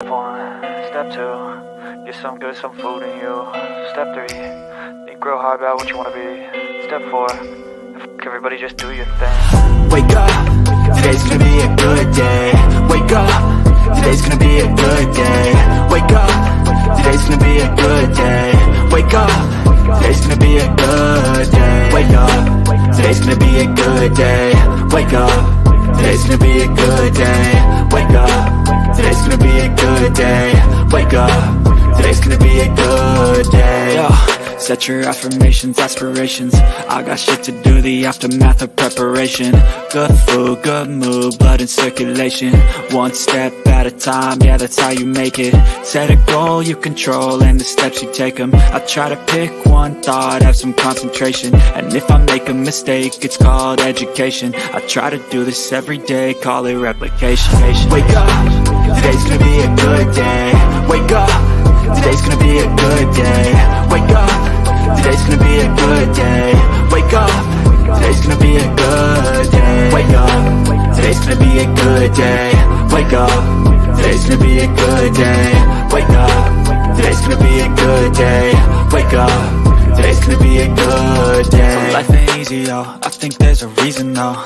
Step 1, Step 2, get some good, some food in you. Step 3, think real hard about what you want to be. Step 4, everybody just do your thing. Wake up, today's gonna be a good day. Wake up, today's gonna be a good day. Wake up, today's gonna be a good day. Wake up, today's gonna be a good day. Wake up, today's gonna be a good day. Wake up, today's gonna be a good day. Wake up, today's gonna be a good day. Wake up, today's gonna be a good day. Yo, set your affirmations, aspirations. I got shit to do, the aftermath of preparation. Good food, good mood, blood in circulation. One step at a time, yeah, that's how you make it. Set a goal you control and the steps you take them. I try to pick one thought, have some concentration. And if I make a mistake, it's called education. I try to do this every day, call it replication. Wake up, today's gonna be a good day. Wake up, today's gonna be a good day. Wake up, today's gonna be a good day. Wake up, today's gonna be a good day. Wake up, today's gonna be a good day. Wake up, today's gonna be a good day. Wake up, today's gonna be a good day. Wake up, today's gonna be a good day. So life ain't easy, yo, I think there's a reason, though.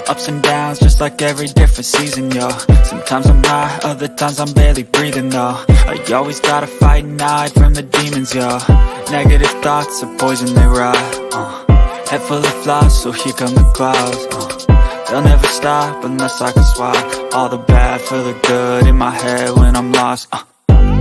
Ups and downs, just like every different season, yo. Sometimes I'm high, other times I'm barely breathing, though. I always gotta fight and hide from the demons, yo. Negative thoughts are poison, they rot. Head full of flies, so here come the clouds. They'll never stop unless I can swap all the bad for the good in my head when I'm lost.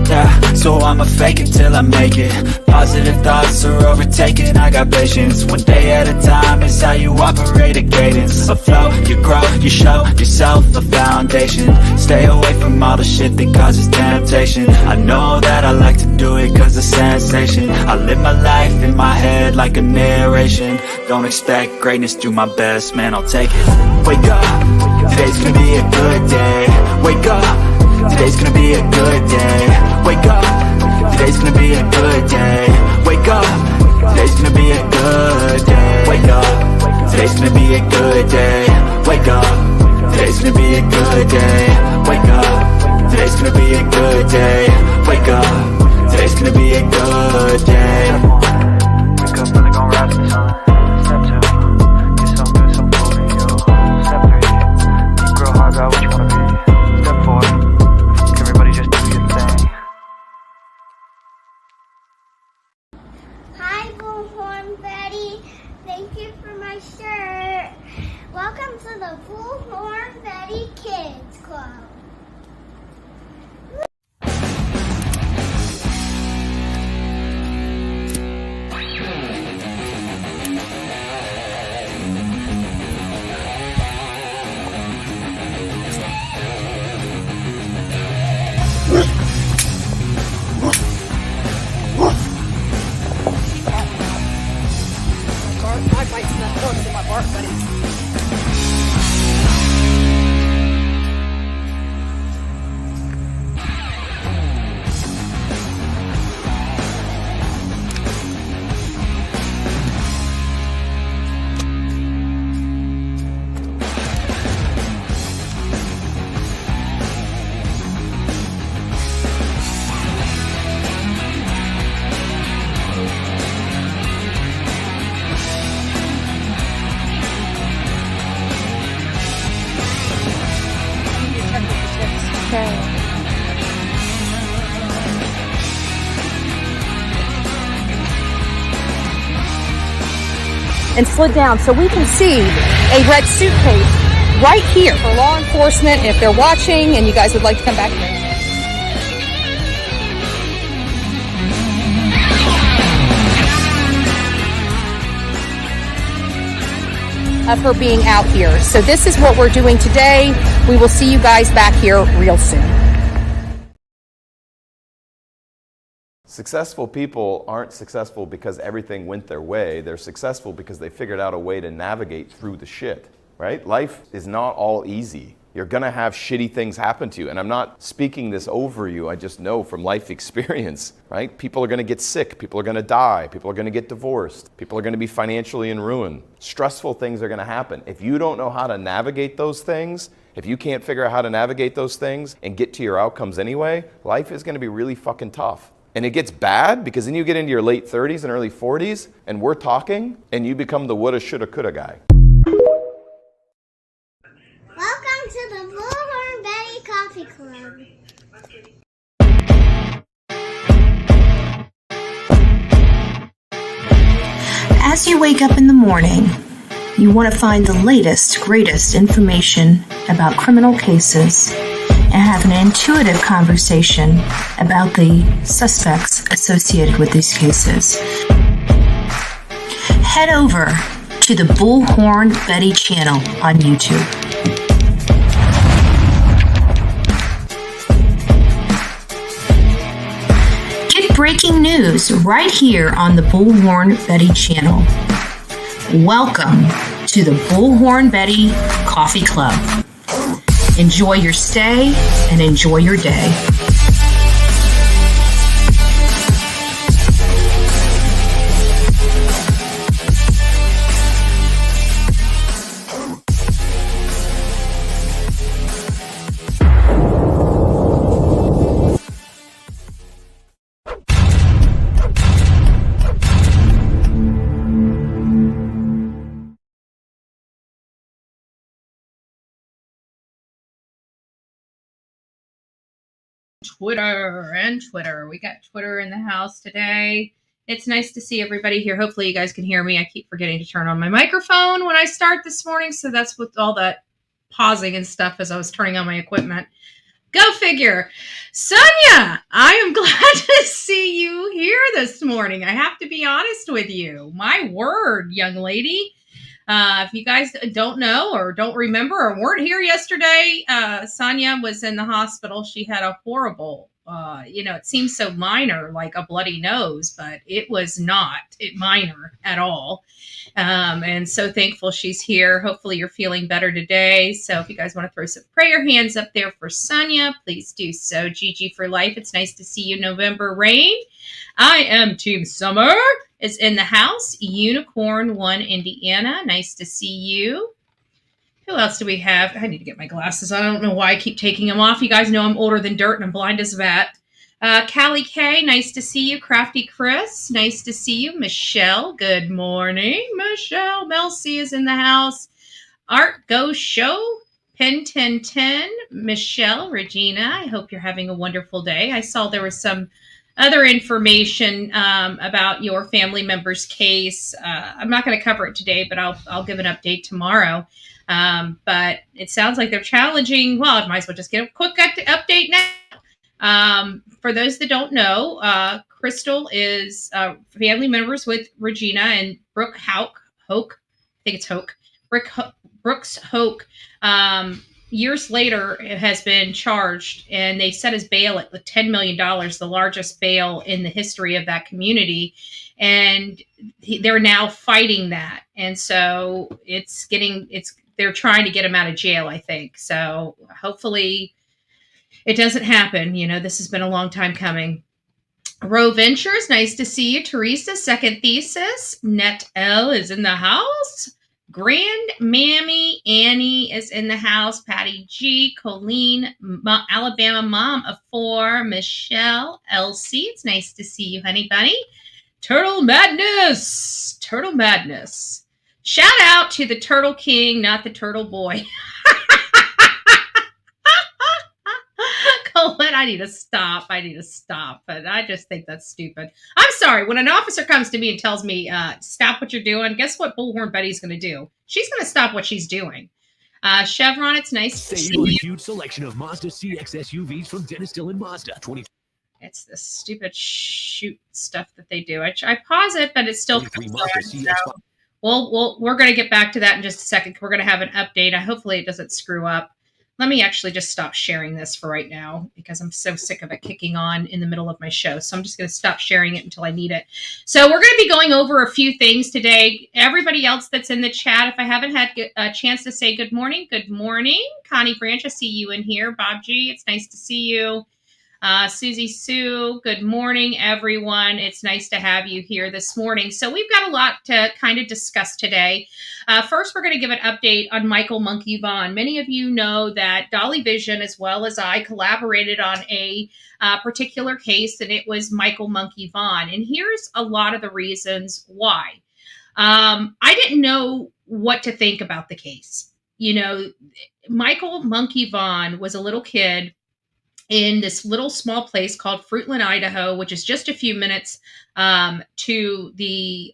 Yeah, so I'ma fake it till I make it. Positive thoughts are overtaken, I got patience. One day at a time is how you operate a cadence. A flow, you grow, you show yourself a foundation. Stay away from all the shit that causes temptation. I know that I like to do it cause of sensation. I live my life in my head like a narration. Don't expect greatness, do my best, man, I'll take it. Wake up, today's gonna be a good day. Wake up, today's gonna be a good day. Wake up, today's gonna be a good day. Wake up, today's gonna be a good day. Wake up, today's gonna be a good day. Wake up, today's gonna be a good day. Wake up, today's gonna be a good day. Wake up, today's gonna be a good day. Wake up early, gon' rise to the sun. Step 2, get some good, some food in you. Step 3, think real hard about what you wanna be. Step 4, everybody just do your thing. Hi, Bullhorn Betty. Thank you for my shirt. Welcome to the Bullhorn Betty Kids Club. My bite's not close to my bark buddies. And slid down so we can see a red suitcase right here for law enforcement if they're watching and you guys would like to come back here. Of her being out here. So this is what we're doing today. We will see you guys back here real soon. Successful people aren't successful because everything went their way. They're successful because they figured out a way to navigate through the shit, right? Life is not all easy. You're gonna have shitty things happen to you. And I'm not speaking this over you, I just know from life experience, right? People are gonna get sick, people are gonna die, people are gonna get divorced, people are gonna be financially in ruin. Stressful things are gonna happen. If you don't know how to navigate those things, if you can't figure out how to navigate those things and get to your outcomes anyway, life is going to be really fucking tough. And it gets bad because then you get into your late 30s and early 40s and we're talking and you become the woulda, shoulda, coulda guy. Welcome to the Bullhorn Betty Coffee Club. As you wake up in the morning, you want to find the latest, greatest information about criminal cases and have an intuitive conversation about the suspects associated with these cases. Head over to the Bullhorn Betty channel on YouTube. Get breaking news right here on the Bullhorn Betty channel. Welcome to the Bullhorn Betty Coffee Club. Enjoy your stay and enjoy your day. Twitter. We got Twitter in the house today. It's nice to see everybody here. Hopefully you guys can hear me. I keep forgetting to turn on my microphone when I start this morning, so that's with all that pausing and stuff as I was turning on my equipment. Go figure. Sonia, I am glad to see you here this morning. I have to be honest with you. My word, young lady. If you guys don't know or don't remember or weren't here yesterday, Sonia was in the hospital. She had a horrible, it seems so minor, like a bloody nose, but it was not minor at all. And so thankful she's here. Hopefully you're feeling better today. So if you guys want to throw some prayer hands up there for Sonia, please do so. Gigi for life. It's nice to see you, November Rain. I am Team Summer. Is in the house. Unicorn 1 Indiana. Nice to see you. Who else do we have? I need to get my glasses. I don't know why I keep taking them off. You guys know I'm older than dirt and I'm blind as a bat. Callie K, nice to see you. Crafty Chris, nice to see you. Michelle, good morning. Michelle, Mel C is in the house. Art Go Show, Pen 1010, Michelle, Regina. I hope you're having a wonderful day. I saw there was some other information about your family member's case. I'm not going to cover it today, but I'll give an update tomorrow. But it sounds like they're challenging. Well, I might as well just get a quick update now. For those that don't know, Crystal is family members with Regina and Brooke Hoke. I think it's Hoke. Brooks Hoke. Years later, it has been charged, and they set his bail at $10 million, the largest bail in the history of that community. And they're now fighting that. And so they're trying to get him out of jail, I think. So hopefully it doesn't happen. This has been a long time coming. Row Ventures, nice to see you. Teresa, second thesis. Net L is in the house. Grand Mammy Annie is in the house. Patty G, Colleen, Alabama mom of 4, Michelle, Elsie. It's nice to see you, honey bunny. Turtle Madness. Shout out to the Turtle King, not the Turtle Boy. Colette, I need to stop. But I just think that's stupid. I'm sorry. When an officer comes to me and tells me, stop what you're doing, guess what Bullhorn Betty's going to do? She's going to stop what she's doing. Chevron, it's nice to see you. A huge selection of Mazda CX SUVs from Dennis Dillon Mazda. It's this stupid shoot stuff that they do. I pause it, but it's still. Well, we're going to get back to that in just a second. We're going to have an update. Hopefully it doesn't screw up. Let me actually just stop sharing this for right now because I'm so sick of it kicking on in the middle of my show. So I'm just going to stop sharing it until I need it. So we're going to be going over a few things today. Everybody else that's in the chat, if I haven't had a chance to say good morning. Connie Branch, I see you in here. Bob G, it's nice to see you. Susie Sue, good morning, everyone. It's nice to have you here this morning. So we've got a lot to kind of discuss today. First, we're going to give an update on Michael Monkey Vaughan. Many of you know that Dolly Vision, as well as I, collaborated on a particular case, and it was Michael Monkey Vaughan. And here's a lot of the reasons why. I didn't know what to think about the case. You know, Michael Monkey Vaughan was a little kid in this little small place called Fruitland, Idaho, which is just a few minutes to the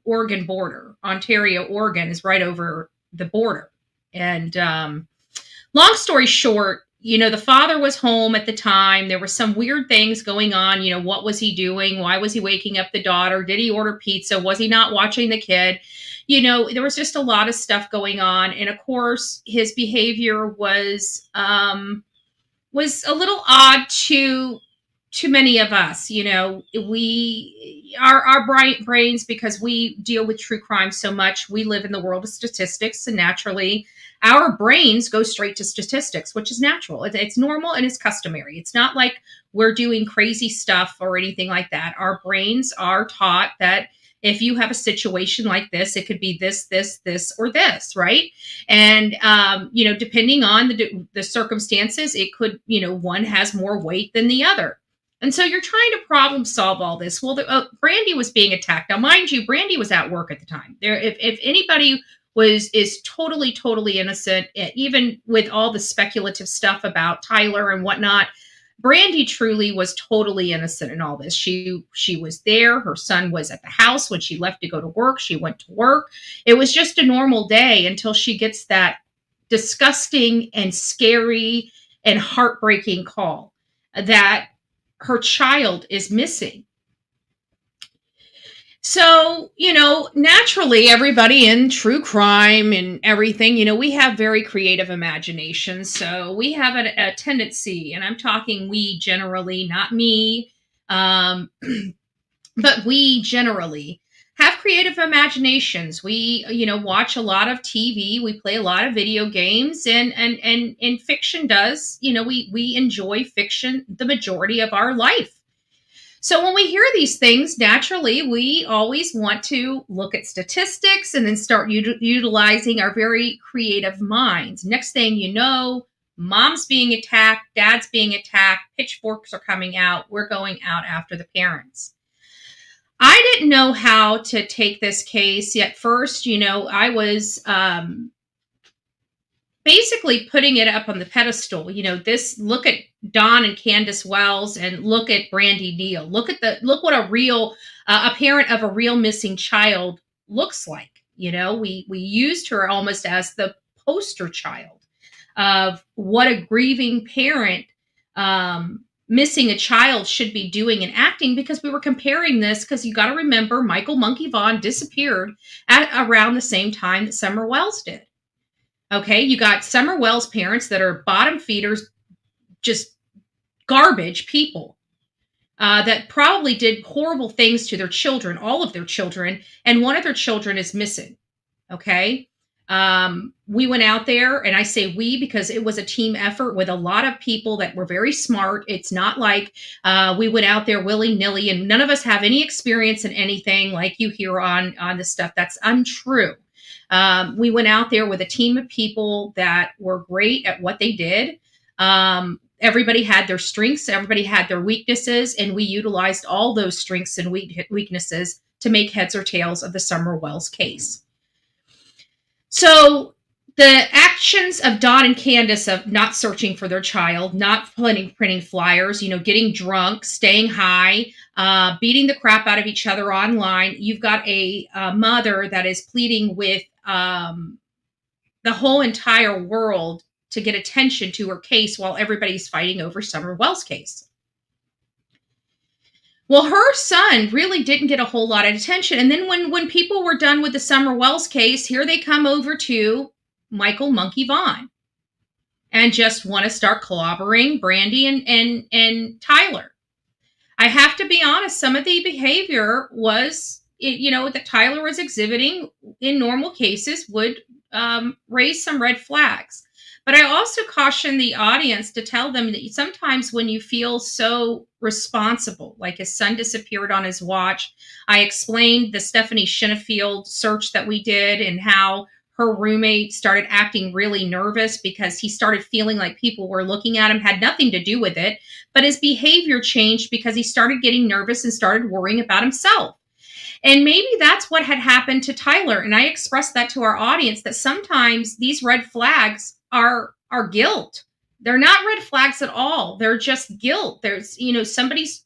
Oregon border. Ontario, Oregon is right over the border. And long story short, you know, the father was home at the time. There were some weird things going on. You know, what was he doing? Why was he waking up the daughter? Did he order pizza? Was he not watching the kid? You know, there was just a lot of stuff going on. And of course, his behavior was a little odd to many of us. You know, our bright brains, because we deal with true crime so much, we live in the world of statistics, and naturally our brains go straight to statistics, which is natural. It's normal and it's customary. It's not like we're doing crazy stuff or anything like that. Our brains are taught that if you have a situation like this, it could be this, this, this, or this, right? And, you know, depending on the circumstances, it could, you know, one has more weight than the other. And so you're trying to problem solve all this. Well, Brandy was being attacked. Now, mind you, Brandy was at work at the time. If anybody is totally innocent, even with all the speculative stuff about Tyler and whatnot, Brandy truly was totally innocent in all this. She was there. Her son was at the house when she left to go to work. She went to work. It was just a normal day until she gets that disgusting and scary and heartbreaking call that her child is missing. So, you know, naturally, everybody in true crime and everything, you know, we have very creative imaginations. So we have a tendency, and I'm talking we generally, not me, but we generally have creative imaginations. We, you know, watch a lot of TV. We play a lot of video games, and fiction does, you know, we enjoy fiction the majority of our life. So when we hear these things, naturally, we always want to look at statistics and then start utilizing our very creative minds. Next thing you know, mom's being attacked, dad's being attacked, pitchforks are coming out, we're going out after the parents. I didn't know how to take this case yet. First, you know, I was basically putting it up on the pedestal. You know, look at Don and Candace Wells, and look at Brandy Neal. Look what a real a parent of a real missing child looks like. You know, we used her almost as the poster child of what a grieving parent missing a child should be doing and acting, because we were comparing this, because you got to remember Michael Monkey Vaughan disappeared at around the same time that Summer Wells did. Okay, you got Summer Wells' parents that are bottom feeders, just garbage people that probably did horrible things to their children, all of their children, and one of their children is missing. Okay, we went out there, and I say we because it was a team effort with a lot of people that were very smart. It's not like we went out there willy-nilly, and none of us have any experience in anything like you hear on this stuff. That's untrue. We went out there with a team of people that were great at what they did. Everybody had their strengths, everybody had their weaknesses, and we utilized all those strengths and weaknesses to make heads or tails of the Summer Wells case. So the actions of Don and Candace of not searching for their child, not printing flyers, you know, getting drunk, staying high, beating the crap out of each other online. You've got a mother that is pleading with the whole entire world to get attention to her case while everybody's fighting over Summer Wells' case. Well, her son really didn't get a whole lot of attention. And then when people were done with the Summer Wells case, here they come over to Michael Monkey Vaughan and just want to start clobbering Brandy and Tyler. I have to be honest, some of the behavior was, you know, that Tyler was exhibiting in normal cases would raise some red flags. But I also caution the audience to tell them that sometimes when you feel so responsible, like his son disappeared on his watch, I explained the Stephanie Shinnefield search that we did and how her roommate started acting really nervous because he started feeling like people were looking at him, had nothing to do with it, but his behavior changed because he started getting nervous and started worrying about himself. And maybe that's what had happened to Tyler. And I expressed that to our audience, that sometimes these red flags are guilt. They're not red flags at all. They're just guilt. There's, somebody's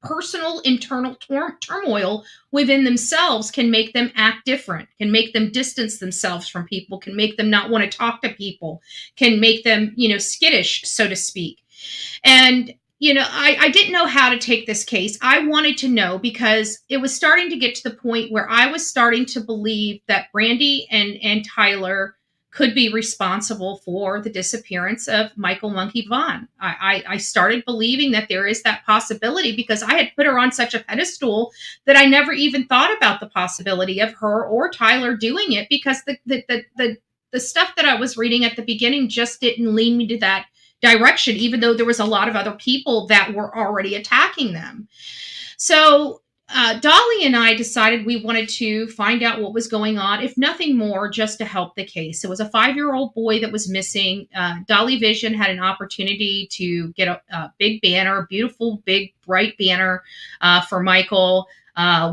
personal internal turmoil within themselves can make them act different, can make them distance themselves from people, can make them not want to talk to people, can make them, skittish, so to speak. And I didn't know how to take this case. I wanted to know because it was starting to get to the point where I was starting to believe that Brandy and Tyler could be responsible for the disappearance of Michael Monkey Vaughan. I started believing that there is that possibility because I had put her on such a pedestal that I never even thought about the possibility of her or Tyler doing it, because the stuff that I was reading at the beginning just didn't lead me to that direction, even though there was a lot of other people that were already attacking them. So Dolly and I decided we wanted to find out what was going on, if nothing more, just to help the case. It was a 5-year-old boy that was missing. Dolly Vision had an opportunity to get a big banner, beautiful, big, bright banner for Michael.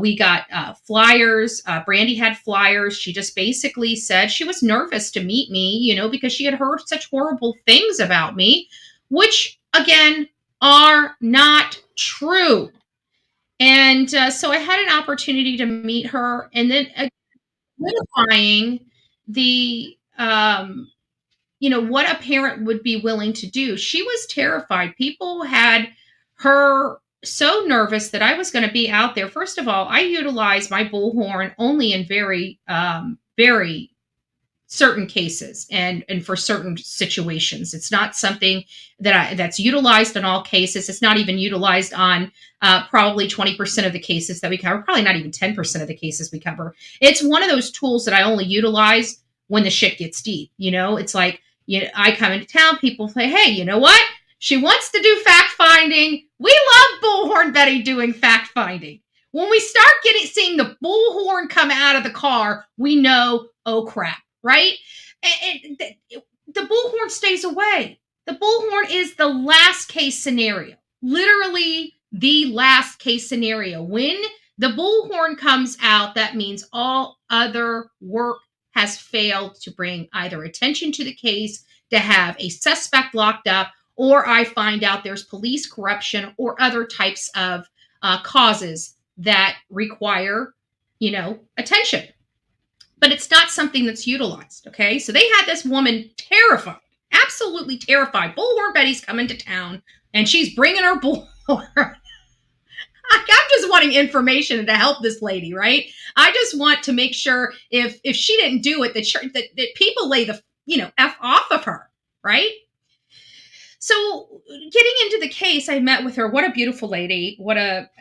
We got flyers. Brandy had flyers. She just basically said she was nervous to meet me, because she had heard such horrible things about me, which, again, are not true. And so I had an opportunity to meet her, and then identifying the, what a parent would be willing to do. She was terrified. People had her so nervous that I was going to be out there. First of all, I utilize my bullhorn only in very, very certain cases and for certain situations. It's not something that's utilized in all cases. It's not even utilized on probably 20% of the cases that we cover, probably not even 10% of the cases we cover. It's one of those tools that I only utilize when the shit gets deep. It's like, I come into town, people say, hey, you know what? She wants to do fact finding. We love Bullhorn Betty doing fact finding. When we start seeing the bullhorn come out of the car, we know, oh crap, right? And the bullhorn stays away. The bullhorn is the last case scenario, literally the last case scenario. When the bullhorn comes out, that means all other work has failed to bring either attention to the case, to have a suspect locked up, or I find out there's police corruption or other types of causes that require, attention. But it's not something that's utilized, okay? So they had this woman terrified, absolutely terrified. Bullhorn Betty's coming to town, and she's bringing her bullhorn. I'm just wanting information to help this lady, right? I just want to make sure if she didn't do it, that people lay the, F off of her, right? So getting into the case, I met with her. What a beautiful lady.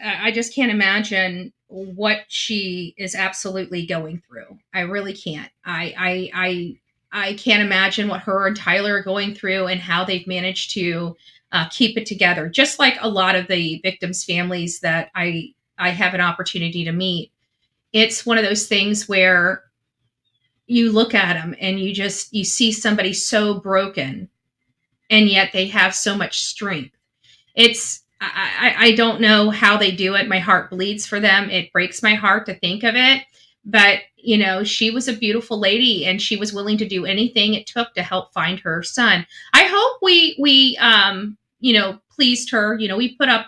I just can't imagine what she is absolutely going through. I really can't. I can't imagine what her and Tyler are going through and how they've managed to keep it together. Just like a lot of the victims' families that I have an opportunity to meet. It's one of those things where you look at them and you see somebody so broken, and yet they have so much strength. I don't know how they do it. My heart bleeds for them. It breaks my heart to think of it. But, she was a beautiful lady, and she was willing to do anything it took to help find her son. I hope we pleased her.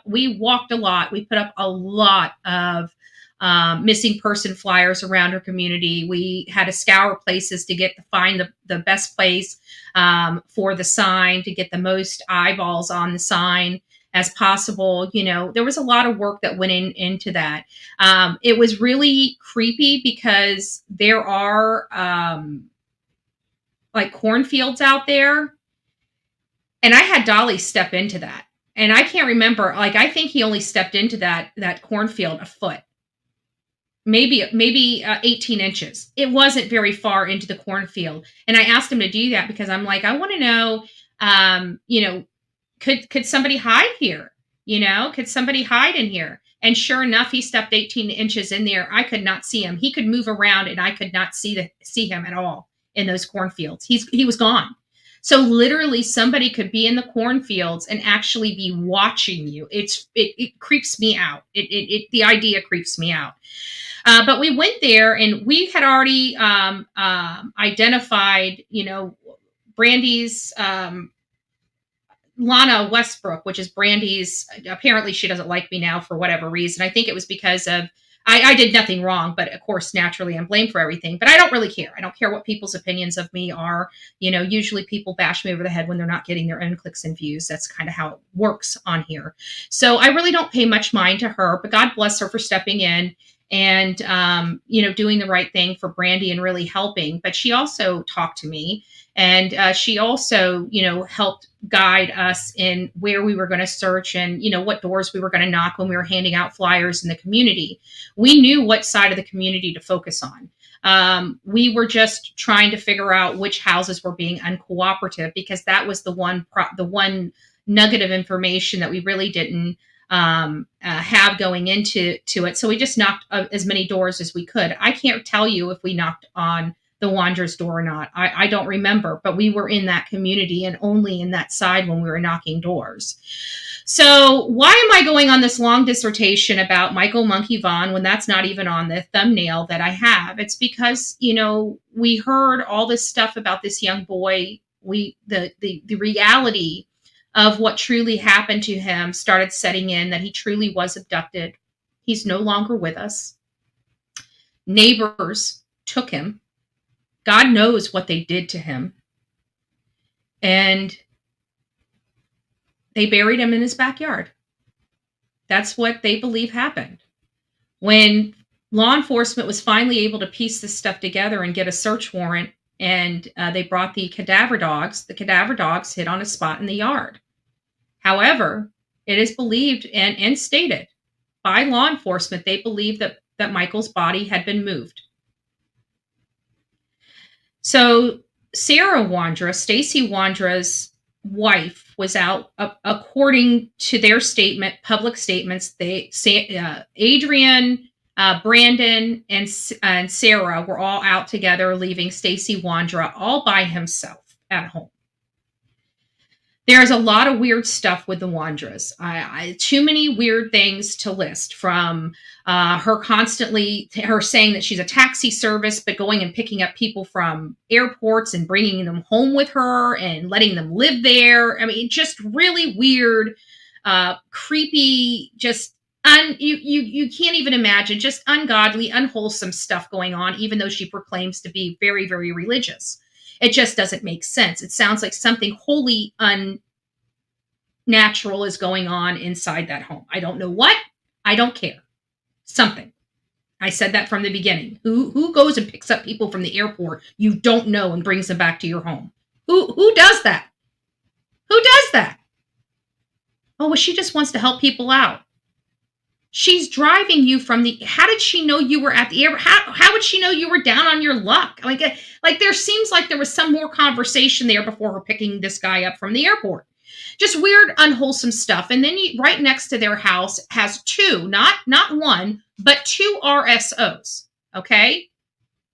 We walked a lot. We put up a lot of missing person flyers around her community. We had to scour places to find the best place for the sign, to get the most eyeballs on the sign as possible. There was a lot of work that went into that. It was really creepy because there are like cornfields out there, and I had Dolly step into that. And I can't remember, I think he only stepped into that cornfield a foot. maybe 18 inches. It wasn't very far into the cornfield. And I asked him to do that because I'm like, I want to know, could somebody hide here? Could somebody hide in here? And sure enough, he stepped 18 inches in there. I could not see him. He could move around and I could not see him at all in those cornfields. He was gone. So literally somebody could be in the cornfields and actually be watching you. It creeps me out. The idea creeps me out. But we went there and we had already identified, Brandy's Lana Westbrook, which is Brandy's. Apparently she doesn't like me now for whatever reason. I think it was because of I did nothing wrong, but of course, naturally, I'm blamed for everything. But I don't really care. I don't care what people's opinions of me are. Usually people bash me over the head when they're not getting their own clicks and views. That's kind of how it works on here. So I really don't pay much mind to her, but God bless her for stepping in and, doing the right thing for Brandy and really helping. But she also talked to me. And she also, helped guide us in where we were going to search and, what doors we were going to knock when we were handing out flyers in the community. We knew what side of the community to focus on. We were just trying to figure out which houses were being uncooperative because that was the one nugget of information that we really didn't have going into it. So we just knocked as many doors as we could. I can't tell you if we knocked on the Wandra's door or not. I don't remember, but we were in that community and only in that side when we were knocking doors. So why am I going on this long dissertation about Michael Monkey Vaughan when that's not even on the thumbnail that I have? It's because, we heard all this stuff about this young boy. The reality of what truly happened to him started setting in, that he truly was abducted. He's no longer with us. Neighbors took him. God knows what they did to him. And they buried him in his backyard. That's what they believe happened. When law enforcement was finally able to piece this stuff together and get a search warrant, and they brought the cadaver dogs hit on a spot in the yard. However, it is believed and stated by law enforcement, they believe that Michael's body had been moved. So Sarah Wandra, Stacy Wandra's wife, was out, according to their public statements. Adrian, Brandon, and Sarah were all out together, leaving Stacy Wandra all by himself at home. There's a lot of weird stuff with the Wandras. Too many weird things to list, from her saying that she's a taxi service, but going and picking up people from airports and bringing them home with her and letting them live there. I mean, just really weird, creepy, just you can't even imagine, just ungodly, unwholesome stuff going on, even though she proclaims to be very, very religious. It just doesn't make sense. It sounds like something wholly unnatural is going on inside that home. I don't know what. I don't care. Something. I said that from the beginning. Who goes and picks up people from the airport you don't know and brings them back to your home? Who does that? Who does that? Oh, well, she just wants to help people out. She's driving you from how did she know you were at the airport? How would she know you were down on your luck? Like there seems like there was some more conversation there before her picking this guy up from the airport. Just weird, unwholesome stuff. And then right next to their house has two, not one, but two RSOs, okay?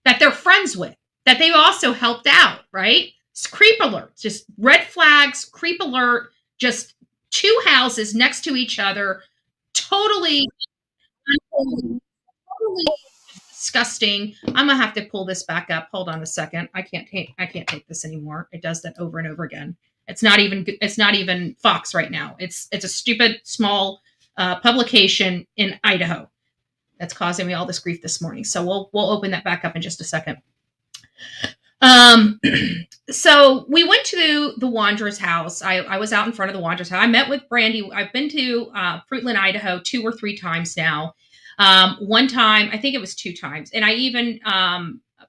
That they're friends with, that they also helped out, right? It's creep alert, just red flags, creep alert, just two houses next to each other. Totally disgusting. I'm gonna have to pull this back up. Hold on a second. I can't take this anymore. It does that over and over again. It's not even Fox right now. It's a stupid small publication in Idaho that's causing me all this grief this morning. So we'll open that back up in just a second. So we went to the Wandra's house. I was out in front of the Wandra's house. I met with Brandy. I've been to Fruitland, Idaho 2 or 3 times now. One time, I think it was 2 times. And I even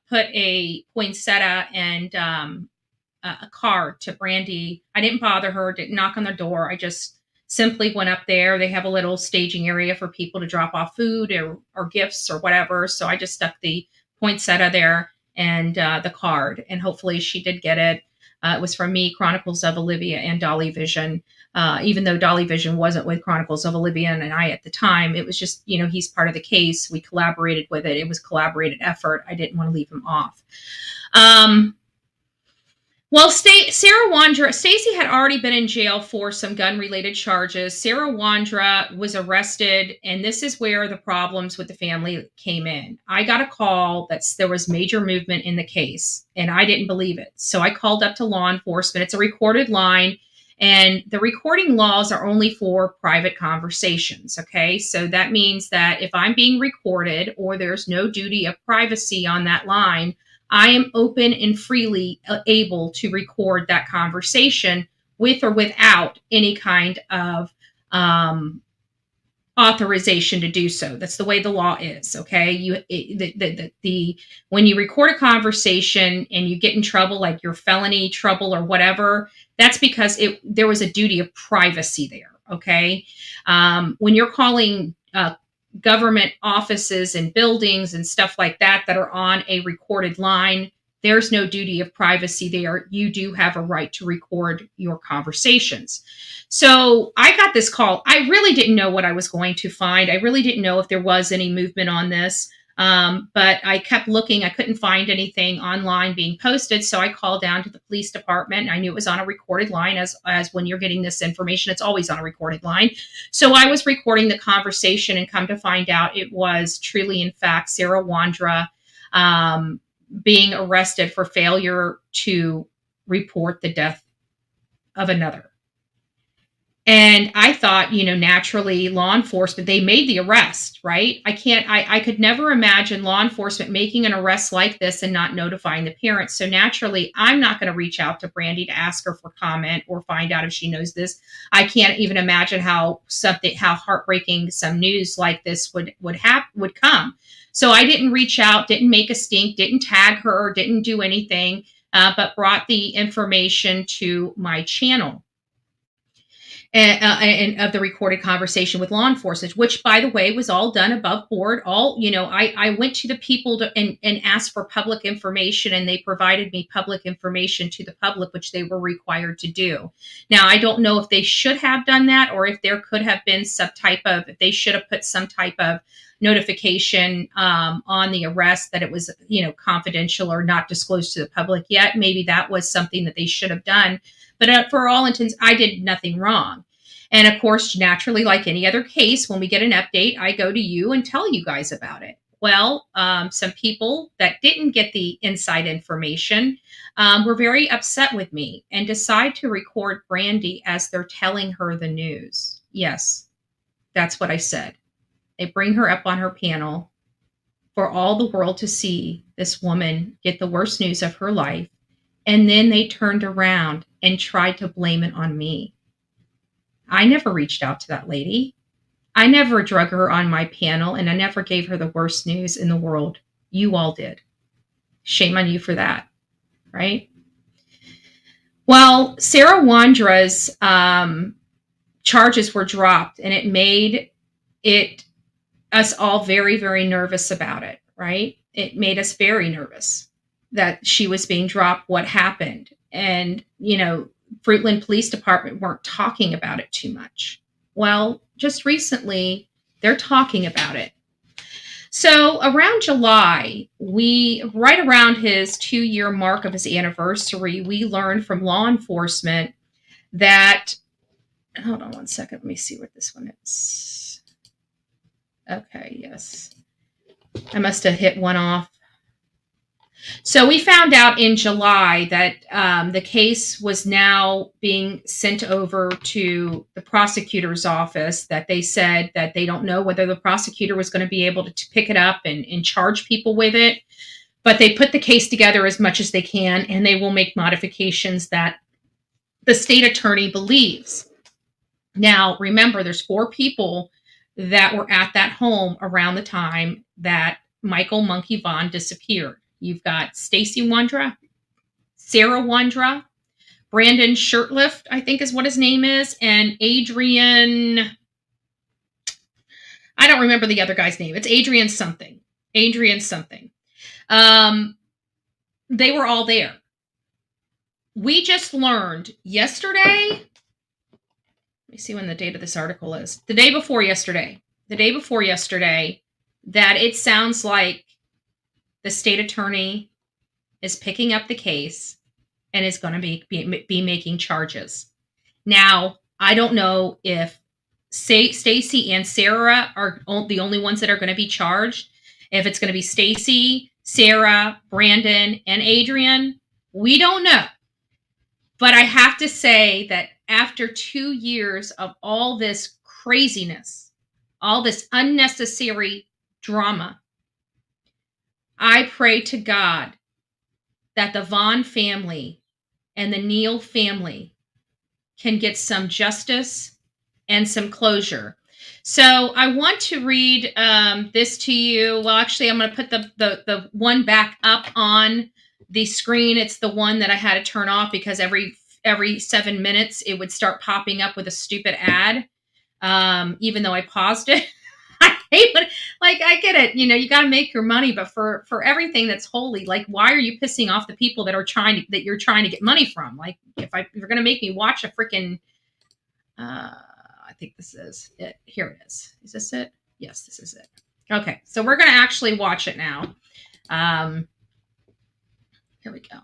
put a poinsettia and a card to Brandy. I didn't bother her, didn't knock on the door. I just simply went up there. They have a little staging area for people to drop off food or gifts or whatever. So I just stuck the poinsettia there and the card, and hopefully she did get it. It was from me, Chronicles of Olivia, and Dolly Vision. Even though Dolly Vision wasn't with Chronicles of Olivia and I at the time, it was just, he's part of the case. We collaborated with it. It was a collaborated effort. I didn't want to leave him off. Well, Sarah Wandra, Stacy had already been in jail for some gun-related charges. Sarah Wandra was arrested, and this is where the problems with the family came in. I got a call that there was major movement in the case, and I didn't believe it. So I called up to law enforcement. It's a recorded line, and the recording laws are only for private conversations, okay? So that means that if I'm being recorded or there's no duty of privacy on that line, I am open and freely able to record that conversation with or without any kind of authorization to do so. That's the way the law is. Okay. When you record a conversation and you get in trouble, like your felony trouble or whatever, that's because there was a duty of privacy there. Okay. When you're calling government offices and buildings and stuff like that are on a recorded line, there's no duty of privacy there. You do have a right to record your conversations. So I got this call. I really didn't know what I was going to find. I really didn't know if there was any movement on this. But I kept looking. I couldn't find anything online being posted. So I called down to the police department. I knew it was on a recorded line, as when you're getting this information, it's always on a recorded line. So I was recording the conversation, and come to find out it was truly, in fact, Sarah Wandra being arrested for failure to report the death of another. And I thought, naturally law enforcement, they made the arrest, right? I could never imagine law enforcement making an arrest like this and not notifying the parents. So naturally, I'm not going to reach out to Brandy to ask her for comment or find out if she knows this. I can't even imagine how heartbreaking some news like this would come. So I didn't reach out, didn't make a stink, didn't tag her, didn't do anything, but brought the information to my channel. And of the recorded conversation with law enforcement, which, by the way, was all done above board. I went to the people and asked for public information, and they provided me public information to the public, which they were required to do. Now, I don't know if they should have done that, or if there could have been if they should have put some type of notification on the arrest that it was, confidential or not disclosed to the public yet. Maybe that was something that they should have done. But for all intents, I did nothing wrong. And of course, naturally, like any other case, when we get an update, I go to you and tell you guys about it. Well, some people that didn't get the inside information were very upset with me and decide to record Brandy as they're telling her the news. Yes, that's what I said. They bring her up on her panel for all the world to see this woman get the worst news of her life. And then they turned around and tried to blame it on me. I never reached out to that lady. I never drug her on my panel, and I never gave her the worst news in the world. You all did. Shame on you for that, right? Well, Sarah Wandra's charges were dropped, and it made us all very, very nervous about it, right? It made us very nervous that she was being dropped, what happened. And, Fruitland Police Department weren't talking about it too much. Well, just recently, they're talking about it. So around July, right around his 2-year mark of his anniversary, we learned from law enforcement that, hold on one second, let me see what this one is. Okay, yes. I must have hit one off. So we found out in July that the case was now being sent over to the prosecutor's office, that they said that they don't know whether the prosecutor was going to be able to pick it up and charge people with it. But they put the case together as much as they can, and they will make modifications that the state attorney believes. Now, remember, there's 4 people that were at that home around the time that Michael Monkey Vaughan disappeared. You've got Stacy Wandra, Sarah Wandra, Brandon Shirtlift, I think is what his name is, and Adrian, I don't remember the other guy's name. It's Adrian something. They were all there. We just learned yesterday, let me see when the date of this article is. The day before yesterday, that it sounds like the state attorney is picking up the case and is going to be making charges. Now, I don't know if Stacy and Sarah are the only ones that are going to be charged. If it's going to be Stacy, Sarah, Brandon, and Adrian, we don't know. But I have to say that after 2 years of all this craziness, all this unnecessary drama, I pray to God that the Vaughan family and the Neal family can get some justice and some closure. So I want to read this to you. Well, actually, I'm going to put the one back up on the screen. It's the one that I had to turn off because every 7 minutes it would start popping up with a stupid ad, even though I paused it. I hate it. Like, I get it. You know, you got to make your money, but for everything that's holy, like, why are you pissing off the people that you're trying to get money from? Like, if you're going to make me watch a freaking, I think this is it. Here it is. Is this it? Yes, this is it. Okay. So we're going to actually watch it now. Here we go.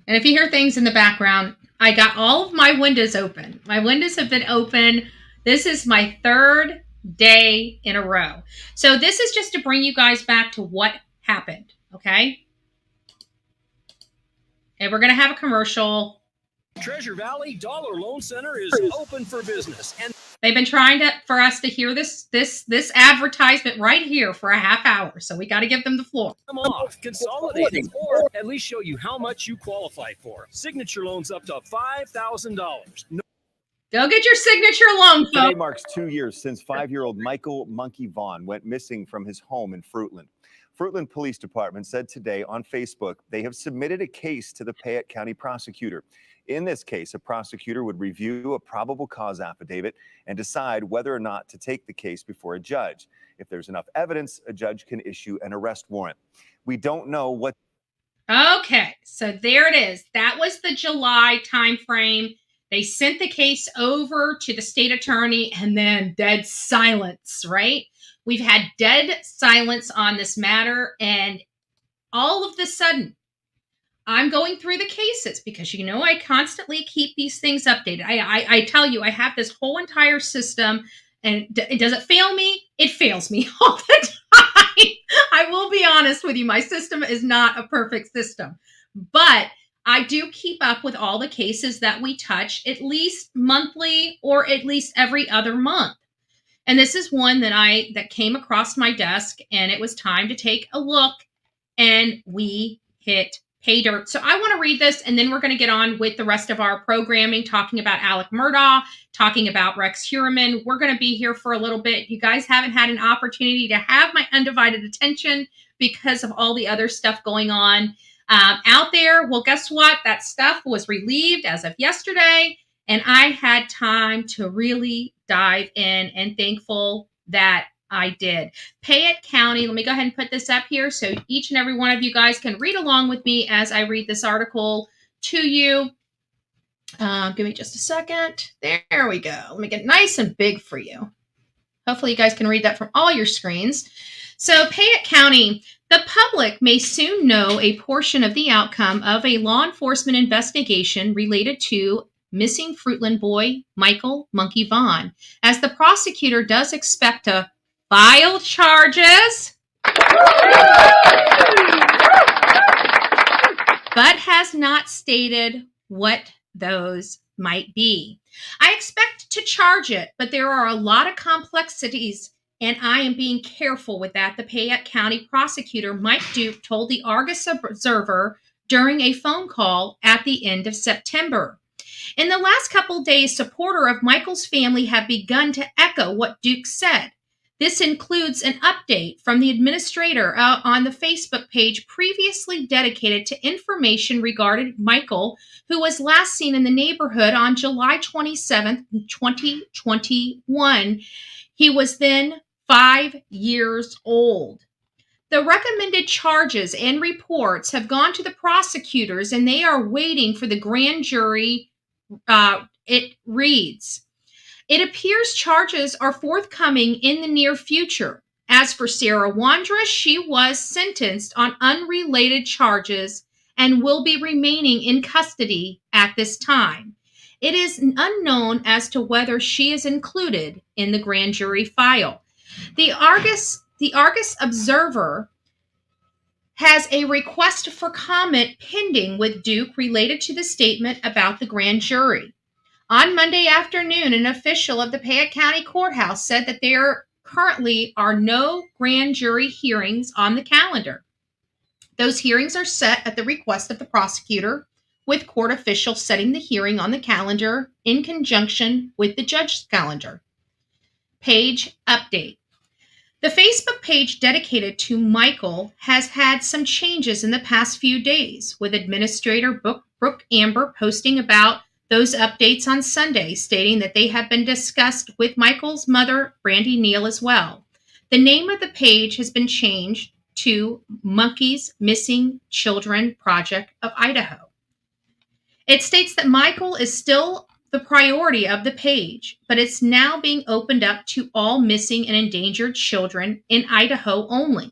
And if you hear things in the background, I got all of my windows open. My windows have been open. This is my 3rd day in a row. So this is just to bring you guys back to what happened, okay? And we're going to have a commercial. Treasure Valley Dollar Loan Center is open for business, and they've been trying for us to hear this advertisement right here for a half hour. So we got to give them the floor. come off, consolidate, or at least show you how much you qualify for. Signature loans up to $5,000. Go get your signature loan, Today folks. marks 2 years since 5-year-old Michael Monkey Vaughan went missing from his home in Fruitland. Fruitland Police Department said today on Facebook they have submitted a case to the Payette County prosecutor. In this case, a prosecutor would review a probable cause affidavit and decide whether or not to take the case before a judge. If there's enough evidence, a judge can issue an arrest warrant. We don't know what. Okay, so there it is. That was the July timeframe. They sent the case over to the state attorney and then dead silence, right? We've had dead silence on this matter, and all of a sudden, I'm going through the cases because, you know, I constantly keep these things updated. I tell you, I have this whole entire system, and does it fail me? It fails me all the time. I will be honest with you. My system is not a perfect system, but I do keep up with all the cases that we touch at least monthly or at least every other month. And this is one that came across my desk, and it was time to take a look, and we hit pay dirt. So I want to read this, and then we're going to get on with the rest of our programming, talking about Alec Murdaugh, talking about Rex Heuermann. We're going to be here for a little bit. You guys haven't had an opportunity to have my undivided attention because of all the other stuff going on out there. Well, guess what? That stuff was relieved as of yesterday, and I had time to really dive in, and thankful that I did. Payette County, let me go ahead and put this up here so each and every one of you guys can read along with me as I read this article to you. Give me just a second. There we go. Let me get nice and big for you. Hopefully you guys can read that from all your screens. So Payette County, the public may soon know a portion of the outcome of a law enforcement investigation related to missing Fruitland boy Michael Monkey Vaughan, as the prosecutor does expect to file charges, but has not stated what those might be. I expect to charge it, but there are a lot of complexities, and I am being careful with that, the Payette County prosecutor Mike Duke told the Argus Observer during a phone call at the end of September. In the last couple days, supporters of Michael's family have begun to echo what Duke said. This includes an update from the administrator on the Facebook page previously dedicated to information regarding Michael, who was last seen in the neighborhood on July 27th, 2021. He was then 5 years old. The recommended charges and reports have gone to the prosecutors, and they are waiting for the grand jury. It reads, it appears charges are forthcoming in the near future. As for Sarah Wandra, she was sentenced on unrelated charges and will be remaining in custody at this time. It is unknown as to whether she is included in the grand jury file. The Argus Observer has a request for comment pending with Duke related to the statement about the grand jury. On Monday afternoon, an official of the Fayette County Courthouse said that there currently are no grand jury hearings on the calendar. Those hearings are set at the request of the prosecutor, with court officials setting the hearing on the calendar in conjunction with the judge's calendar. Page update. The Facebook page dedicated to Michael has had some changes in the past few days, with Administrator Brooke Amber posting about those updates on Sunday, stating that they have been discussed with Michael's mother, Brandy Neal, as well. The name of the page has been changed to Monkeys Missing Children Project of Idaho. It states that Michael is still the priority of the page, but it's now being opened up to all missing and endangered children in Idaho only.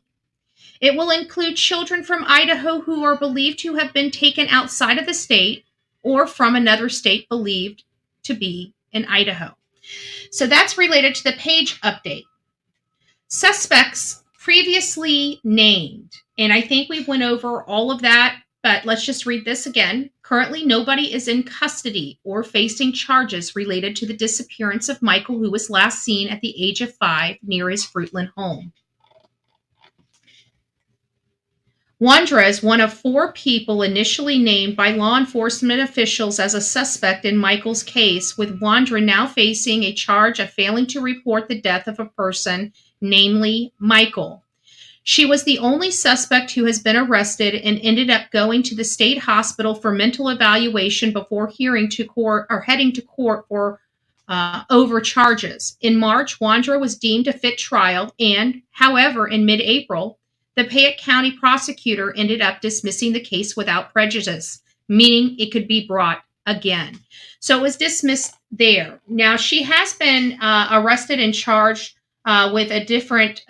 It will include children from Idaho who are believed to have been taken outside of the state or from another state believed to be in Idaho. So that's related to the page update. Suspects previously named, and I think we went over all of that, but let's just read this again. Currently, nobody is in custody or facing charges related to the disappearance of Michael, who was last seen at the age of 5 near his Fruitland home. Wandra is one of 4 people initially named by law enforcement officials as a suspect in Michael's case, with Wandra now facing a charge of failing to report the death of a person, namely Michael. She was the only suspect who has been arrested and ended up going to the state hospital for mental evaluation before heading to court for over charges. In March, Wandra was deemed a fit trial, and, however, in mid-April, the Fayette County prosecutor ended up dismissing the case without prejudice, meaning it could be brought again. So it was dismissed there. Now, she has been arrested and charged with a different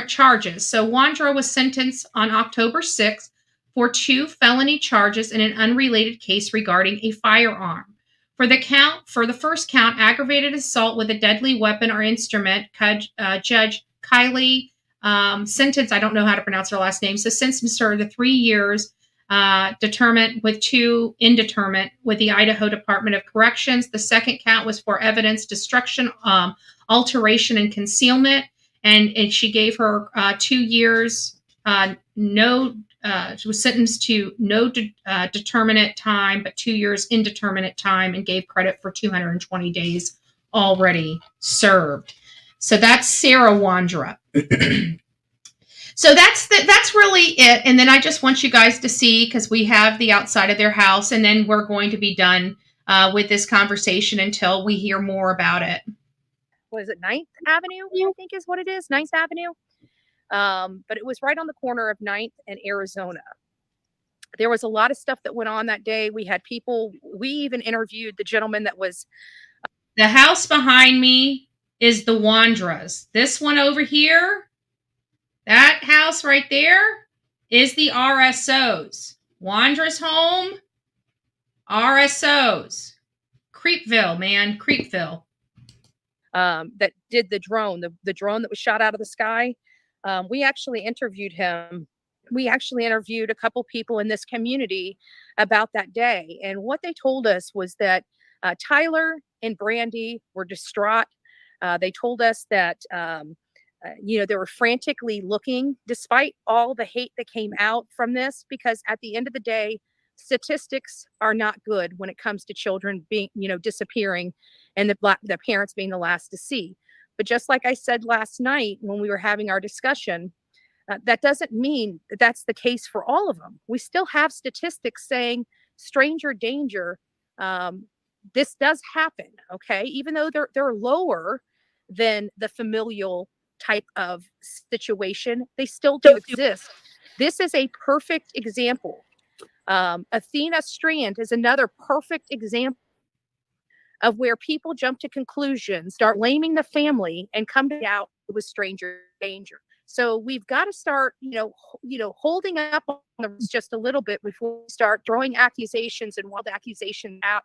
charges. So Wandra was sentenced on October 6th for 2 felony charges in an unrelated case regarding a firearm. For the first count, aggravated assault with a deadly weapon or instrument, Judge Kylie sentence, I don't know how to pronounce her last name, so sentenced her to 3 years, determined with 2 indeterminate with the Idaho Department of Corrections. The second count was for evidence destruction, alteration, and concealment, and she gave her 2 years. She was sentenced to no determinate time, but 2 years indeterminate time, and gave credit for 220 days already served. So that's Sarah Wandra. So that's really it. And then I just want you guys to see, because we have the outside of their house, and then we're going to be done with this conversation until we hear more about it. What is it, 9th Avenue, I think is what it is, 9th Avenue. But it was right on the corner of 9th and Arizona. There was a lot of stuff that went on that day. We had people, we even interviewed the gentleman that was... The house behind me is the Wandras. This one over here, that house right there, is the RSOs. Wandra's home, RSOs. Creepville, man, Creepville. That did the drone that was shot out of the sky. We actually interviewed him. We actually interviewed a couple people in this community about that day. And what they told us was that Tyler and Brandy were distraught. They told us that, they were frantically looking despite all the hate that came out from this, because at the end of the day, statistics are not good when it comes to children being, disappearing and the parents being the last to see. But just like I said last night when we were having our discussion, that doesn't mean that that's the case for all of them. We still have statistics saying stranger danger. This does happen, okay? Even though they're lower than the familial type of situation, they still do exist. This is a perfect example. Athena Strand is another perfect example of where people jump to conclusions, start blaming the family, and come out with stranger danger. So we've got to start, holding up on the just a little bit before we start throwing accusations and wild accusations at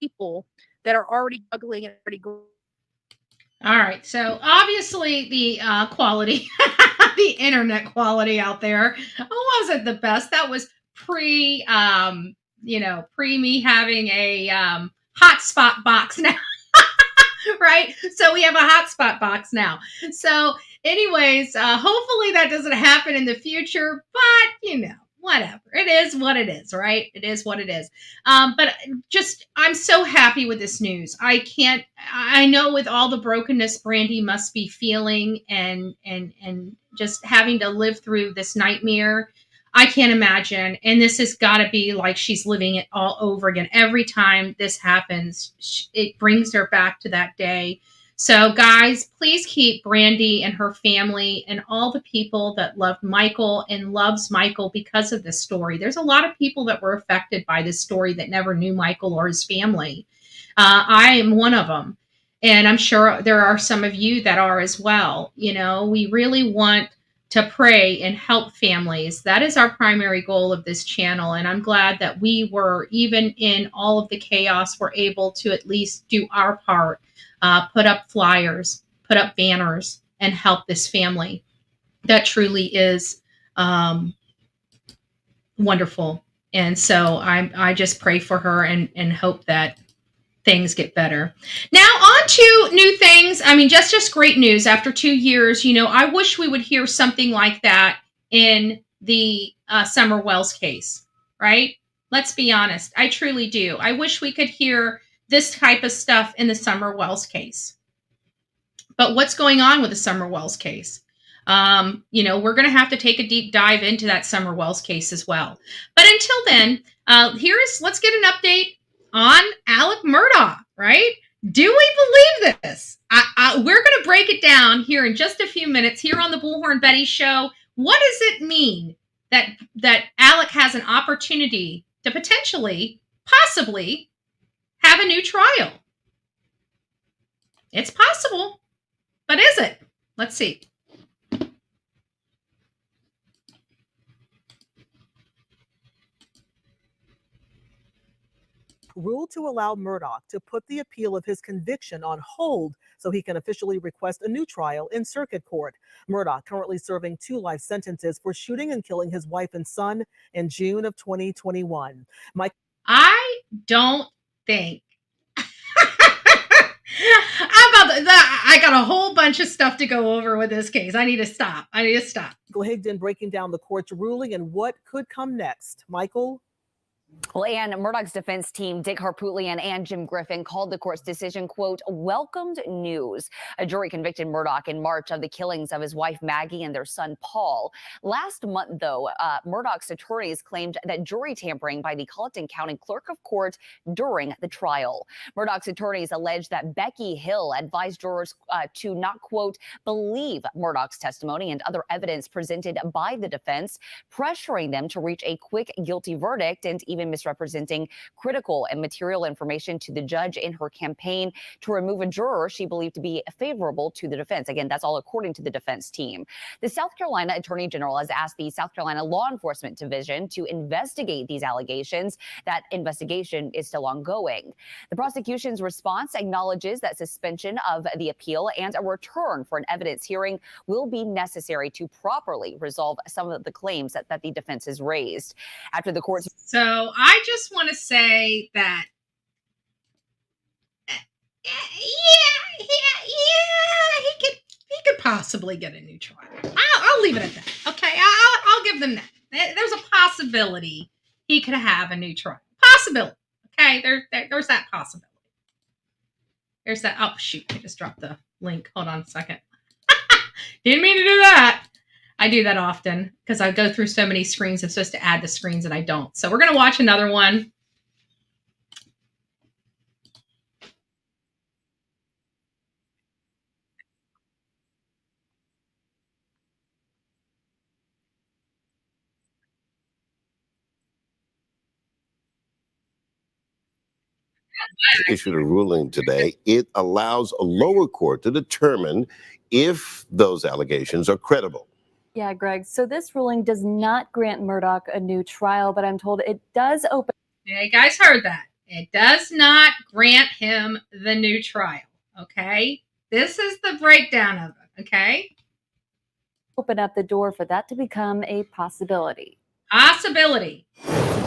people that are already struggling and already going. All right. So obviously the quality, the internet quality out there wasn't the best. That was pre me having a hotspot box now. Right? So we have a hotspot box now. So anyways, hopefully that doesn't happen in the future, but whatever. It is what it is, right? It is what it is. But I'm so happy with this news. I know with all the brokenness Brandy must be feeling and just having to live through this nightmare. I can't imagine. And this has got to be like she's living it all over again. Every time this happens, it brings her back to that day. So guys, please keep Brandy and her family and all the people that love Michael and loves Michael because of this story. There's a lot of people that were affected by this story that never knew Michael or his family. I am one of them. And I'm sure there are some of you that are as well. We really want to pray and help families. That is our primary goal of this channel. And I'm glad that we were, even in all of the chaos, were able to at least do our part, put up flyers, put up banners, and help this family. That truly is wonderful. And so I just pray for her and hope that things get better. Now on to new things. I mean, just great news after 2 years. I wish we would hear something like that in the Summer Wells case, right? Let's be honest. I truly do. I wish we could hear this type of stuff in the Summer Wells case. But what's going on with the Summer Wells case? We're going to have to take a deep dive into that Summer Wells case as well. But until then, let's get an update on Alec Murdaugh, right? Do we believe this? We're going to break it down here in just a few minutes here on the Bullhorn Betty Show. What does it mean that Alec has an opportunity to potentially, possibly, have a new trial? It's possible, but is it? Let's see. Ruled to allow Murdaugh to put the appeal of his conviction on hold so he can officially request a new trial in circuit court. Murdaugh currently serving 2 life sentences for shooting and killing his wife and son in June of 2021. I don't think I got a whole bunch of stuff to go over with this case. I need to stop. Michael Higdon breaking down the court's ruling and what could come next. Michael? Well, Ann, Murdaugh's defense team, Dick Harpootlian and Jim Griffin, called the court's decision, quote, welcomed news. A jury convicted Murdaugh in March of the killings of his wife, Maggie, and their son, Paul. Last month, though, Murdaugh's attorneys claimed that jury tampering by the Colleton County Clerk of Court during the trial. Murdaugh's attorneys alleged that Becky Hill advised jurors to not, quote, believe Murdaugh's testimony and other evidence presented by the defense, pressuring them to reach a quick guilty verdict and even misrepresenting critical and material information to the judge in her campaign to remove a juror she believed to be favorable to the defense. Again, that's all according to the defense team. The South Carolina Attorney General has asked the South Carolina Law Enforcement Division to investigate these allegations. That investigation is still ongoing. The prosecution's response acknowledges that suspension of the appeal and a return for an evidence hearing will be necessary to properly resolve some of the claims that the defense has raised. After the court's So I just want to say that, he could possibly get a new trial. I'll leave it at that. Okay, I'll give them that. There's a possibility he could have a new trial. Possibility. Okay, there's that possibility. There's that. Oh, shoot. I just dropped the link. Hold on a second. Didn't mean to do that. I do that often because I go through so many screens. I'm supposed to add the screens and I don't. So we're going to watch another one. Issued a ruling today. It allows a lower court to determine if those allegations are credible. Yeah, Greg. So this ruling does not grant Murdaugh a new trial, but I'm told it does open. Yeah, you guys heard that. It does not grant him the new trial. Okay? This is the breakdown of it. Okay? Open up the door for that to become a possibility. Possibility.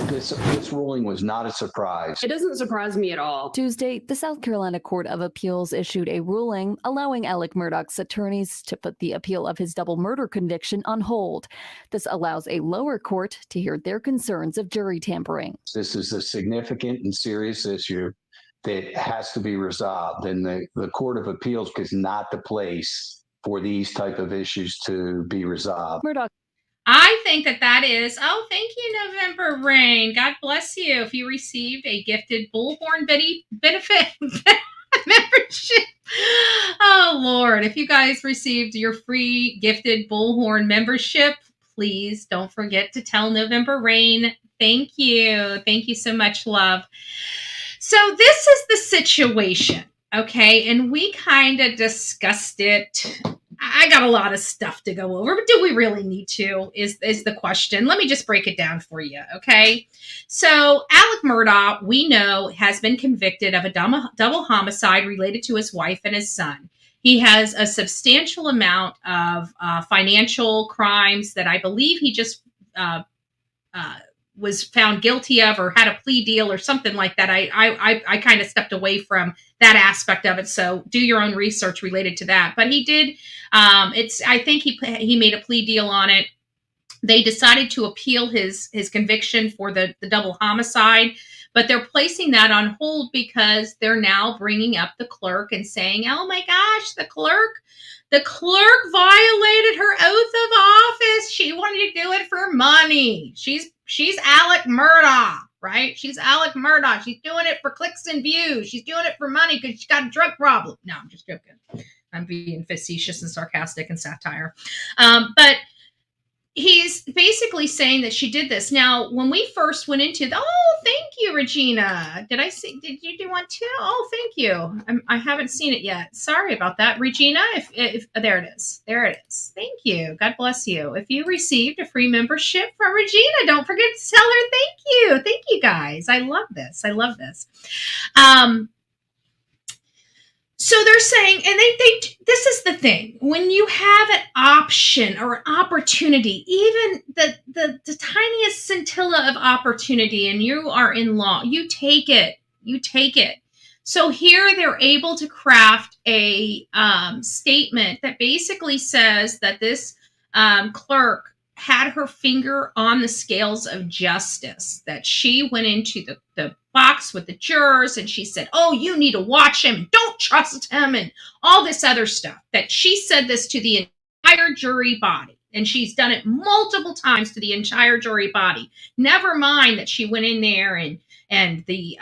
This ruling was not a surprise. It doesn't surprise me at all. Tuesday, the South Carolina Court of Appeals issued a ruling allowing Alec Murdaugh's attorneys to put the appeal of his double murder conviction on hold. This allows a lower court to hear their concerns of jury tampering. This is a significant and serious issue that has to be resolved, and the Court of Appeals is not the place for these type of issues to be resolved. Murdaugh. I think that is, oh, thank you, November Rain. God bless you. If you received a gifted Bullhorn benefit membership. Oh, Lord. If you guys received your free gifted Bullhorn membership, please don't forget to tell November Rain. Thank you. Thank you so much, love. So this is the situation, okay? And we kind of discussed it. I got a lot of stuff to go over, but do we really need to is the question. Let me just break it down for you, okay? So Alec Murdaugh, we know, has been convicted of a double homicide related to his wife and his son. He has a substantial amount of financial crimes that I believe he just was found guilty of or had a plea deal or something like that. I kind of stepped away from that aspect of it. So do your own research related to that. But he did. I think he made a plea deal on it. They decided to appeal his conviction for the double homicide, but they're placing that on hold because they're now bringing up the clerk and saying, oh my gosh, the clerk violated her oath of office. She wanted to do it for money. She's Alec Murdaugh, right? She's Alec Murdaugh. She's doing it for clicks and views. She's doing it for money because she's got a drug problem. No, I'm just joking. I'm being facetious and sarcastic and satire. But he's basically saying that she did this. Now, when we first went into thank you, Regina. Did you do one too? Oh, thank you. I haven't seen it yet. Sorry about that, Regina. If there it is. There it is. Thank you. God bless you. If you received a free membership from Regina, don't forget to tell her thank you. Thank you, guys. I love this. So they're saying, and this is the thing, when you have an option or an opportunity, even the tiniest scintilla of opportunity, and you are in law, you take it. So here they're able to craft a statement that basically says that this clerk had her finger on the scales of justice, that she went into the box with the jurors and she said, oh, you need to watch him, don't trust him, and all this other stuff, that she said this to the entire jury body. And she's done it multiple times to the entire jury body. Never mind that she went in there and the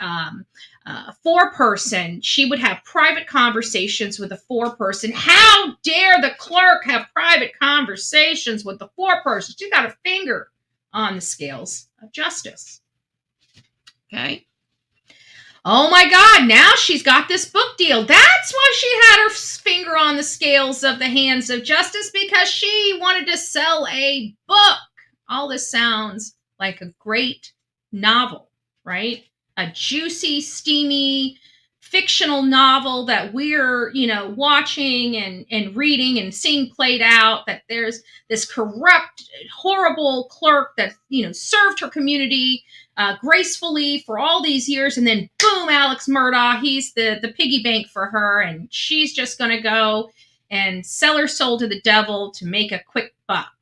foreperson, she would have private conversations with the foreperson. How dare the clerk have private conversations with the foreperson? She's got a finger on the scales of justice. Okay. Oh my God, now she's got this book deal. That's why she had her finger on the scales of the hands of justice, because she wanted to sell a book. All this sounds like a great novel, right? A juicy, steamy, fictional novel that we're, watching and reading and seeing played out, that there's this corrupt, horrible clerk that, served her community gracefully for all these years. And then boom, Alec Murdaugh, he's the piggy bank for her. And she's just going to go and sell her soul to the devil to make a quick buck.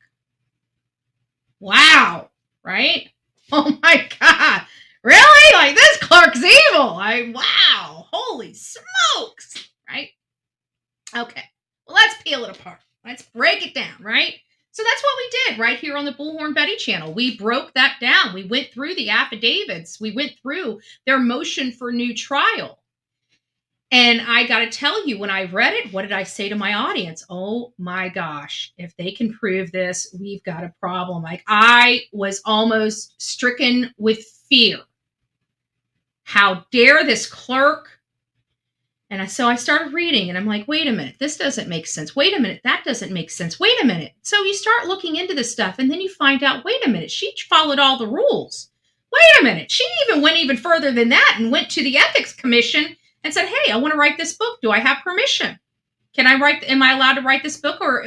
Wow. Right? Oh my God. Really? Like, this clerk's evil. Wow. Holy smokes. Right? Okay. Well, let's peel it apart. Let's break it down, right? So that's what we did right here on the Bullhorn Betty channel. We broke that down. We went through the affidavits. We went through their motion for new trial. And I got to tell you, when I read it, what did I say to my audience? Oh my gosh, if they can prove this, we've got a problem. Like, I was almost stricken with fear. How dare this clerk? And so I started reading and I'm like, wait a minute, this doesn't make sense. Wait a minute, that doesn't make sense. Wait a minute. So you start looking into this stuff and then you find out, wait a minute, she followed all the rules. Wait a minute, she even went even further than that and went to the Ethics Commission and said, hey, I want to write this book. Do I have permission? Am I allowed to write this book, or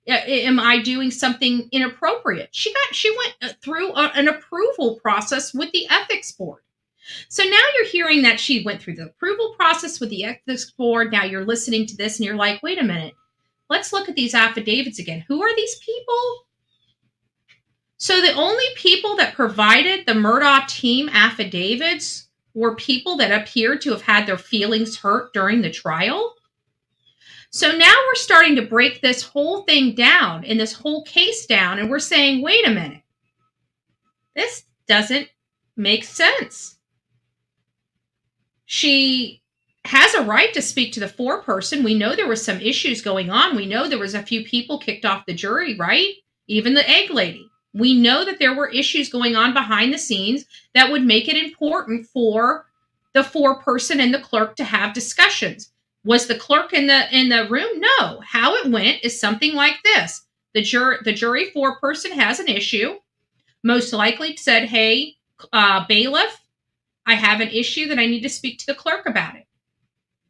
am I doing something inappropriate? She went through an approval process with the ethics board. So now you're hearing that she went through the approval process with the ethics board. Now you're listening to this and you're like, wait a minute, let's look at these affidavits again. Who are these people? So the only people that provided the Murdaugh team affidavits were people that appeared to have had their feelings hurt during the trial. So now we're starting to break this whole thing down and this whole case down, and we're saying, wait a minute, this doesn't make sense. She has a right to speak to the foreperson. We know there were some issues going on. We know there was a few people kicked off the jury, right? Even the egg lady. We know that there were issues going on behind the scenes that would make it important for the foreperson and the clerk to have discussions. Was the clerk in the room? No. How it went is something like this. The jury foreperson has an issue. Most likely said, hey, bailiff, I have an issue that I need to speak to the clerk about it,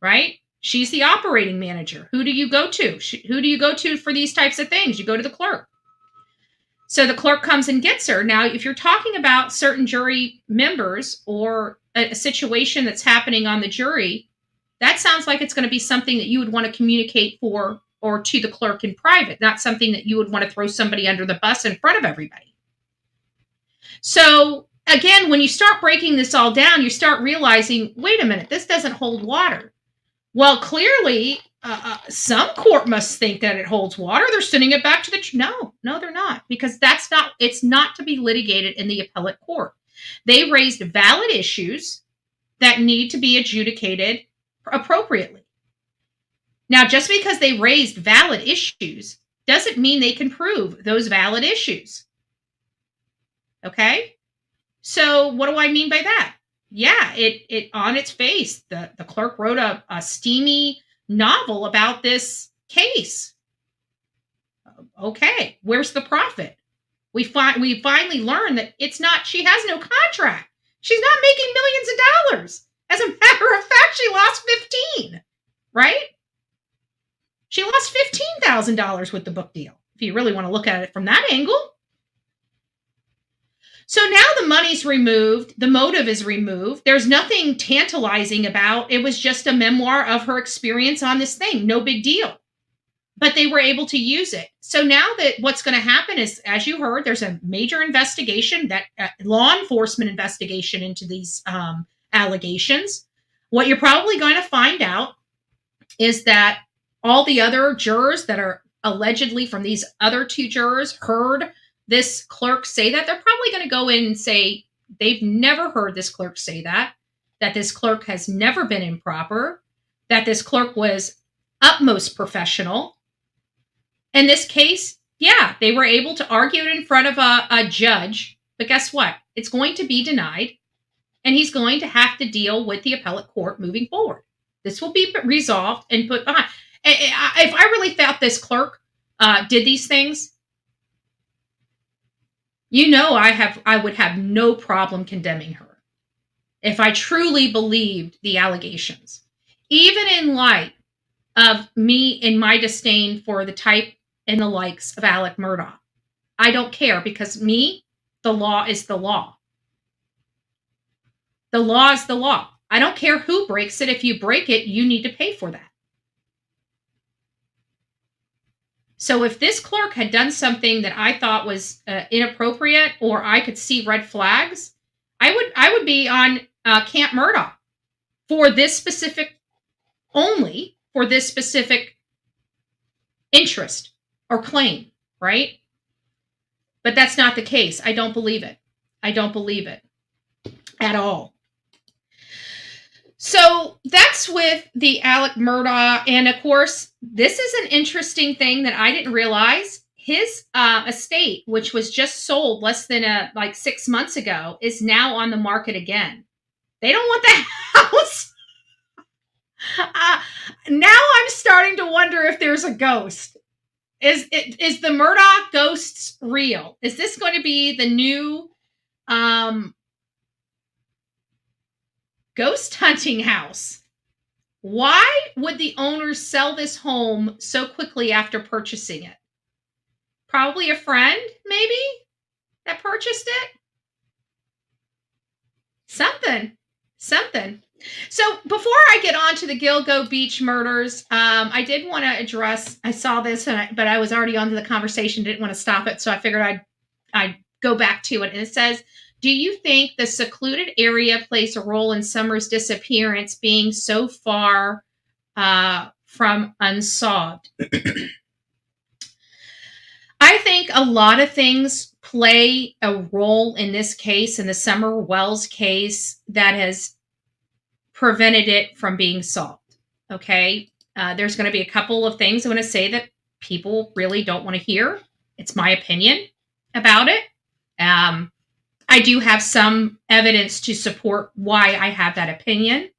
right? She's the operating manager. Who do you go to? Who do you go to for these types of things? You go to the clerk. So the clerk comes and gets her. Now, if you're talking about certain jury members or a situation that's happening on the jury, that sounds like it's going to be something that you would want to communicate for or to the clerk in private, not something that you would want to throw somebody under the bus in front of everybody. So again, when you start breaking this all down, you start realizing, wait a minute, this doesn't hold water. Well, clearly, some court must think that it holds water. They're sending it back to the... No, they're not, because it's not to be litigated in the appellate court. They raised valid issues that need to be adjudicated appropriately. Now, just because they raised valid issues doesn't mean they can prove those valid issues. Okay? So what do I mean by that? Yeah, it on its face, the clerk wrote a steamy novel about this case. Okay, where's the profit? We finally learned that it's not, she has no contract. She's not making millions of dollars. As a matter of fact, she lost 15, right? She lost $15,000 with the book deal, if you really want to look at it from that angle. So now the money's removed, the motive is removed. There's nothing tantalizing about it. Was just a memoir of her experience on this thing. No big deal. But they were able to use it. So now that what's going to happen is, as you heard, there's a major investigation, that law enforcement investigation into these allegations. What you're probably going to find out is that all the other jurors that are allegedly from these other two jurors heard this clerk say that. They're probably going to go in and say they've never heard this clerk say that this clerk has never been improper, that this clerk was utmost professional. In this case, yeah, they were able to argue it in front of a judge, but guess what? It's going to be denied, and he's going to have to deal with the appellate court moving forward. This will be resolved and put behind. If I really thought this clerk did these things, you know, I would have no problem condemning her if I truly believed the allegations, even in light of me and my disdain for the type and the likes of Alec Murdaugh. I don't care, because the law is the law. The law is the law. I don't care who breaks it. If you break it, you need to pay for that. So if this clerk had done something that I thought was inappropriate, or I could see red flags, I would be on Camp Murdaugh for this specific, only for this specific interest or claim, right? But that's not the case. I don't believe it. I don't believe it at all. So that's with the Alec Murdaugh. And of course, this is an interesting thing that I didn't realize. His estate, which was just sold less than like 6 months ago, is now on the market again. They don't want the house. Now I'm starting to wonder if there's a ghost. Is the Murdaugh ghosts real? Is this going to be the new ghost hunting house? Why would the owners sell this home so quickly after purchasing it? Probably a friend, maybe, that purchased it. Something. So before I get on to the Gilgo Beach murders, I did want to address, I saw this, but I was already on to the conversation, didn't want to stop it, so I figured I'd go back to it. And it says, do you think the secluded area plays a role in Summer's disappearance being so far from unsolved? I think a lot of things play a role in this case, in the Summer Wells case, that has prevented it from being solved. Okay. There's going to be a couple of things I'm going to say that people really don't want to hear. It's my opinion about it. I do have some evidence to support why I have that opinion,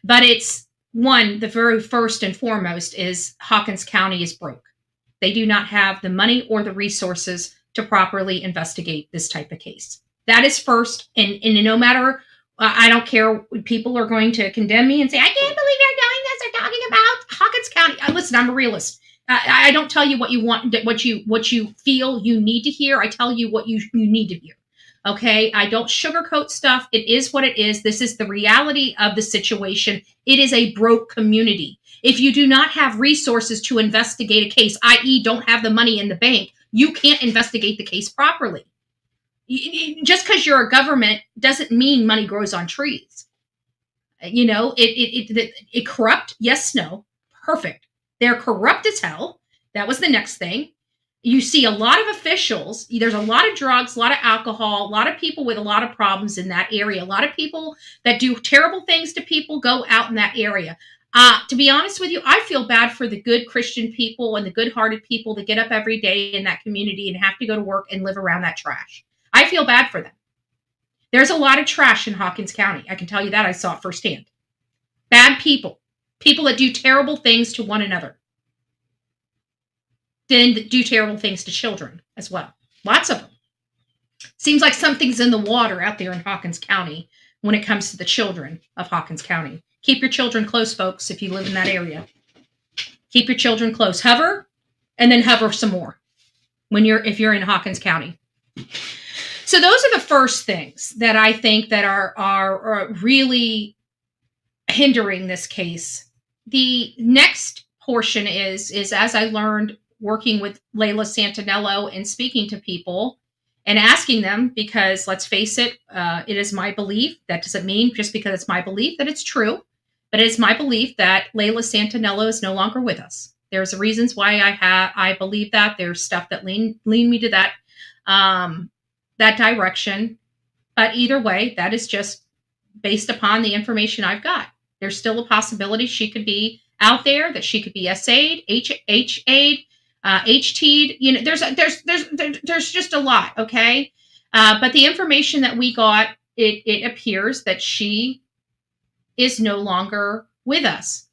but it's one, the very first and foremost is Hawkins County is broke. They do not have the money or the resources to properly investigate this type of case. That is first. And no matter, I don't care, people are going to condemn me and say, I can't believe you're doing this. They're talking about Hawkins County. Listen, I'm a realist. I don't tell you what you want, what you feel you need to hear. I tell you what you need to hear. Okay. I don't sugarcoat stuff. It is what it is. This is the reality of the situation. It is a broke community. If you do not have resources to investigate a case, i.e. don't have the money in the bank, you can't investigate the case properly. Just because you're a government doesn't mean money grows on trees. You know, it corrupt? Yes, no. Perfect. They're corrupt as hell. That was the next thing. You see a lot of officials. There's a lot of drugs, a lot of alcohol, a lot of people with a lot of problems in that area. A lot of people that do terrible things to people go out in that area. To be honest with you, I feel bad for the good Christian people and the good-hearted people that get up every day in that community and have to go to work and live around that trash. I feel bad for them. There's a lot of trash in Hawkins County. I can tell you that. I saw it firsthand. Bad people. People that do terrible things to one another. Then do terrible things to children as well. Lots of them. Seems like something's in the water out there in Hawkins County when it comes to the children of Hawkins County. Keep your children close, folks, if you live in that area. Keep your children close. Hover, and then hover some more if you're in Hawkins County. So those are the first things that I think that are really hindering this case. The next portion is as I learned working with Layla Santinello and speaking to people and asking them, because let's face it, it is my belief. That doesn't mean just because it's my belief that it's true, but it is my belief that Layla Santinello is no longer with us. There's reasons why I believe that. There's stuff that lean me to that direction. But either way, that is just based upon the information I've got. There's still a possibility she could be out there, that she could be SA'd, HA'd, HT'd. You know, there's just a lot. Okay. But the information that we got, it appears that she is no longer with us.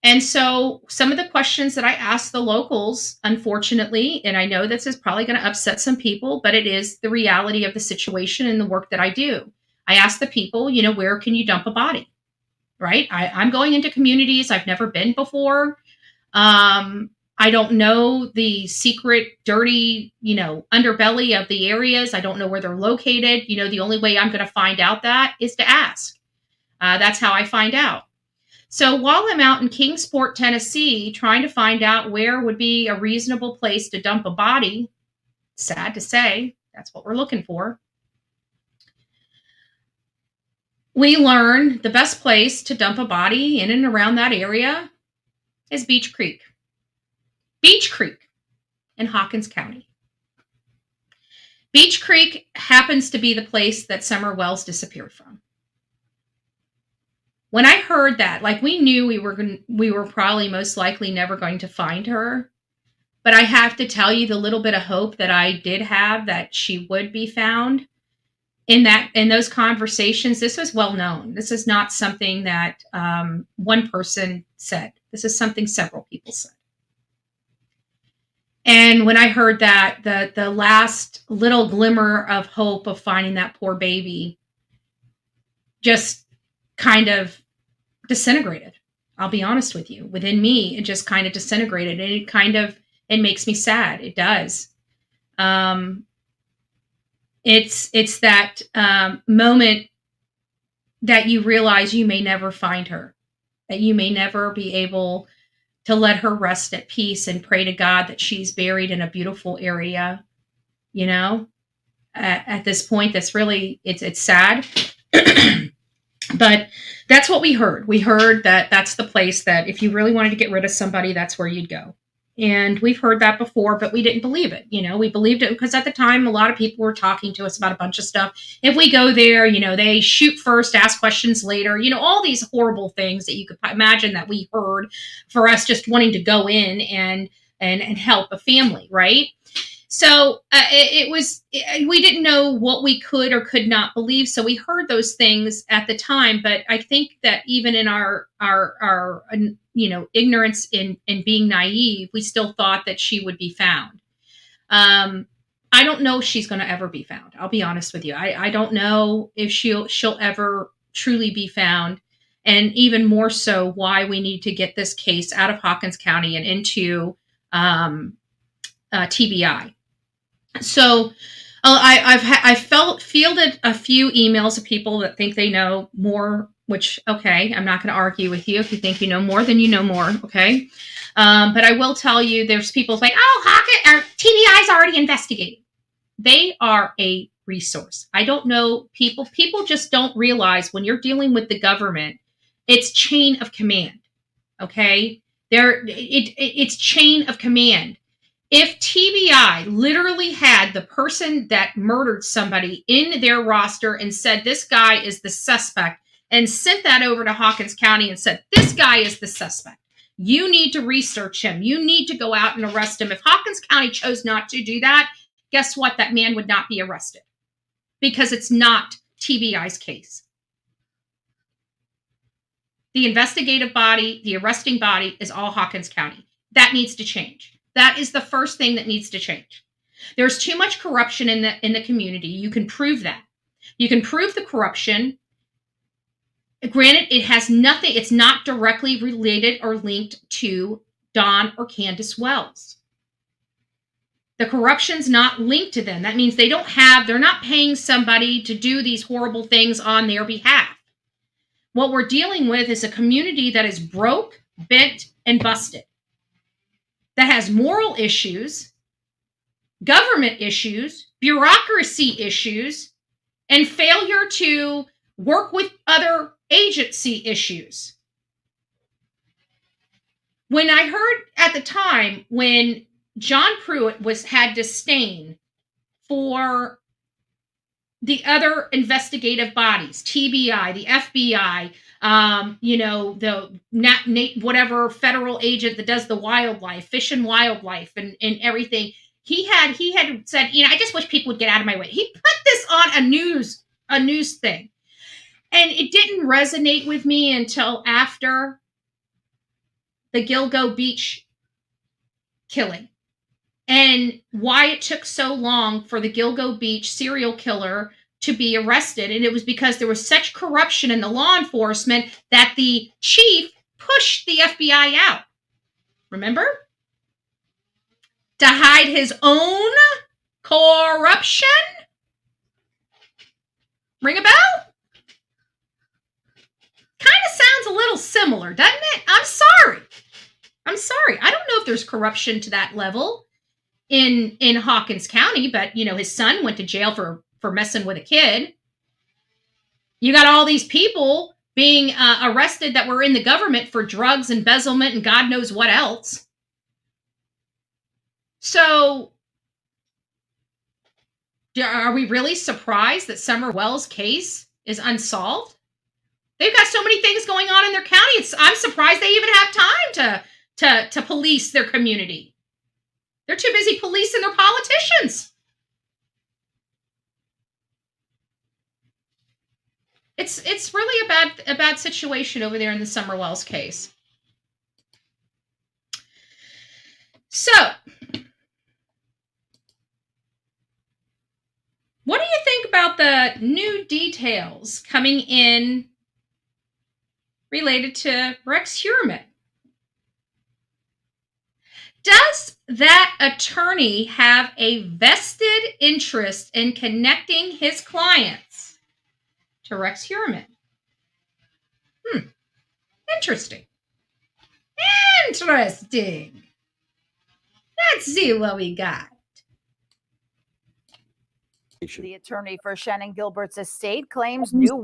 And so some of the questions that I asked the locals, unfortunately, and I know this is probably going to upset some people, but it is the reality of the situation and the work that I do. I asked the people, you know, where can you dump a body? Right? I'm going into communities I've never been before. I don't know the secret, dirty, you know, underbelly of the areas. I don't know where they're located. You know, the only way I'm going to find out that is to ask. That's how I find out. So while I'm out in Kingsport, Tennessee, trying to find out where would be a reasonable place to dump a body, sad to say, that's what we're looking for. we learned the best place to dump a body in and around that area is Beach Creek. Beach Creek in Hawkins County. Beach Creek happens to be the place that Summer Wells disappeared from. When I heard that, like, we knew we were probably most likely never going to find her. But I have to tell you, the little bit of hope that I did have that she would be found in those conversations, this was well known. This is not something that one person said. This is something several people said. And when I heard that, the last little glimmer of hope of finding that poor baby just kind of disintegrated. I'll be honest with you. Within me, it just kind of disintegrated. And it makes me sad. It does. It's that moment that you realize you may never find her, that you may never be able to let her rest at peace and pray to God that she's buried in a beautiful area. You know, at this point, that's really, it's sad. But that's what we heard. We heard that that's the place that if you really wanted to get rid of somebody, that's where you'd go. And we've heard that before, but we didn't believe it. You know, we believed it because at the time, a lot of people were talking to us about a bunch of stuff. If we go there, you know, they shoot first, ask questions later, you know, all these horrible things that you could imagine that we heard for us just wanting to go in and help a family, right? So we didn't know what we could or could not believe. So we heard those things at the time. But I think that even in our you know, ignorance in being naive, we still thought that she would be found. I don't know if she's going to ever be found. I'll be honest with you. I don't know if she'll ever truly be found. And even more so, why we need to get this case out of Hawkins County and into TBI. So I've fielded a few emails of people that think they know more, which, okay, I'm not going to argue with you. If you think you know more, then you know more, okay? But I will tell you, there's people like, oh, Hawkins, or TBI's already investigating. They are a resource. I don't know, people just don't realize when you're dealing with the government, it's chain of command, okay? It's chain of command. If TBI literally had the person that murdered somebody in their roster and said, this guy is the suspect, and sent that over to Hawkins County and said, this guy is the suspect, you need to research him, you need to go out and arrest him. If Hawkins County chose not to do that, guess what? That man would not be arrested because it's not TBI's case. The investigative body, the arresting body is all Hawkins County. That needs to change. That is the first thing that needs to change. There's too much corruption in the community. You can prove that. You can prove the corruption. Granted, it has nothing, it's not directly related or linked to Don or Candace Wells. The corruption's not linked to them. That means they're not paying somebody to do these horrible things on their behalf. What we're dealing with is a community that is broke, bent, and busted. That has moral issues, government issues, bureaucracy issues, and failure to work with other agency issues. When I heard at the time when John Pruitt had disdain for the other investigative bodies, TBI, the FBI, you know, whatever federal agent that does the wildlife, fish and wildlife and everything. He had said, you know, I just wish people would get out of my way. He put this on a news thing. And it didn't resonate with me until after the Gilgo Beach killing. And why it took so long for the Gilgo Beach serial killer to be arrested. And it was because there was such corruption in the law enforcement that the chief pushed the FBI out. Remember? To hide his own corruption? Ring a bell? Kind of sounds a little similar, doesn't it? I'm sorry. I don't know if there's corruption to that level in Hawkins County, but, you know, his son went to jail for messing with a kid. You got all these people being arrested that were in the government for drugs, embezzlement, and God knows what else. So are we really surprised that Summer Wells' case is unsolved? They've got so many things going on in their county. I'm surprised they even have time to police their community. They're too busy policing their politicians. It's really a bad situation over there in the Summer Wells case. So, what do you think about the new details coming in related to Rex Heuermann? Does that attorney have a vested interest in connecting his clients to Rex Heuermann? Interesting. Interesting. Let's see what we got. The attorney for Shannon Gilbert's estate claims new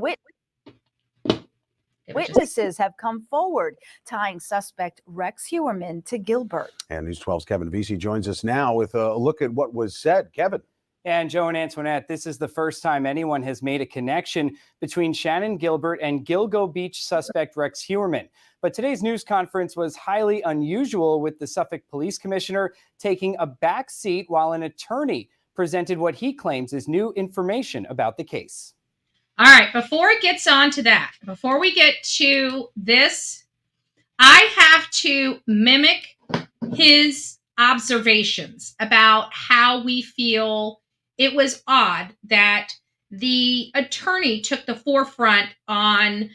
witnesses have come forward, tying suspect Rex Heuermann to Gilbert. And News 12's Kevin Vesey joins us now with a look at what was said. Kevin. And Joe and Antoinette, this is the first time anyone has made a connection between Shannon Gilbert and Gilgo Beach suspect Rex Heuermann. But today's news conference was highly unusual, with the Suffolk Police Commissioner taking a back seat while an attorney presented what he claims is new information about the case. All right, before it gets on to that, before we get to this, I have to mimic his observations about how we feel it was odd that the attorney took the forefront on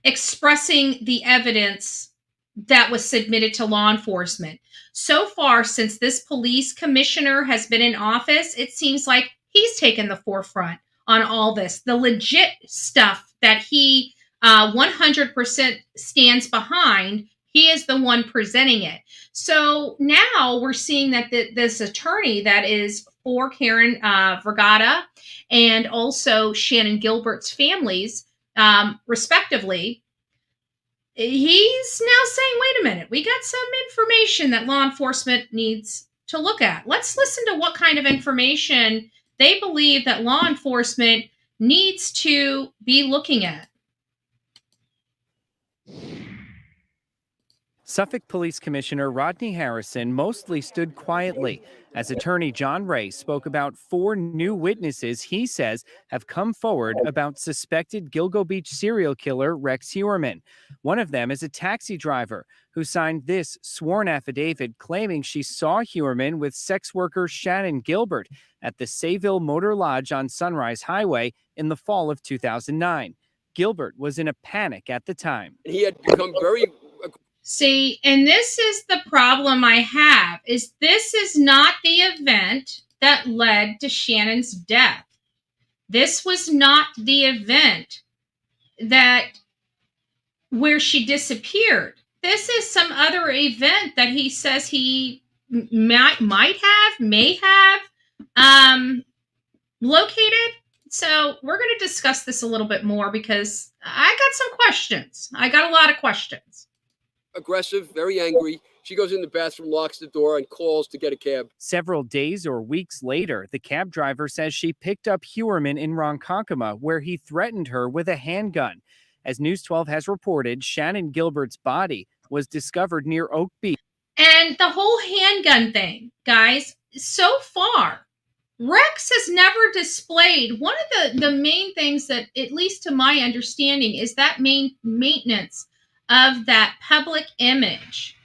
expressing the evidence that was submitted to law enforcement. So far, since this police commissioner has been in office, it seems like he's taken the forefront on all this. The legit stuff that he 100% stands behind, he is the one presenting it. So now we're seeing that this attorney that is for Karen Vergata and also Shannon Gilbert's families, respectively, he's now saying, wait a minute, we got some information that law enforcement needs to look at. Let's listen to what kind of information they believe that law enforcement needs to be looking at. Suffolk Police Commissioner Rodney Harrison mostly stood quietly as attorney John Ray spoke about 4 new witnesses he says have come forward about suspected Gilgo Beach serial killer Rex Heuermann. One of them is a taxi driver who signed this sworn affidavit claiming she saw Heuermann with sex worker Shannon Gilbert at the Sayville Motor Lodge on Sunrise Highway in the fall of 2009. Gilbert was in a panic at the time. He had become very... See, and this is the problem I have, is this is not the event that led to Shannon's death. This was not the event where she disappeared. This is some other event that he says he may have located. So we're going to discuss this a little bit more because I got some questions. I got a lot of questions. Aggressive, very angry. She goes in the bathroom, locks the door, and calls to get a cab. Several days or weeks later, the cab driver says she picked up Heuermann in Ronkonkoma, where he threatened her with a handgun. As News 12 has reported, Shannon Gilbert's body was discovered near Oak Beach. And the whole handgun thing, guys, so far, Rex has never displayed. One of the main things that, at least to my understanding, is that maintenance of that public image.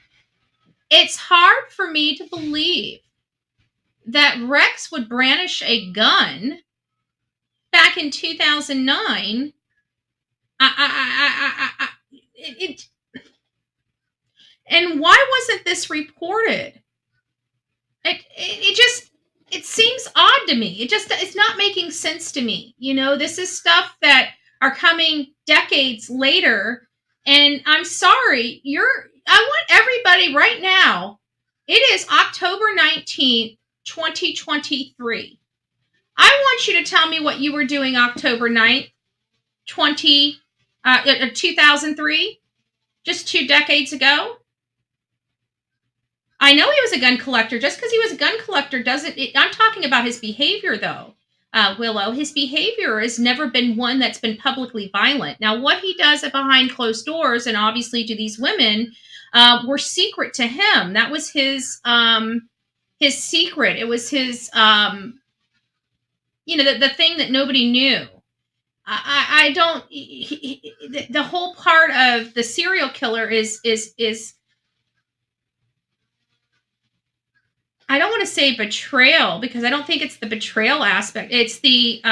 It's hard for me to believe that Rex would brandish a gun back in 2009. And why wasn't this reported? It seems odd to me. It's not making sense to me. You know, this is stuff that are coming decades later. And I'm sorry, I want everybody right now. It is October 19th, 2023. I want you to tell me what you were doing October 9th, 2003, just 2 decades ago. I know he was a gun collector. Just because he was a gun collector I'm talking about his behavior, though, Willow. His behavior has never been one that's been publicly violent. Now, what he does behind closed doors, and obviously to these women, were secret to him. That was his secret. It was his, the thing that nobody knew. I don't. The whole part of the serial killer is I don't want to say betrayal, because I don't think it's the betrayal aspect. It's the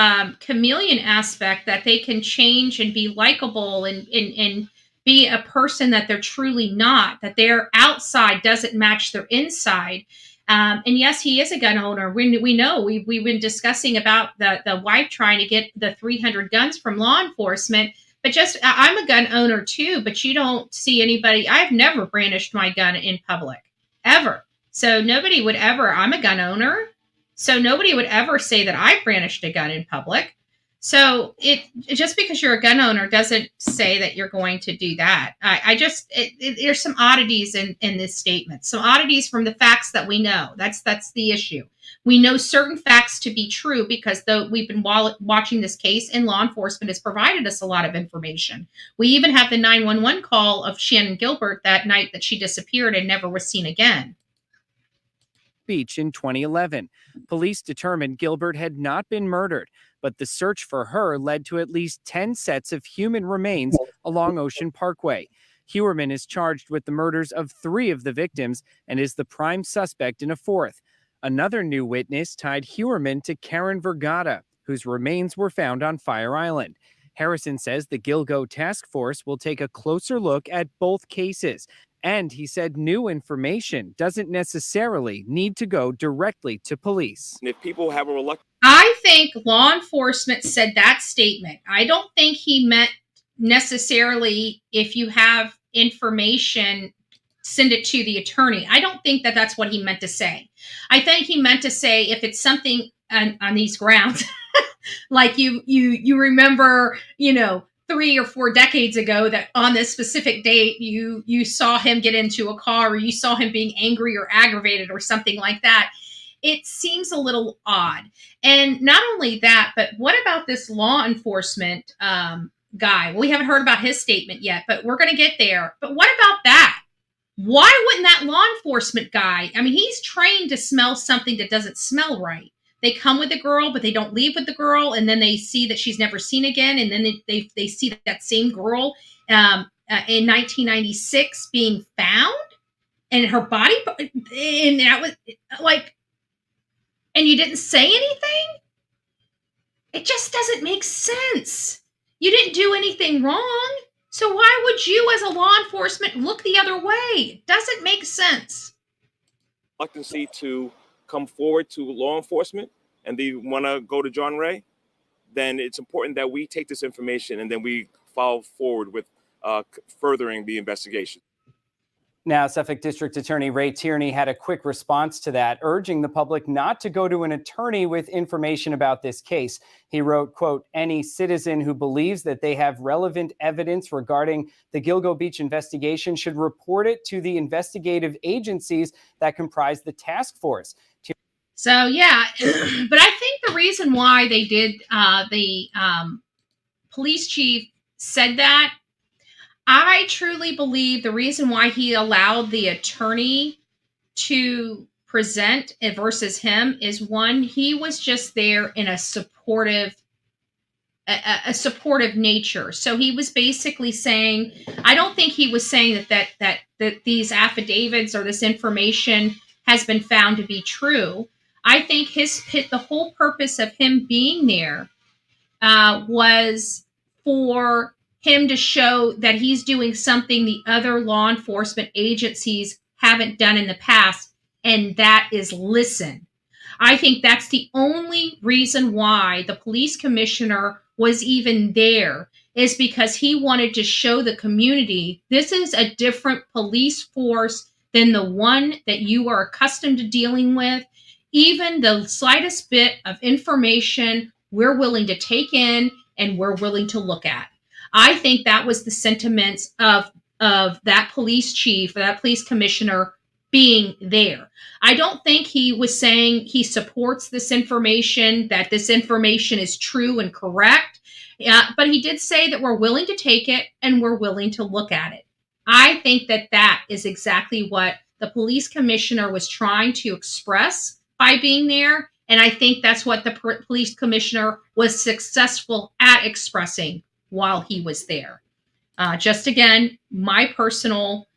chameleon aspect, that they can change and be likable and be a person that they're truly not, that their outside doesn't match their inside. And yes, he is a gun owner. We know we've been discussing about the wife trying to get the 300 guns from law enforcement. But I'm a gun owner too, but you don't see anybody. I've never brandished my gun in public, ever. So nobody would ever, I'm a gun owner, so nobody would ever say that I brandished a gun in public. So just because you're a gun owner doesn't say that you're going to do that. There's some oddities in this statement, some oddities from the facts that we know. That's the issue. We know certain facts to be true because we've been watching this case, and law enforcement has provided us a lot of information. We even have the 911 call of Shannon Gilbert that night that she disappeared and never was seen again. Beach in 2011. Police determined Gilbert had not been murdered, but the search for her led to at least 10 sets of human remains along Ocean Parkway. Heuermann is charged with the murders of 3 of the victims and is the prime suspect in a 4th. Another new witness tied Heuermann to Karen Vergata, whose remains were found on Fire Island. Harrison says the Gilgo task force will take a closer look at both cases. And he said new information doesn't necessarily need to go directly to police. If people have a reluctance, I think law enforcement said that statement. I don't think he meant necessarily if you have information, send it to the attorney. I don't think that that's what he meant to say. I think he meant to say if it's something on these grounds, like you remember, 3 or 4 decades ago that on this specific date, you saw him get into a car, or you saw him being angry or aggravated or something like that. It seems a little odd. And not only that, but what about this law enforcement guy? We haven't heard about his statement yet, but we're going to get there. But what about that? Why wouldn't that law enforcement guy, he's trained to smell something that doesn't smell right. They come with the girl, but they don't leave with the girl. And then they see that she's never seen again. And then they see that same girl in 1996 being found, and her body. And that was like, and you didn't say anything? It just doesn't make sense. You didn't do anything wrong. So why would you as a law enforcement look the other way? It doesn't make sense. reluctancy to come forward to law enforcement and they want to go to John Ray, then it's important that we take this information and then we follow forward with furthering the investigation. Now, Suffolk District Attorney Ray Tierney had a quick response to that, urging the public not to go to an attorney with information about this case. He wrote, quote, "Any citizen who believes that they have relevant evidence regarding the Gilgo Beach investigation should report it to the investigative agencies that comprise the task force." So, yeah, but I think the reason why they did, the police chief said that, I truly believe the reason why he allowed the attorney to present versus him is, one, he was just there in a supportive nature. So he was basically saying, I don't think he was saying that these affidavits or this information has been found to be true. I think the whole purpose of him being there was for him to show that he's doing something the other law enforcement agencies haven't done in the past, and that is listen. I think that's the only reason why the police commissioner was even there, is because he wanted to show the community this is a different police force than the one that you are accustomed to dealing with. Even the slightest bit of information we're willing to take in and we're willing to look at. I think that was the sentiments of that police chief, that police commissioner being there. I don't think he was saying he supports this information, that this information is true and correct. But he did say that we're willing to take it and we're willing to look at it. I think that that is exactly what the police commissioner was trying to express by being there. And I think that's what the police commissioner was successful at expressing while he was there. Just again, my personal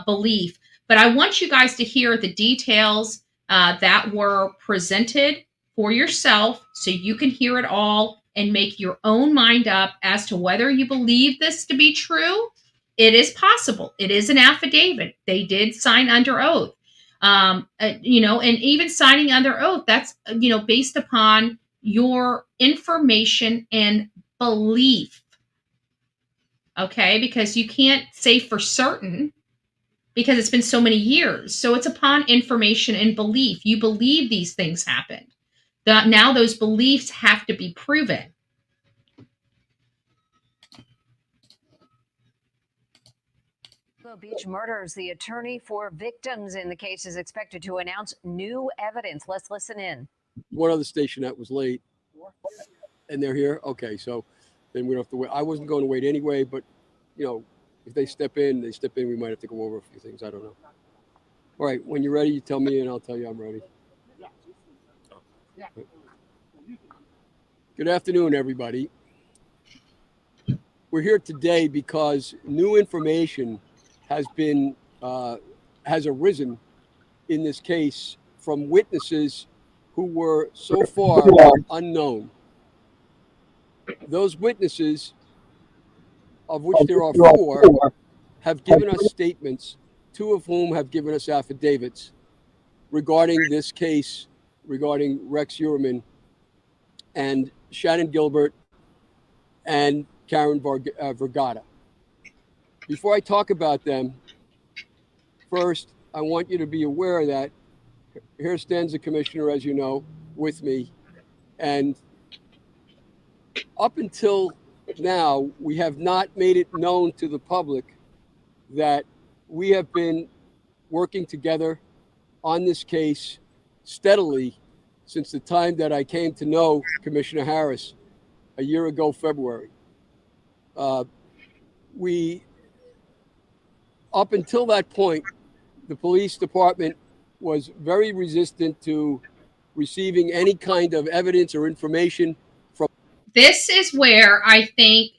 belief. But I want you guys to hear the details that were presented for yourself so you can hear it all and make your own mind up as to whether you believe this to be true. It is possible. It is an affidavit. They did sign under oath. And even signing under oath, that's, based upon your information and belief. Okay, because you can't say for certain because it's been so many years. So it's upon information and belief. You believe these things happened. Now those beliefs have to be proven. Beach murders. The attorney for victims in the case is expected to announce new evidence. Let's listen in. One other station that was late, and they're here. Okay, so then we don't have to wait. I wasn't going to wait anyway, but if they step in, they step in. We might have to go over a few things. I don't know. All right, when you're ready, you tell me, and I'll tell you I'm ready. Good afternoon, everybody. We're here today because new information has arisen in this case from witnesses who were so far unknown. Those witnesses, of which there are 4, have given us statements, 2 of whom have given us affidavits regarding this case, regarding Rex Heuermann and Shannon Gilbert and Karen Vergata. Before I talk about them, first, I want you to be aware that here stands the commissioner, as you know, with me. And up until now, we have not made it known to the public that we have been working together on this case steadily since the time that I came to know Commissioner Harris a year ago, February. Up until that point, the police department was very resistant to receiving any kind of evidence or information from. This is where I think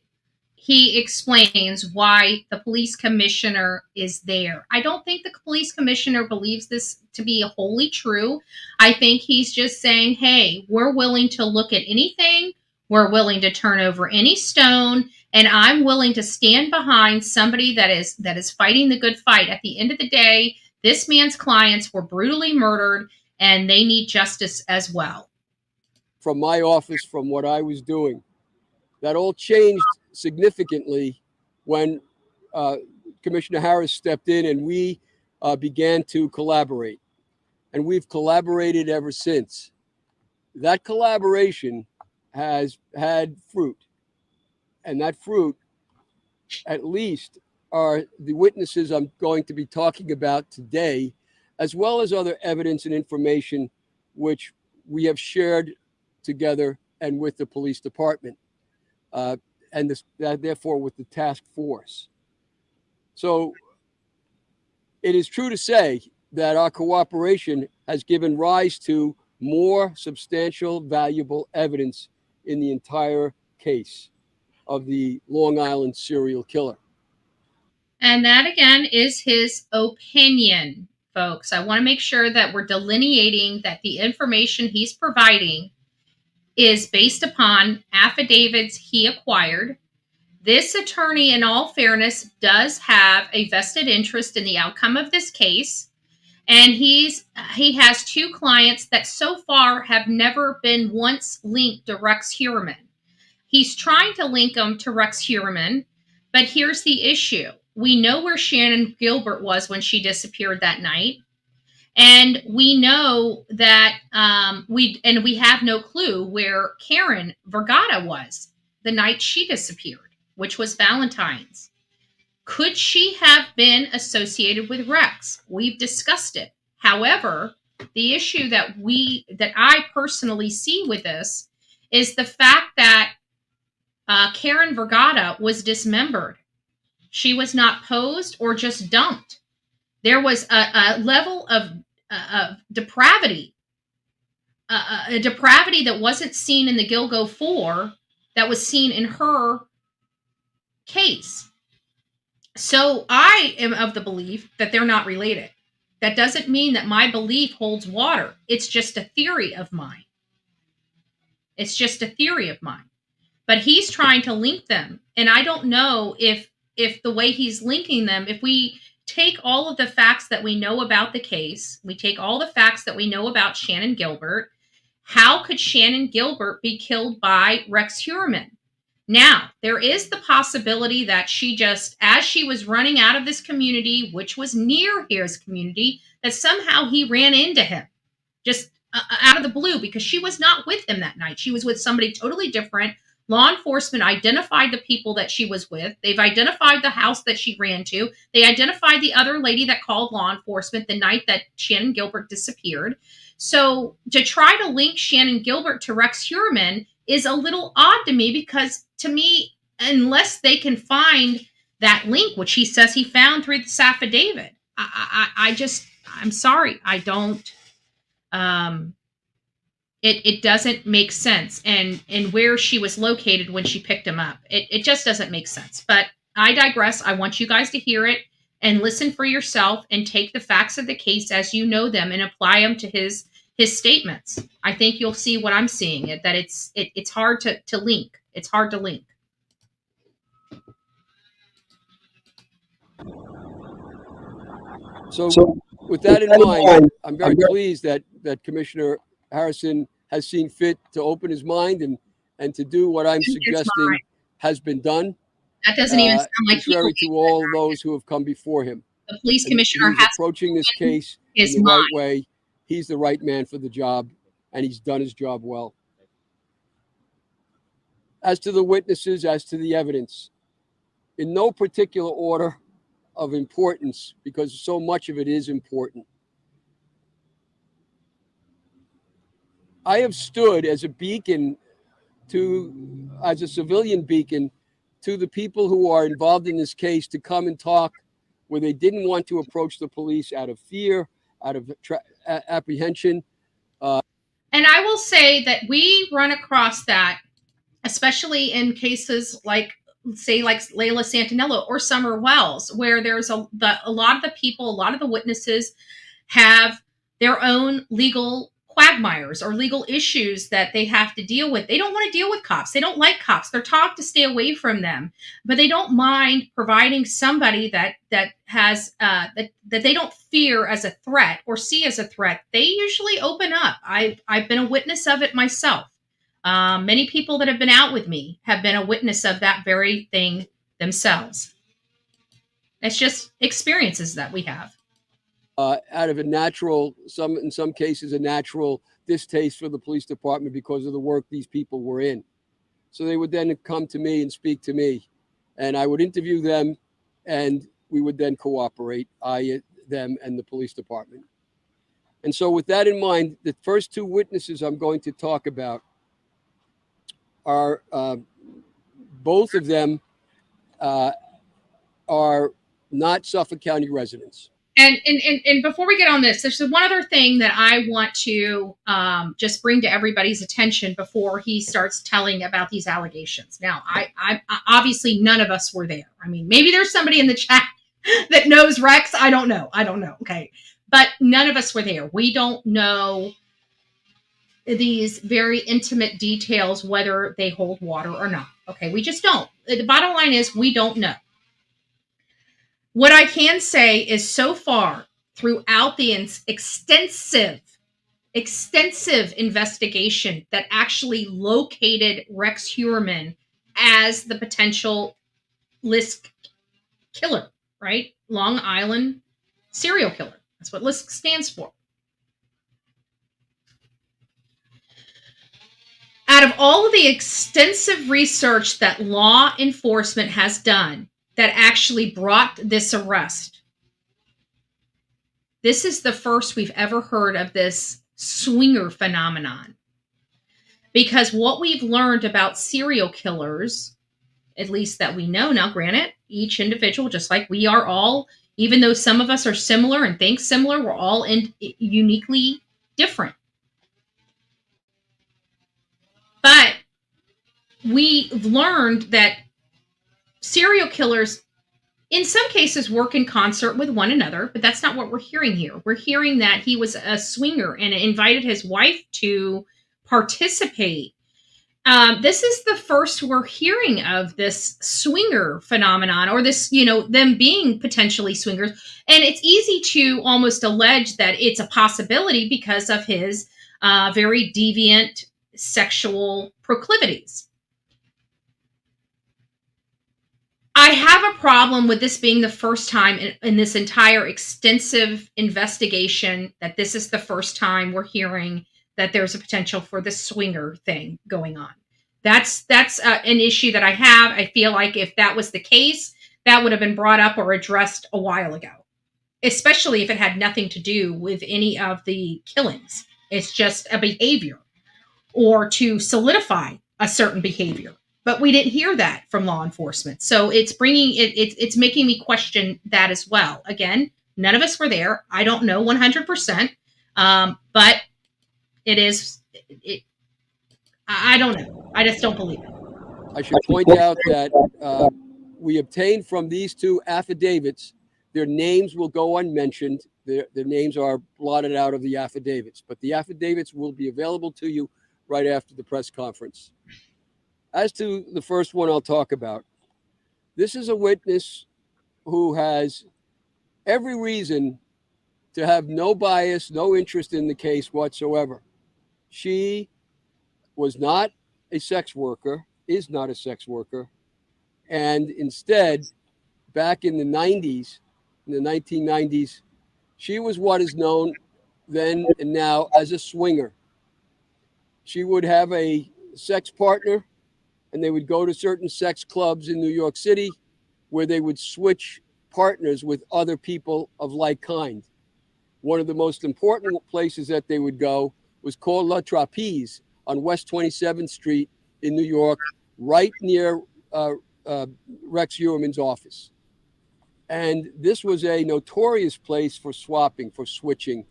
he explains why the police commissioner is there. I don't think the police commissioner believes this to be wholly true. I think he's just saying, hey, we're willing to look at anything. We're willing to turn over any stone. And I'm willing to stand behind somebody that is fighting the good fight. At the end of the day, this man's clients were brutally murdered and they need justice as well. From my office, from what I was doing, that all changed significantly when Commissioner Harris stepped in and we began to collaborate. And we've collaborated ever since. That collaboration has had fruit. And that fruit, at least, are the witnesses I'm going to be talking about today, as well as other evidence and information which we have shared together and with the police department, therefore with the task force. So it is true to say that our cooperation has given rise to more substantial, valuable evidence in the entire case of the Long Island serial killer. And that, again, is his opinion, folks. I want to make sure that we're delineating that the information he's providing is based upon affidavits he acquired. This attorney, in all fairness, does have a vested interest in the outcome of this case. And he has 2 clients that so far have never been once linked to Rex Heuermann. He's trying to link them to Rex Heuermann, but here's the issue. We know where Shannon Gilbert was when she disappeared that night. And we know that we have no clue where Karen Vergata was. the night she disappeared, which was Valentine's. Could she have been associated with Rex? We've discussed it. However, the issue that I personally see with this is the fact that Karen Vergata was dismembered. She was not posed or just dumped. There was a level of depravity, a depravity that wasn't seen in the Gilgo 4 that was seen in her case. So I am of the belief that they're not related. That doesn't mean that my belief holds water. It's just a theory of mine. It's just a theory of mine. But he's trying to link them. And I don't know if the way he's linking them, if we take all of the facts that we know about the case, we take all the facts that we know about Shannon Gilbert, how could Shannon Gilbert be killed by Rex Heuermann? Now, there is the possibility that she just, as she was running out of this community, which was near his community, that somehow he ran into him just out of the blue, because she was not with him that night. She was with somebody totally different. Law enforcement identified the people that she was with. They've identified the house that she ran to. They identified the other lady that called law enforcement the night that Shannon Gilbert disappeared. So to try to link Shannon Gilbert to Rex Heuermann is a little odd to me, because to me, unless they can find that link, which he says he found through this affidavit, I'm sorry, I don't, it doesn't make sense. And where she was located when she picked him up, it just doesn't make sense. But I digress. I want you guys to hear it and listen for yourself and take the facts of the case as you know them and apply them to his statements. I think you'll see what I'm seeing, that it's hard to link. It's hard to link. So with that in mind, I'm very pleased that Commissioner Harrison has seen fit to open his mind and to do what I'm suggesting has been done. That doesn't even sound like contrary to all those who have come before him. The police commissioner he's has approaching this case in the right way. He's the right man for the job, and he's done his job well. As to the witnesses, as to the evidence, in no particular order of importance, because so much of it is important. I have stood as a beacon as a civilian beacon to the people who are involved in this case to come and talk where they didn't want to approach the police out of fear, out of apprehension. And I will say that we run across that, especially in cases like, say, like Layla Santinello or Summer Wells, where there's a lot of the people, a lot of the witnesses have their own legal quagmires or legal issues that they have to deal with. They don't want to deal with cops. They don't like cops. They're taught to stay away from them, but they don't mind providing somebody that has that they don't fear as a threat or see as a threat. They usually open up. I've been a witness of it myself. Many people that have been out with me have been a witness of that very thing themselves. It's just experiences that we have. Out of a natural, in some cases, a natural distaste for the police department because of the work these people were in. So they would then come to me and speak to me, and I would interview them, and we would then cooperate, them and the police department. And so with that in mind, the first two witnesses I'm going to talk about are both of them are not Suffolk County residents. And before we get on this, there's one other thing that I want to just bring to everybody's attention before he starts telling about these allegations. Now, I obviously none of us were there. I mean, maybe there's somebody in the chat that knows Rex. I don't know. Okay. But none of us were there. We don't know these very intimate details, whether they hold water or not. Okay. We just don't. The bottom line is we don't know. What I can say is so far throughout the extensive investigation that actually located Rex Heuermann as the potential LISK killer, right? Long Island serial killer. That's what LISK stands for. out of all of the extensive research that law enforcement has done that actually brought this arrest, this is the first we've ever heard of this swinger phenomenon. Because what we've learned about serial killers, at least that we know now, granted, each individual, just like we are all, even though some of us are similar and think similar, we're all uniquely different. But we've learned that serial killers, in some cases, work in concert with one another, but that's not what we're hearing here. We're hearing that he was a swinger and invited his wife to participate. This is the first we're hearing of this swinger phenomenon, or this, them being potentially swingers. And it's easy to almost allege that it's a possibility because of his very deviant sexual proclivities. I have a problem with this being the first time in this entire extensive investigation that this is the first time we're hearing that there's a potential for the swinger thing going on. That's an issue that I have. I feel like if that was the case, that would have been brought up or addressed a while ago, especially if it had nothing to do with any of the killings. It's just a behavior or to solidify a certain behavior. But we didn't hear that from law enforcement. So it's it's making me question that as well. Again, none of us were there. I don't know 100%. But I don't know. I just don't believe it. I should point out that we obtained from these two affidavits, their names will go unmentioned. Their names are blotted out of the affidavits, but the affidavits will be available to you right after the press conference. As to the first one I'll talk about, this is a witness who has every reason to have no bias, no interest in the case whatsoever. She was not a sex worker, is not a sex worker, and instead, back in the 90s, in the 1990s, she was what is known then and now as a swinger. She would have a sex partner, and they would go to certain sex clubs in New York City where they would switch partners with other people of like kind. One of the most important places that they would go was called La Trapeze on West 27th Street in New York, right near Rex Heuermann's office. And this was a notorious place for swapping, for switching.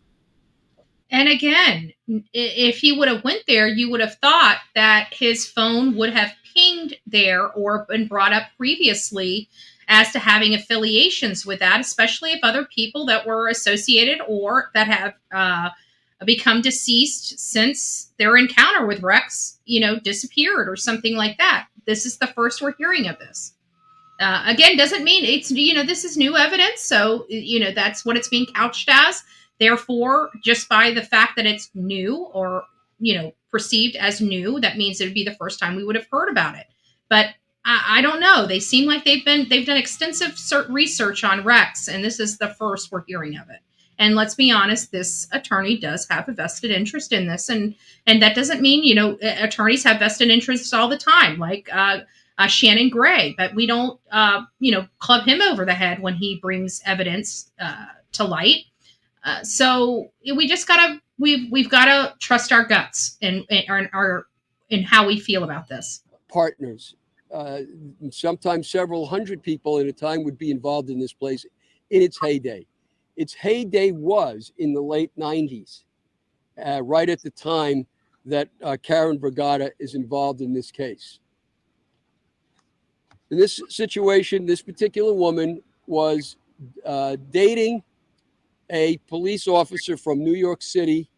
And again, if he would have went there, you would have thought that his phone would have pinged there or been brought up previously as to having affiliations with that, especially if other people that were associated or that have become deceased since their encounter with Rex, disappeared or something like that. This is the first we're hearing of this. Again, doesn't mean it's, this is new evidence. So, that's what it's being couched as. Therefore, just by the fact that it's new or, perceived as new, that means it would be the first time we would have heard about it. But I don't know. They seem like they've done extensive research on Rex, and this is the first we're hearing of it. And let's be honest, this attorney does have a vested interest in this. And that doesn't mean, attorneys have vested interests all the time, like Shannon Gray. But we don't, club him over the head when he brings evidence to light. So we just we've gotta trust our guts and how we feel about this. Partners, sometimes several hundred people at a time would be involved in this place in its heyday. Its heyday was in the late 90s, right at the time that Karen Brigada is involved in this case. In this situation, this particular woman was dating a police officer from New York City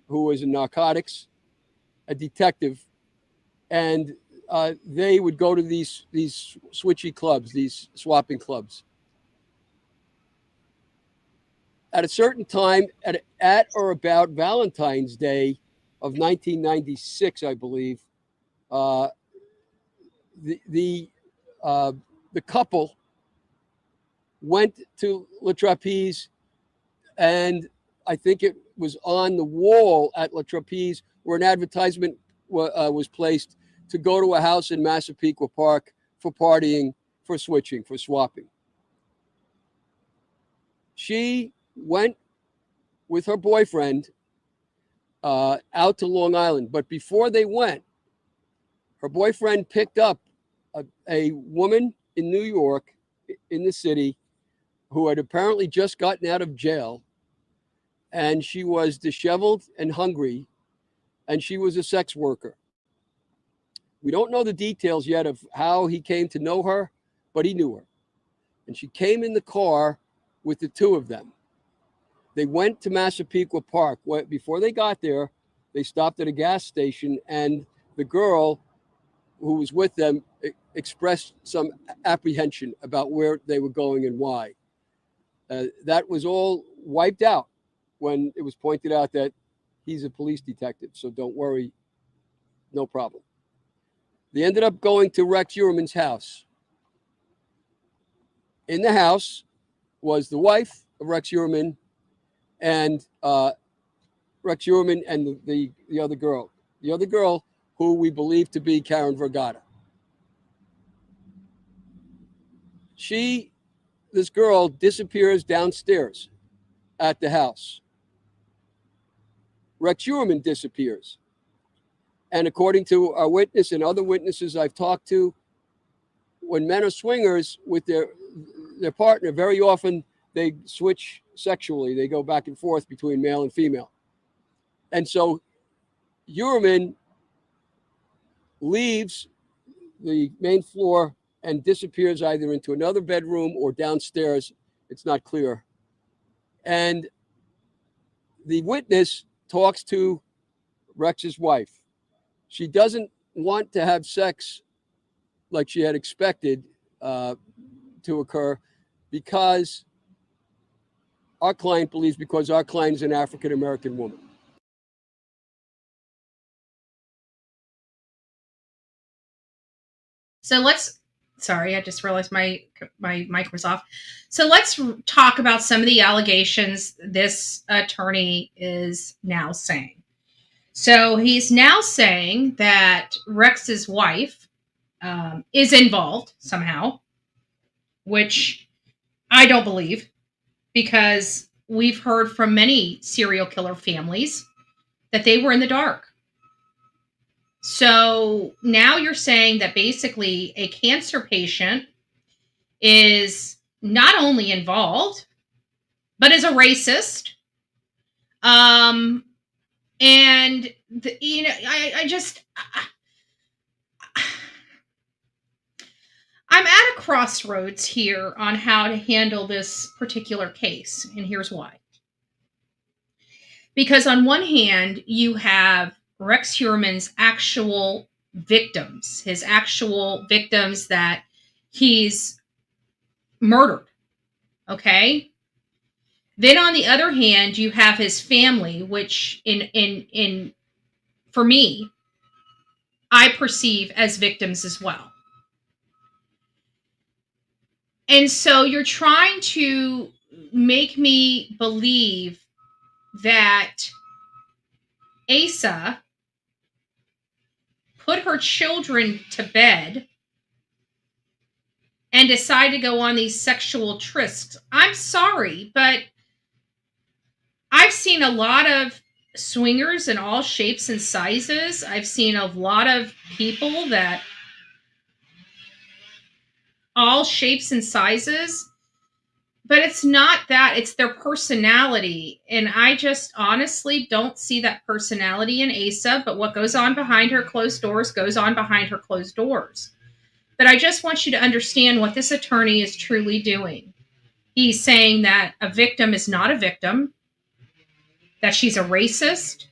who was in narcotics, a detective, and they would go to these switchy clubs, these swapping clubs. At a certain time, at or about Valentine's Day of 1996, I believe, the couple went to La Trapeze, and I think it was on the wall at La Trapeze where an advertisement was placed to go to a house in Massapequa Park for partying, for switching, for swapping. She went with her boyfriend out to Long Island. But before they went, her boyfriend picked up a woman in New York, in the city, who had apparently just gotten out of jail. And she was disheveled and hungry, and she was a sex worker. We don't know the details yet of how he came to know her, but he knew her. And she came in the car with the two of them. They went to Massapequa Park. Before they got there, they stopped at a gas station, and the girl who was with them expressed some apprehension about where they were going and why. That was all wiped out when it was pointed out that he's a police detective, so don't worry, no problem. They ended up going to Rex Heuermann's house. In the house was the wife of Rex Heuermann and Rex Heuermann and the other girl. The other girl who we believe to be Karen Vergata. This girl disappears downstairs at the house. Rex Heuermann disappears. And according to our witness and other witnesses I've talked to, when men are swingers with their partner, very often they switch sexually. They go back and forth between male and female. And so Heuermann leaves the main floor and disappears either into another bedroom or downstairs. It's not clear. And the witness talks to Rex's wife. She doesn't want to have sex like she had expected to occur because our client believes because our client is an African-American woman. So sorry, I just realized my mic was off. So let's talk about some of the allegations this attorney is now saying. So he's now saying that Rex's wife is involved somehow, which I don't believe, because we've heard from many serial killer families that they were in the dark. So now you're saying that basically a cancer patient is not only involved, but is a racist. And I'm at a crossroads here on how to handle this particular case, and here's why. Because on one hand, you have Rex Heuermann's actual victims, his actual victims that he's murdered, okay? Then on the other hand, you have his family, which for me, I perceive as victims as well. And so you're trying to make me believe that Asa put her children to bed and decided to go on these sexual trysts. I'm sorry, but I've seen a lot of swingers in all shapes and sizes. I've seen a lot of people that all shapes and sizes, but it's not that, it's their personality. And I just honestly don't see that personality in Asa, but what goes on behind her closed doors goes on behind her closed doors. But I just want you to understand what this attorney is truly doing. He's saying that a victim is not a victim, that she's a racist,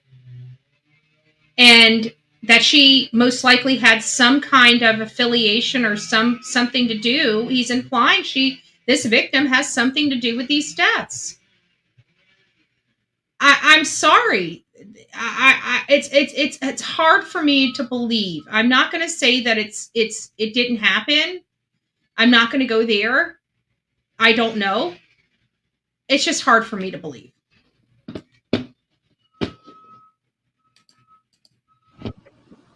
and that she most likely had some kind of affiliation or something to do. He's implying this victim has something to do with these deaths. I'm sorry. It's hard for me to believe. I'm not going to say that it didn't happen. I'm not going to go there. I don't know. It's just hard for me to believe.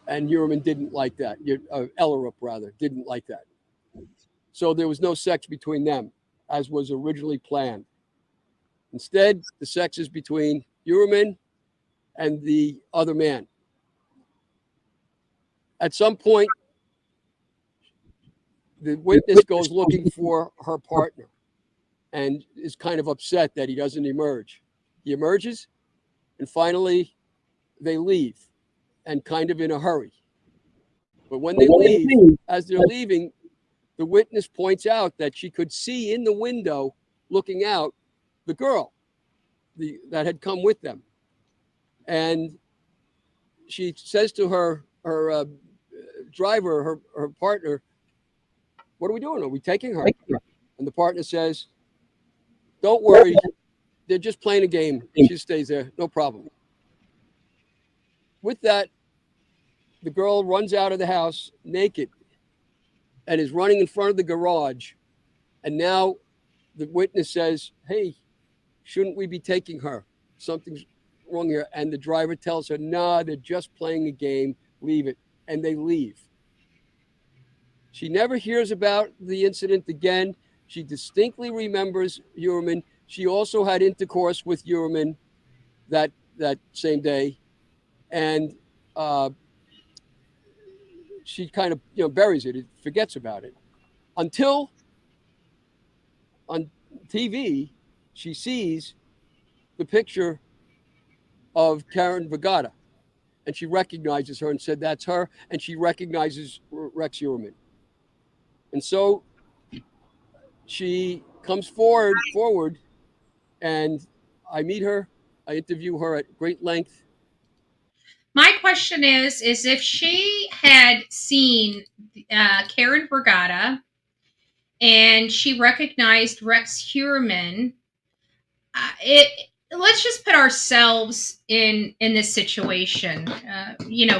And Heuermann didn't like that. Ellerup, rather, didn't like that. So there was no sex between them, as was originally planned. Instead, the sex is between Heuermann and the other man. At some point, the witness goes looking for her partner and is kind of upset that he doesn't emerge. He emerges, and finally, they leave, and kind of in a hurry. But when they leave, as they're leaving, the witness points out that she could see in the window, looking out, the girl that had come with them. And she says to her driver, her partner, "What are we doing? Are we taking her?" And the partner says, "Don't worry. They're just playing a game. She stays there. No problem." With that, the girl runs out of the house naked and is running in front of the garage. And now the witness says, "Hey, shouldn't we be taking her? Something's wrong here." And the driver tells her, "Nah, they're just playing a game. Leave it." And they leave. She never hears about the incident again. She distinctly remembers Heuermann. She also had intercourse with Heuermann that same day. And she kind of buries it, forgets about it, until on TV she sees the picture of Karen Vergata, and she recognizes her and said, "That's her," and she recognizes Rex Heuermann. And so she comes forward, and I meet her. I interview her at great length. My question is if she had seen Karen Vergata and she recognized Rex Heuermann, let's just put ourselves in this situation,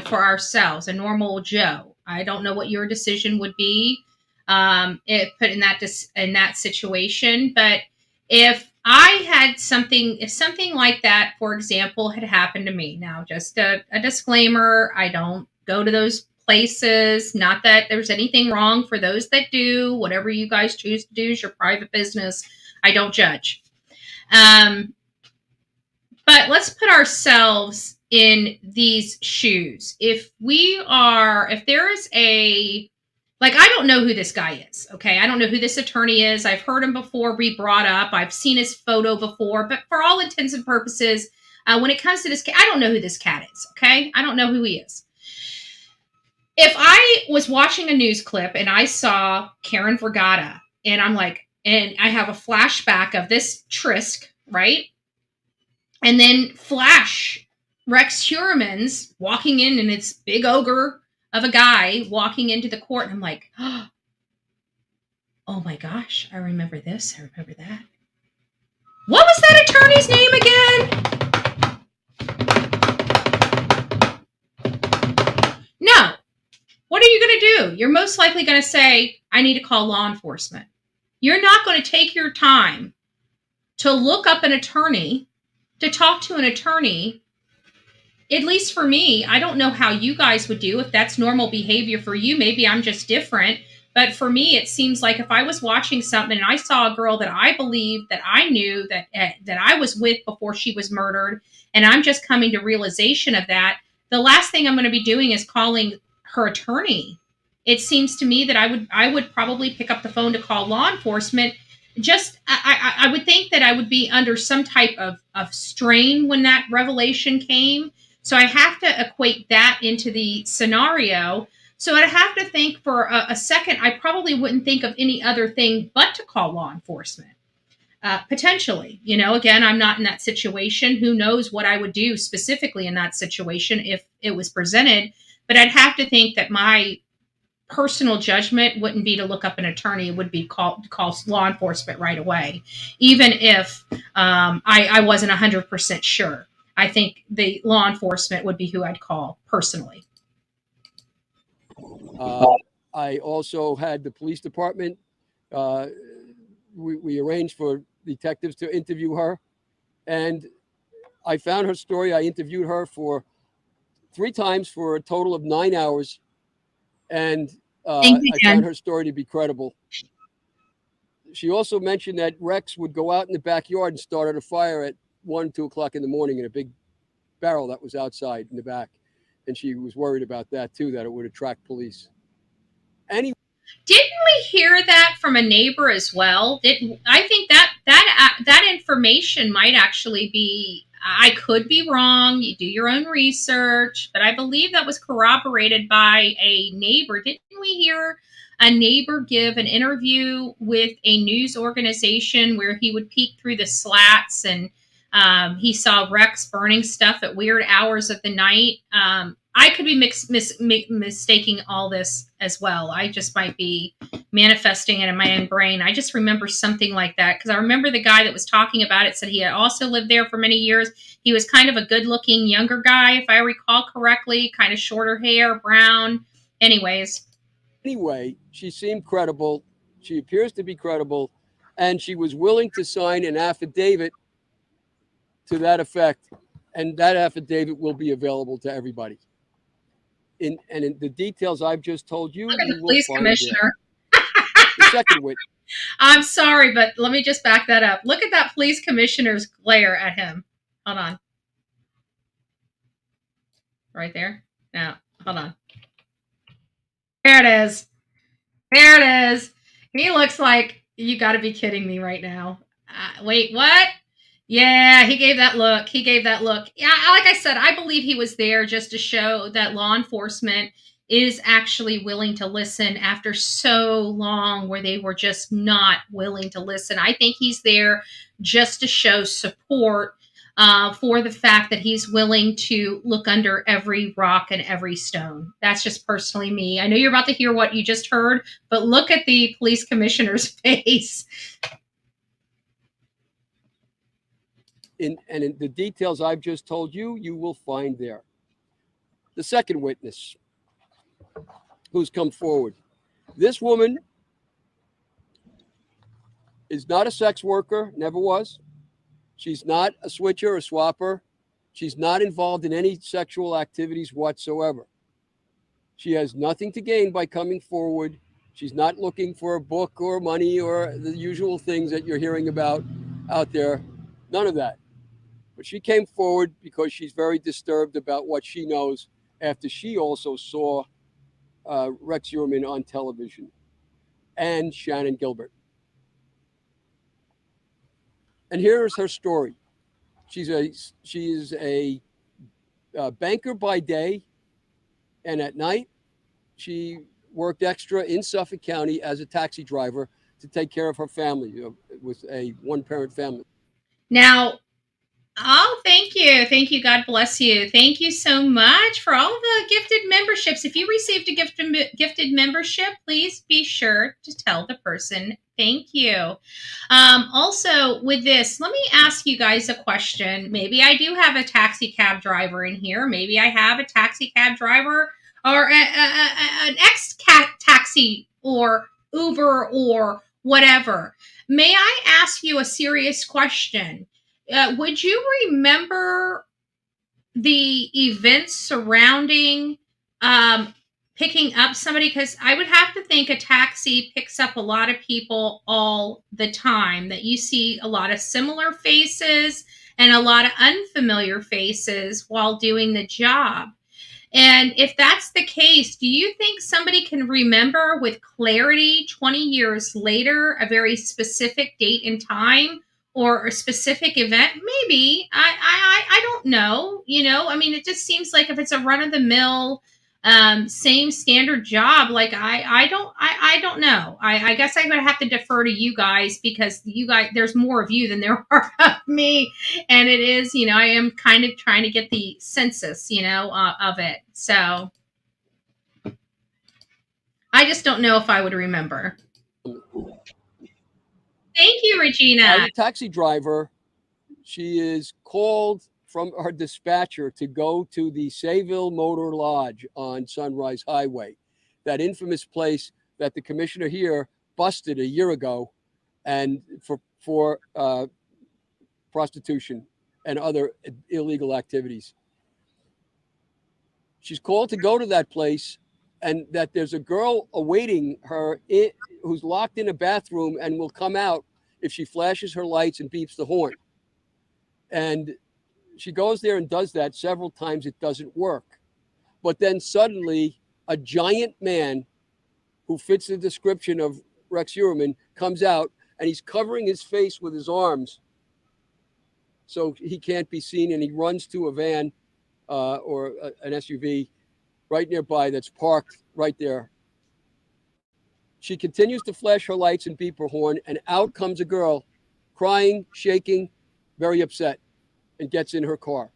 for ourselves, a normal Joe. I don't know what your decision would be if put in that situation, but if I had if something like that, for example, had happened to me, now just a disclaimer, I don't go to those places, not that there's anything wrong for those that do. Whatever you guys choose to do is your private business. I don't judge. But let's put ourselves in these shoes. If there is I don't know who this guy is, okay? I don't know who this attorney is. I've heard him before be brought up. I've seen his photo before, but for all intents and purposes, when it comes to this cat, I don't know who this cat is, okay? I don't know who he is. If I was watching a news clip and I saw Karen Vergata, and and I have a flashback of this Trisk, right? And then flash Rex Heuermann's walking in, and it's big ogre of a guy walking into the court. And I'm like, oh my gosh, I remember this. I remember that. What was that attorney's name again? No. What are you going to do? You're most likely going to say, I need to call law enforcement. You're not going to take your time to look up an attorney, to talk to an attorney. At least for me, I don't know how you guys would do, if that's normal behavior for you. Maybe I'm just different. But for me, it seems like if I was watching something and I saw a girl that I believed, that I knew, that I was with before she was murdered, and I'm just coming to realization of that, the last thing I'm going to be doing is calling her attorney. It seems to me that I would probably pick up the phone to call law enforcement. I would think that I would be under some type of strain when that revelation came. So I have to equate that into the scenario. So I'd have to think for a second. I probably wouldn't think of any other thing but to call law enforcement. Potentially, again, I'm not in that situation. Who knows what I would do specifically in that situation if it was presented. But I'd have to think that my personal judgment wouldn't be to look up an attorney. It would be call law enforcement right away, even if I wasn't 100% sure. I think the law enforcement would be who I'd call personally. I also had the police department. We arranged for detectives to interview her, and I found her story. I interviewed her for 3 times for a total of 9 hours. And Thank you, I Jen. found her story to be credible. She also mentioned that Rex would go out in the backyard and start a fire at 1, 2 o'clock in the morning in a big barrel that was outside in the back. And she was worried about that too, that it would attract police. Anyway. Didn't we hear that from a neighbor as well? I think that information might actually be, I could be wrong. You do your own research, but I believe that was corroborated by a neighbor. Didn't we hear a neighbor give an interview with a news organization where he would peek through the slats and he saw Rex burning stuff at weird hours of the night? I could be mistaking all this as well. I just might be manifesting it in my own brain. I just remember something like that because I remember the guy that was talking about it said he had also lived there for many years. He was kind of a good-looking younger guy, if I recall correctly, kind of shorter hair, brown. Anyway, she seemed credible. She appears to be credible, and she was willing to sign an affidavit to that effect, and that affidavit will be available to everybody. In the details I've just told you, look at you the will police find commissioner. the second witness. I'm sorry, but let me just back that up. Look at that police commissioner's glare at him. Hold on. Right there. Now, hold on. There it is. There it is. He looks like, you got to be kidding me right now. Wait, what? Yeah, he gave that look. He gave that look. Yeah, like I said, I believe he was there just to show that law enforcement is actually willing to listen after so long where they were just not willing to listen. I think he's there just to show support for the fact that he's willing to look under every rock and every stone. That's just personally me. I know you're about to hear what you just heard, but look at the police commissioner's face. In the details I've just told you, you will find there. The second witness who's come forward. This woman is not a sex worker, never was. She's not a switcher or swapper. She's not involved in any sexual activities whatsoever. She has nothing to gain by coming forward. She's not looking for a book or money or the usual things that you're hearing about out there. None of that. But she came forward because she's very disturbed about what she knows after she also saw Rex Heuermann on television and Shannon Gilbert. And here is her story. She is a banker by day, and at night she worked extra in Suffolk County as a taxi driver to take care of her family with a one-parent family. Now, oh, thank you. Thank you. God bless you. Thank you so much for all the gifted memberships. If you received a gifted membership, please be sure to tell the person thank you. Also, with this, let me ask you guys a question. Maybe I do have a taxi cab driver in here. Maybe I have a taxi cab driver or an ex-taxi or Uber or whatever. May I ask you a serious question? Would you remember the events surrounding picking up somebody? Because I would have to think a taxi picks up a lot of people all the time, that you see a lot of similar faces and a lot of unfamiliar faces while doing the job. And if that's the case, do you think somebody can remember with clarity 20 years later a very specific date and time or a specific event? Maybe. I don't know. You know, I mean, it just seems like if it's a run-of-the-mill same standard job, like I don't know. I guess I'm gonna have to defer to you guys because you guys, there's more of you than there are of me, and it is, you know, I am kind of trying to get the census, you know, of it. So I just don't know if I would remember. Thank you, Regina. As a taxi driver, she is called from her dispatcher to go to the Sayville Motor Lodge on Sunrise Highway, that infamous place that the commissioner here busted a year ago, and for prostitution and other illegal activities. She's called to go to that place, and that there's a girl awaiting her who's locked in a bathroom and will come out if she flashes her lights and beeps the horn. And she goes there and does that several times. It doesn't work. But then suddenly a giant man who fits the description of Rex Heuermann comes out, and he's covering his face with his arms so he can't be seen, and he runs to a van or an SUV right nearby that's parked right there. She continues to flash her lights and beep her horn, and out comes a girl crying, shaking, very upset, and gets in her car.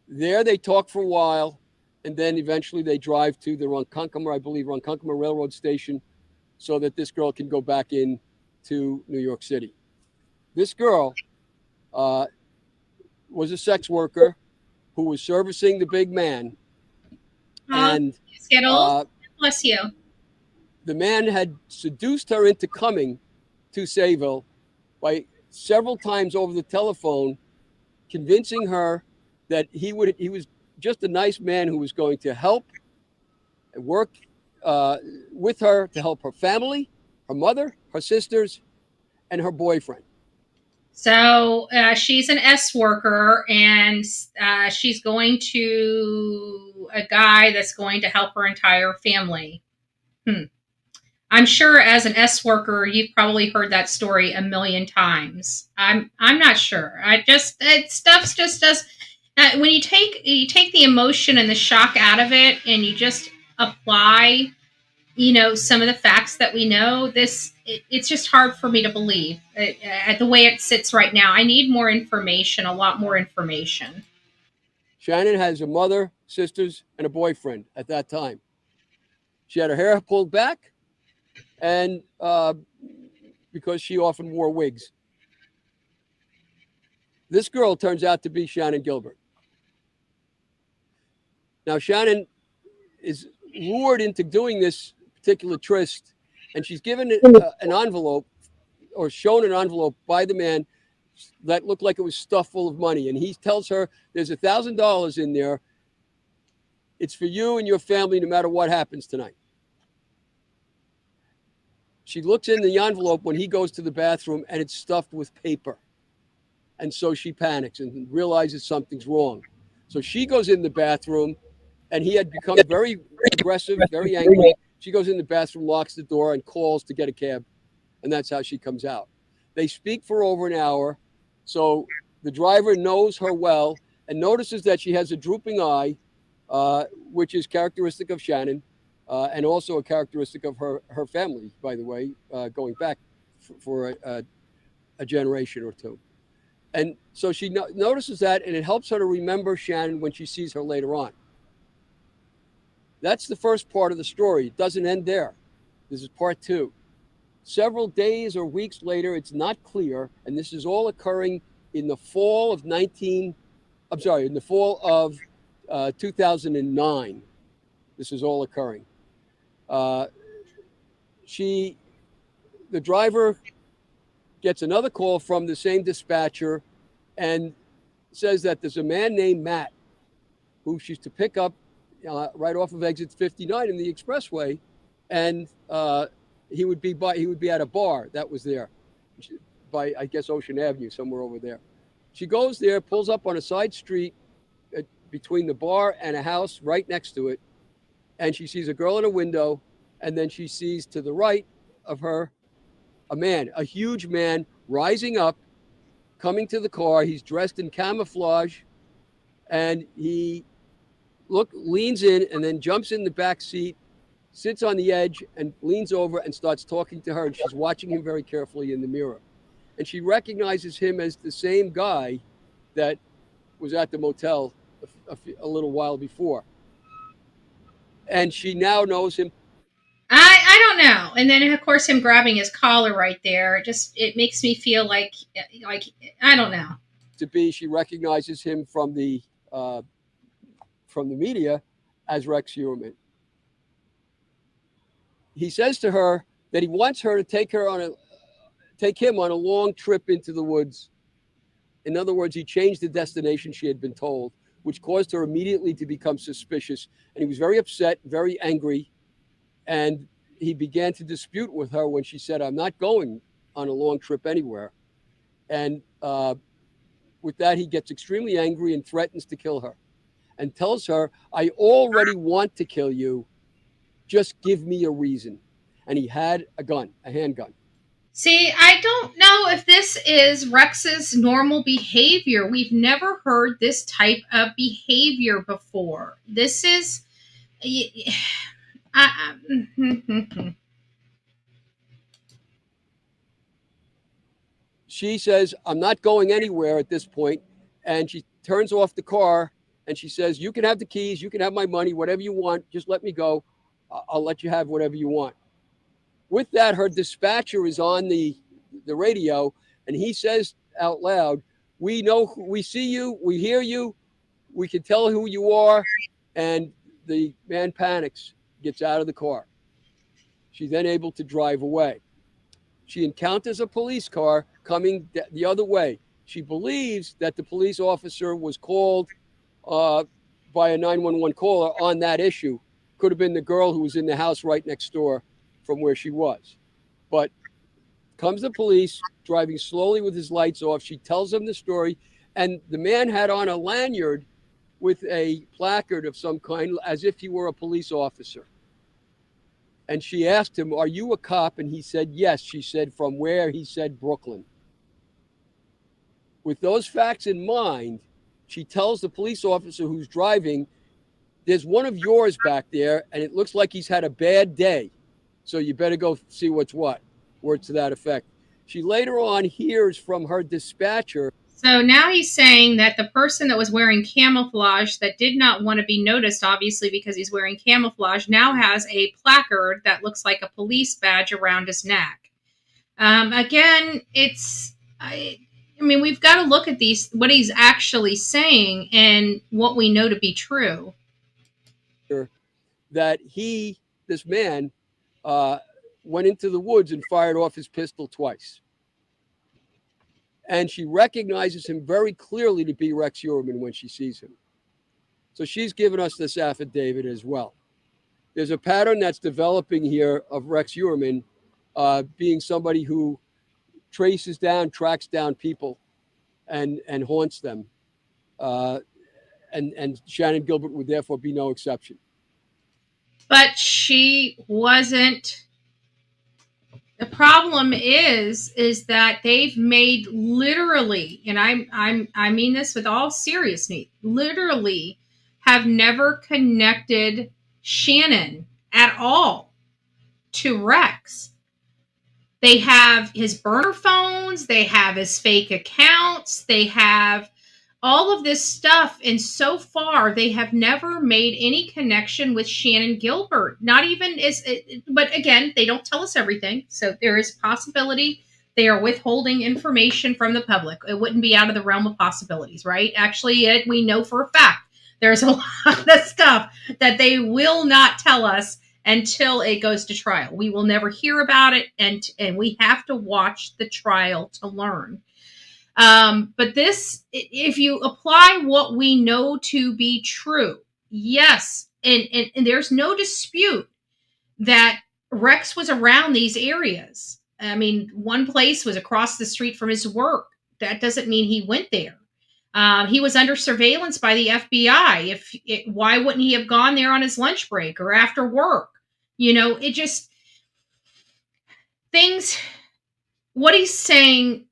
There they talk for a while, and then eventually they drive to the Ronkonkoma Railroad Station so that this girl can go back in to New York City. This girl was a sex worker who was servicing the big man. And bless you. The man had seduced her into coming to Sayville by several times over the telephone, convincing her that he was just a nice man who was going to help and work with her to help her family, her mother, her sisters, and her boyfriend. So she's an S worker, and she's going to a guy that's going to help her entire family. I'm sure as an S worker, you've probably heard that story a million times. I'm not sure. Stuff just does. When you take the emotion and the shock out of it, and you just apply, some of the facts that we know, it's just hard for me to believe the way it sits right now. I need more information, a lot more information. Shannon has a mother, sisters, and a boyfriend at that time. She had her hair pulled back, and because she often wore wigs. This girl turns out to be Shannon Gilbert. Now, Shannon is lured into doing this particular tryst, and she's given an envelope, or shown an envelope by the man that looked like it was stuffed full of money. And he tells her, there's $1,000 in there. It's for you and your family no matter what happens tonight. She looks in the envelope when he goes to the bathroom, and it's stuffed with paper. And so she panics and realizes something's wrong. So she goes in the bathroom, and he had become very aggressive, very angry. She goes in the bathroom, locks the door, and calls to get a cab. And that's how she comes out. They speak for over an hour. So the driver knows her well and notices that she has a drooping eye, which is characteristic of Shannon, and also a characteristic of her family, by the way, going back for a generation or two. And so she notices that, and it helps her to remember Shannon when she sees her later on. That's the first part of the story. It doesn't end there. This is part two. Several days or weeks later, it's not clear, and this is all occurring in the fall of 2009. This is all occurring. The driver gets another call from the same dispatcher and says that there's a man named Matt who she's to pick up right off of exit 59 in the expressway, and he would be at a bar that was there by, I guess, Ocean Avenue, somewhere over there. She goes there, pulls up on a side street between the bar and a house right next to it, and she sees a girl in a window, and then she sees to the right of her a huge man rising up, coming to the car. He's dressed in camouflage, and he leans in and then jumps in the back seat, sits on the edge, and leans over and starts talking to her. And she's watching him very carefully in the mirror. And she recognizes him as the same guy that was at the motel a little while before. And she now knows him. I don't know. And then, of course, him grabbing his collar right there, it makes me feel like I don't know. She recognizes him from the media as Rex Heuermann. He says to her that he wants her to take him on a long trip into the woods. In other words, he changed the destination she had been told, which caused her immediately to become suspicious. And he was very upset, very angry. And he began to dispute with her when she said, I'm not going on a long trip anywhere. And with that, he gets extremely angry and threatens to kill her and tells her, I already want to kill you. Just give me a reason. And he had a gun, a handgun. See, I don't know if this is Rex's normal behavior. We've never heard this type of behavior before. This is... She says, I'm not going anywhere at this point. And she turns off the car and she says, you can have the keys, you can have my money, whatever you want. Just let me go. I'll let you have whatever you want. With that, her dispatcher is on the radio, and he says out loud, we know, we see you, we hear you, we can tell who you are. And the man panics, gets out of the car. She's then able to drive away. She encounters a police car coming the other way. She believes that the police officer was called by a 911 caller on that issue. Could have been the girl who was in the house right next door from where she was. But comes the police driving slowly with his lights off. She tells him the story. And the man had on a lanyard with a placard of some kind, as if he were a police officer. And she asked him, are you a cop? And he said, yes. She said, from where? He said, Brooklyn. With those facts in mind, she tells the police officer who's driving, there's one of yours back there, and it looks like he's had a bad day. So you better go see what's what. Words to that effect. She later on hears from her dispatcher. So now he's saying that the person that was wearing camouflage that did not want to be noticed, obviously because he's wearing camouflage, now has a placard that looks like a police badge around his neck. Again, I mean, we've got to look at what he's actually saying and what we know to be true. That this man, went into the woods and fired off his pistol twice. And she recognizes him very clearly to be Rex Heuermann when she sees him. So she's given us this affidavit as well. There's a pattern that's developing here of Rex Heuermann being somebody who tracks down people and haunts them. And Shannon Gilbert would therefore be no exception. But she wasn't. The problem is that they've made literally, and I mean this with all seriousness, literally have never connected Shannon at all to Rex. They have his burner phones, they have his fake accounts, they have all of this stuff, and so far they have never made any connection with Shannon Gilbert. Not even but again, they don't tell us everything, so there is possibility they are withholding information from the public. It wouldn't be out of the realm of possibilities, right? Actually, we know for a fact there's a lot of stuff that they will not tell us until it goes to trial. We will never hear about it, and we have to watch the trial to learn. But this, if you apply what we know to be true, yes, and there's no dispute that Rex was around these areas. I mean, one place was across the street from his work. That doesn't mean he went there. He was under surveillance by the FBI. Why wouldn't he have gone there on his lunch break or after work? You know, what he's saying.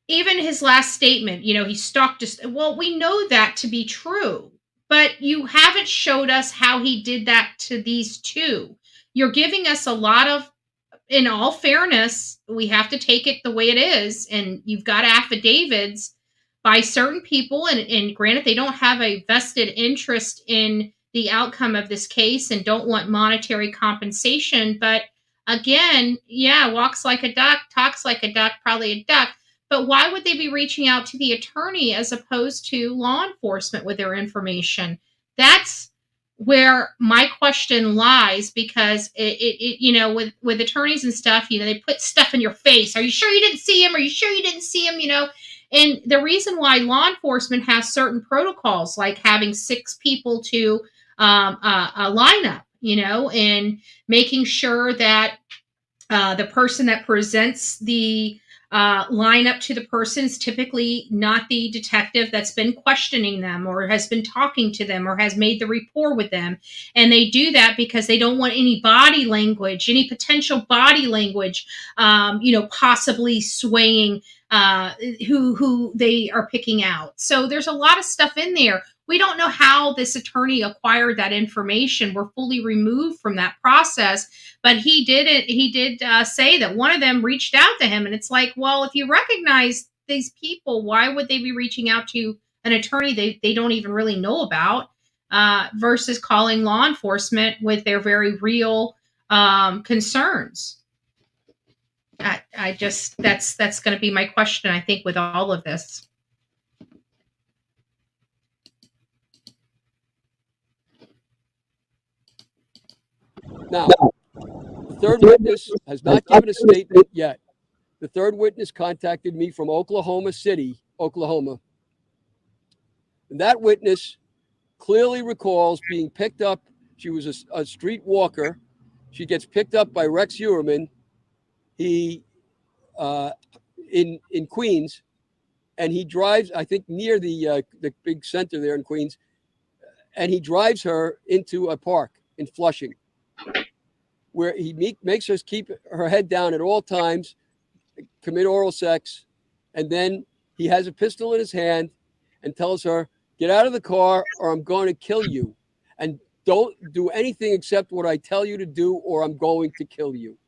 Even his last statement, he stalked us. Well, we know that to be true, but you haven't showed us how he did that to these two. You're giving us a lot of, in all fairness, we have to take it the way it is. And you've got affidavits by certain people. And granted, they don't have a vested interest in the outcome of this case and don't want monetary compensation. But again, walks like a duck, talks like a duck, probably a duck. But why would they be reaching out to the attorney as opposed to law enforcement with their information? That's where my question lies, because with attorneys and stuff, they put stuff in your face. Are you sure you didn't see him? Are you sure you didn't see him? And the reason why law enforcement has certain protocols, like having 6 people to a lineup, and making sure that the person that presents the lineup to the person is typically not the detective that's been questioning them or has been talking to them or has made the rapport with them. And they do that because they don't want any body language, any potential body language, possibly swaying who they are picking out. So there's a lot of stuff in there. We don't know how this attorney acquired that information. We're fully removed from that process, but he did say that one of them reached out to him, and it's like, well, if you recognize these people, why would they be reaching out to an attorney they don't even really know about, versus calling law enforcement with their very real concerns? I just that's going to be my question, I think, with all of this. Now, the third witness has not given a statement yet. The third witness contacted me from Oklahoma City, Oklahoma. And that witness clearly recalls being picked up. She was a street walker. She gets picked up by Rex Heuermann. He in Queens, and he drives, I think, near the big center there in Queens, and he drives her into a park in Flushing, where he makes her keep her head down at all times, commit oral sex, and then he has a pistol in his hand and tells her, "Get out of the car or I'm going to kill you. And don't do anything except what I tell you to do or I'm going to kill you."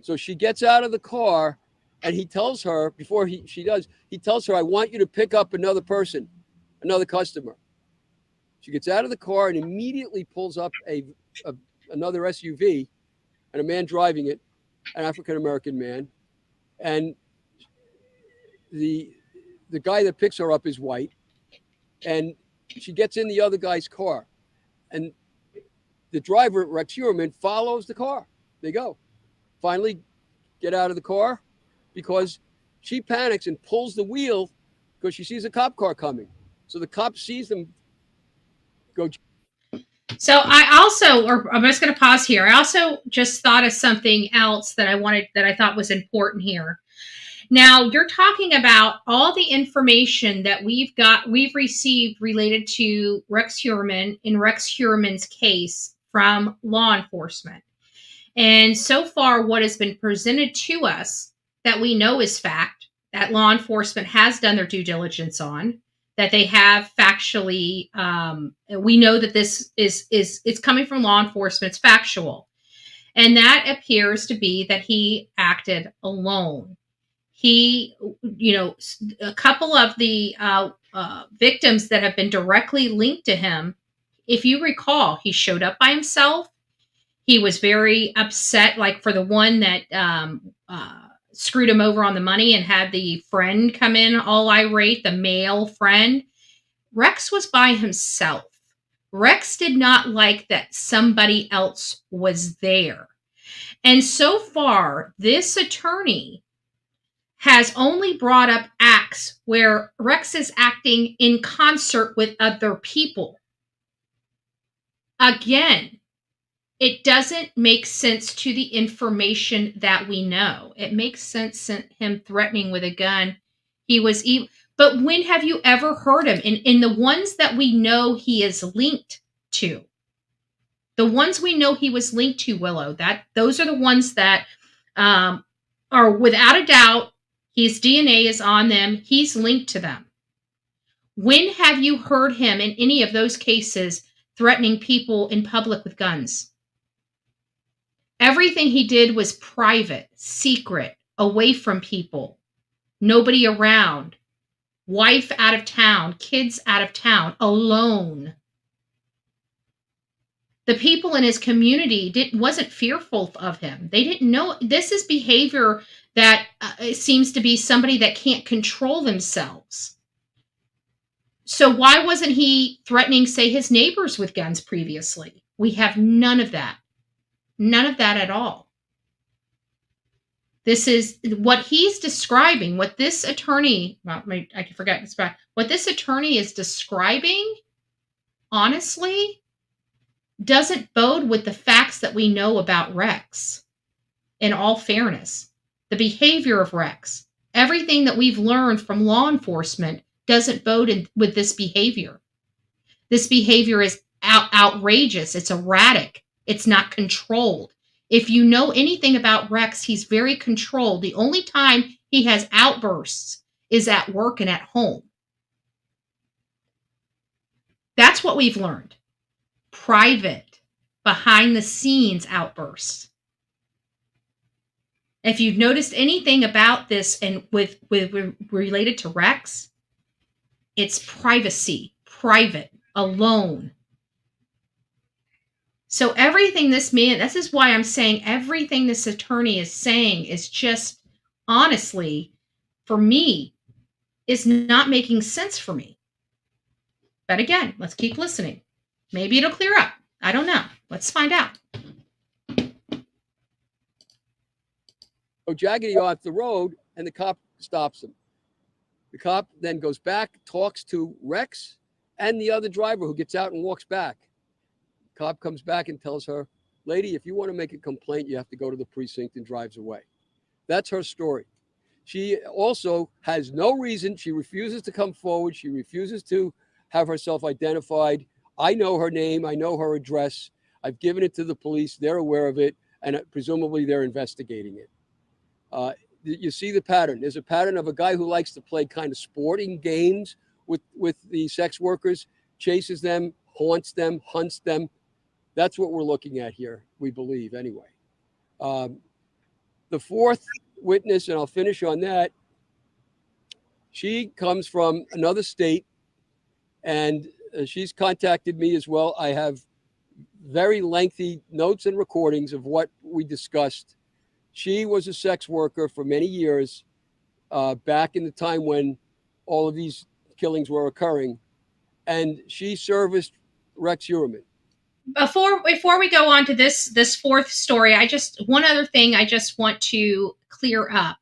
So she gets out of the car and he tells her, before she does, he tells her, "I want you to pick up another person, another customer." She gets out of the car and immediately pulls up another SUV and a man driving it, an African-American man. And the guy that picks her up is white. And she gets in the other guy's car. And the driver, Rex Heuermann, follows the car. They go. Finally get out of the car because she panics and pulls the wheel because she sees a cop car coming. So the cop sees them go. So I'm just going to pause here. I also just thought of something else that I thought was important here. Now, you're talking about all the information that we've received related to Rex Heuermann in Rex Heuermann's case from law enforcement. And so far, what has been presented to us that we know is fact, that law enforcement has done their due diligence on, that they have factually, we know that this it's coming from law enforcement, it's factual. And that appears to be that he acted alone. He, a couple of the victims that have been directly linked to him, if you recall, he showed up by himself. He was very upset, like for the one that screwed him over on the money and had the friend come in all irate, the male friend. Rex was by himself. Rex did not like that somebody else was there. And so far, this attorney has only brought up acts where Rex is acting in concert with other people. Again, it doesn't make sense to the information that we know. It makes sense him threatening with a gun. He was evil. But when have you ever heard him? In the ones that we know he is linked to, the ones we know he was linked to, Willow, those are the ones that are without a doubt, his DNA is on them. He's linked to them. When have you heard him in any of those cases threatening people in public with guns? Everything he did was private, secret, away from people, nobody around, wife out of town, kids out of town, alone. The people in his community wasn't fearful of him. They didn't know. This is behavior that seems to be somebody that can't control themselves. So why wasn't he threatening, say, his neighbors with guns previously? We have none of that. None of that at all. This is what he's describing, what this attorney, well, I can forget this back, what this attorney is describing, honestly, doesn't bode with the facts that we know about Rex. In all fairness, the behavior of Rex, everything that we've learned from law enforcement doesn't bode with this behavior. This behavior is outrageous. It's erratic. It's not controlled. If you know anything about Rex, he's very controlled. The only time he has outbursts is at work and at home. That's what we've learned. Private, behind the scenes outbursts. If you've noticed anything about this and with related to Rex, it's privacy, private, alone. So everything this man, this is why I'm saying everything this attorney is saying is just, honestly, for me, is not making sense for me. But again, let's keep listening. Maybe it'll clear up. I don't know. Let's find out. Go jaggedy off the road, and the cop stops him. The cop then goes back, talks to Rex and the other driver, who gets out and walks back. Cop comes back and tells her, lady, if you want to make a complaint, you have to go to the precinct, and drives away. That's her story. She also has no reason. She refuses to come forward. She refuses to have herself identified. I know her name. I know her address. I've given it to the police. They're aware of it, and presumably they're investigating it. You see the pattern. There's a pattern of a guy who likes to play kind of sporting games with the sex workers, chases them, haunts them, hunts them. That's what we're looking at here, we believe, anyway. The fourth witness, and I'll finish on that, she comes from another state, and she's contacted me as well. I have very lengthy notes and recordings of what we discussed. She was a sex worker for many years, back in the time when all of these killings were occurring, and she serviced Rex Heuermann. Before we go on to this fourth story, one other thing I just want to clear up.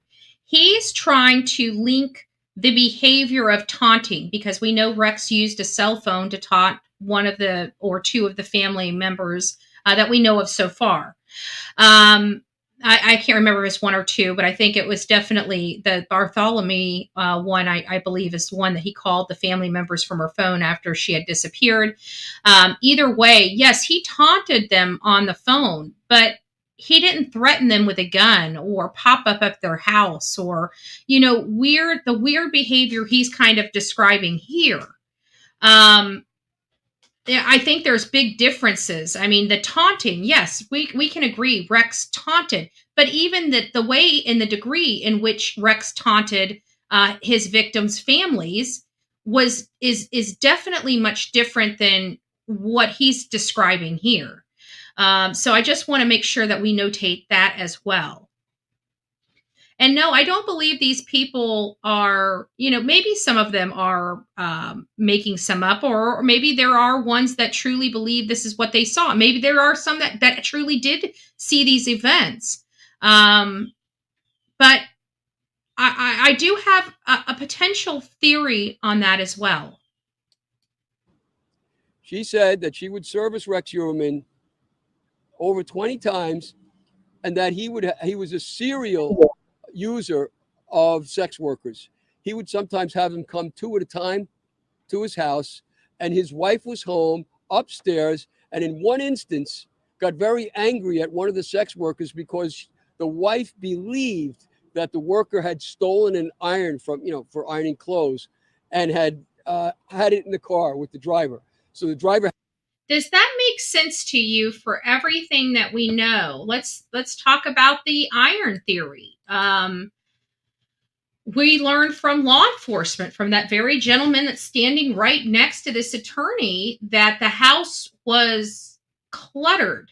He's trying to link the behavior of taunting, because we know Rex used a cell phone to taunt one of the or two of the family members that we know of so far. I can't remember if it's one or two, but I think it was definitely the Bartholomew one, I believe, is the one that he called the family members from her phone after she had disappeared. Either way, yes, he taunted them on the phone, but he didn't threaten them with a gun or pop up at their house or, the weird behavior he's kind of describing here. I think there's big differences. I mean, the taunting, yes, we can agree Rex taunted, but even the way and the degree in which Rex taunted his victims' families is definitely much different than what he's describing here. So I just want to make sure that we notate that as well. And no, I don't believe these people are, maybe some of them are making some up, or maybe there are ones that truly believe this is what they saw. Maybe there are some that truly did see these events. But I do have a potential theory on that as well. She said that she would service Rex Heuermann over 20 times, and that he was a serial user of sex workers. He would sometimes have them come two at a time to his house, and his wife was home upstairs, and in one instance got very angry at one of the sex workers because the wife believed that the worker had stolen an iron from, for ironing clothes, and had it in the car with the driver. So the driver. Does that make sense to you for everything that we know? Let's talk about the iron theory. We learned from law enforcement, from that very gentleman that's standing right next to this attorney, that the house was cluttered.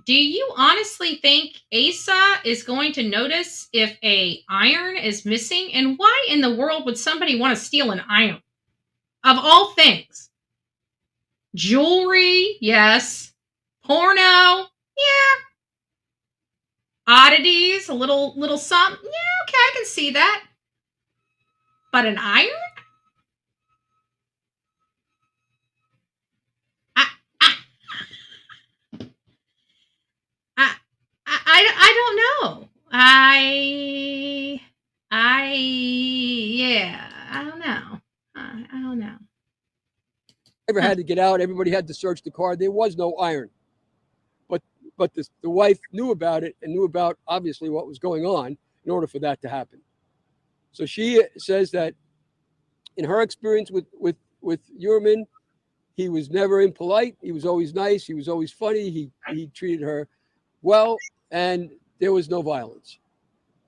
Do you honestly think Asa is going to notice if a iron is missing? And why in the world would somebody want to steal an iron? Of all things. Jewelry, yes. Porno, yeah. oddities, a little something. Yeah, okay, I can see that. But an iron? I don't know. Yeah, I don't know. I don't know. Ever had to get out? Everybody had to search the car. There was no iron, but the wife knew about it and knew about obviously what was going on in order for that to happen. So she says that in her experience with Heuermann, he was never impolite. He was always nice. He was always funny. He treated her well, and there was no violence.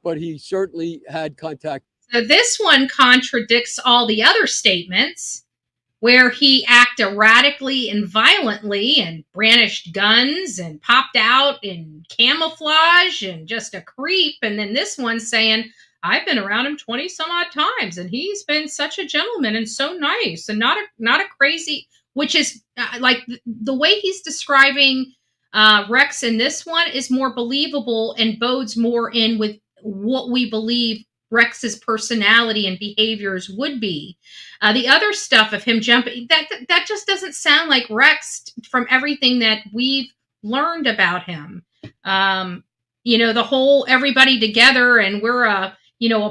But he certainly had contact. So this one contradicts all the other statements where he acted erratically and violently and brandished guns and popped out in camouflage and just a creep. And then this one saying, I've been around him 20 some odd times and he's been such a gentleman and so nice and not a crazy, which is like the way he's describing Rex in this one is more believable and bodes more in with what we believe Rex's personality and behaviors would be. The other stuff of him jumping, that just doesn't sound like Rex from everything that we've learned about him. The whole everybody together and we're a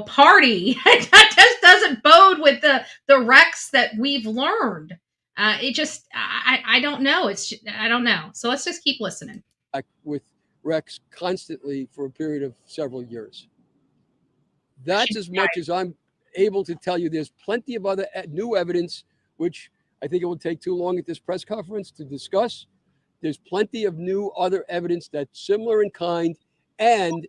party. That just doesn't bode with the Rex that we've learned. I don't know. I don't know. So let's just keep listening. With Rex constantly for a period of several years. That's as much as I'm able to tell you. There's plenty of other new evidence, which I think it will take too long at this press conference to discuss. There's plenty of new other evidence that's similar in kind and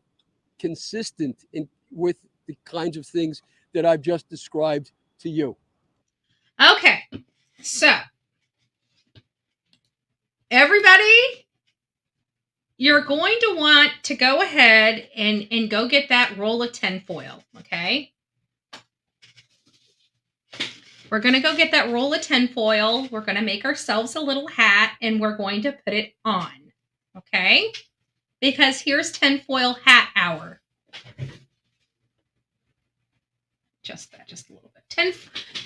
consistent with the kinds of things that I've just described to you. Okay, so everybody, you're going to want to go ahead and go get that roll of tinfoil, okay? We're going to go get that roll of tinfoil. We're going to make ourselves a little hat, and we're going to put it on, okay? Because here's tinfoil hat hour. Just a little bit.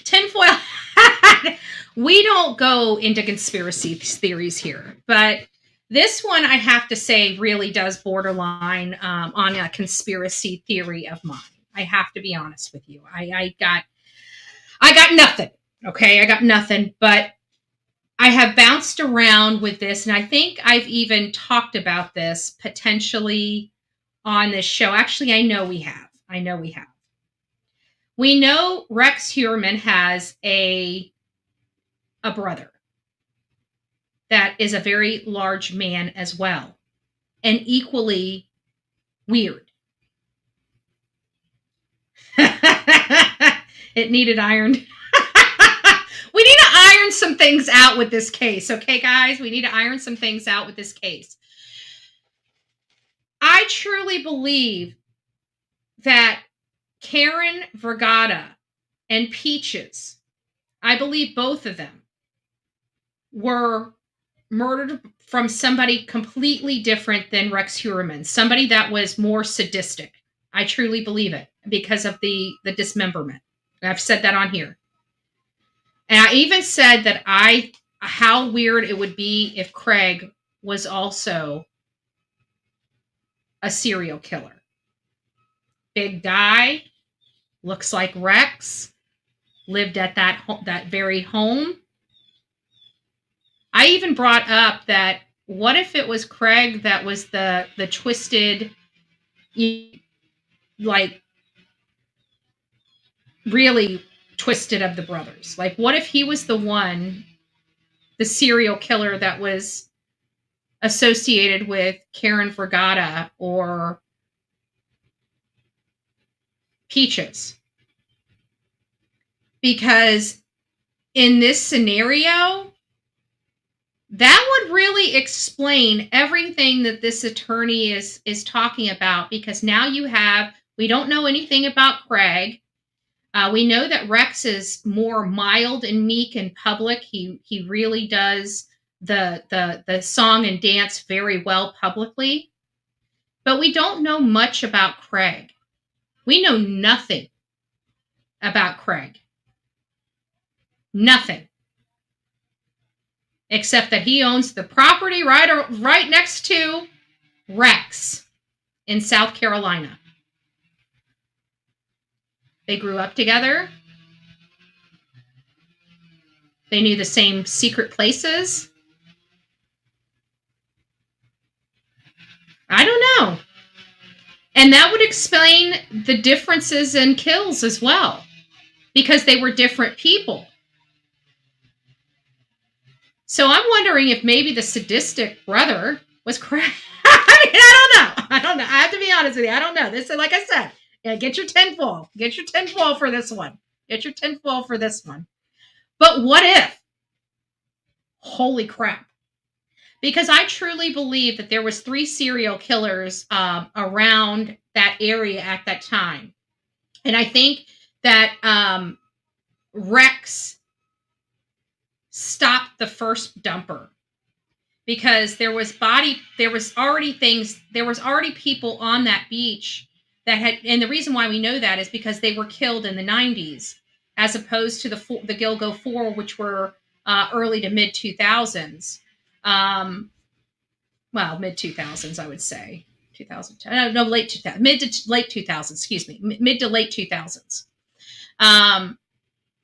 Tinfoil hat. We don't go into conspiracy theories here, but this one, I have to say, really does borderline on a conspiracy theory of mine. I have to be honest with you. I got nothing. Okay, I got nothing. But I have bounced around with this, and I think I've even talked about this potentially on this show. Actually, I know we have. We know Rex Heuermann has a brother that is a very large man as well, and equally weird. It needed ironed. We need to iron some things out with this case, okay, guys? We need to iron some things out with this case. I truly believe that Karen Vergata and Peaches, I believe both of them were murdered from somebody completely different than Rex Heuermann, somebody that was more sadistic. I truly believe it because of the dismemberment. I've said that on here. And I even said that how weird it would be if Craig was also a serial killer. Big guy, looks like Rex, lived at that very home. I even brought up that what if it was Craig that was the twisted, like really twisted of the brothers? Like what if he was the serial killer that was associated with Karen Vergata or Peaches? Because in this scenario, that would really explain everything that this attorney is talking about, because now we don't know anything about Craig. We know that Rex is more mild and meek in public. He really does the song and dance very well publicly. But we don't know much about Craig. We know nothing about Craig. Nothing. Except that he owns the property right next to Rex in South Carolina. They grew up together. They knew the same secret places. I don't know. And that would explain the differences in kills as well, because they were different people. So I'm wondering if maybe the sadistic brother was Craig. I don't know. I have to be honest with you. I don't know. This is, like I said, yeah, get your tinfoil. Get your tinfoil for this one. Get your tinfoil for this one. But what if? Holy crap. Because I truly believe that there was 3 serial killers around that area at that time. And I think that Rex stopped the first dumper. Because there was already people on that beach that had, and the reason why we know that is because they were killed in the 90s, as opposed to the Gilgo 4, which were early to mid 2000s. Well, mid 2000s, I would say. 2010. No, late 2000s. Mid to late 2000s, excuse me. Mid to late 2000s.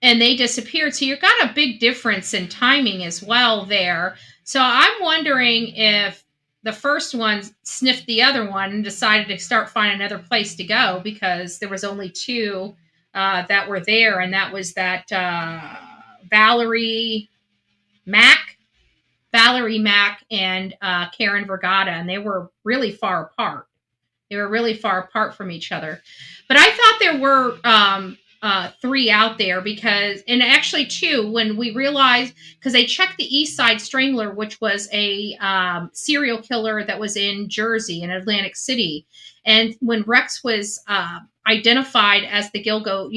And they disappeared. So you've got a big difference in timing as well there. So I'm wondering if the first one sniffed the other one and decided to start finding another place to go, because there was only 2 that were there. And that was that Valerie Mack and Karen Vergata. And they were really far apart. They were really far apart from each other. But I thought there were 3 out there, because, and actually 2, when we realized, because they checked the East Side Strangler, which was a serial killer that was in Jersey, in Atlantic City. And when Rex was identified as the Gilgo,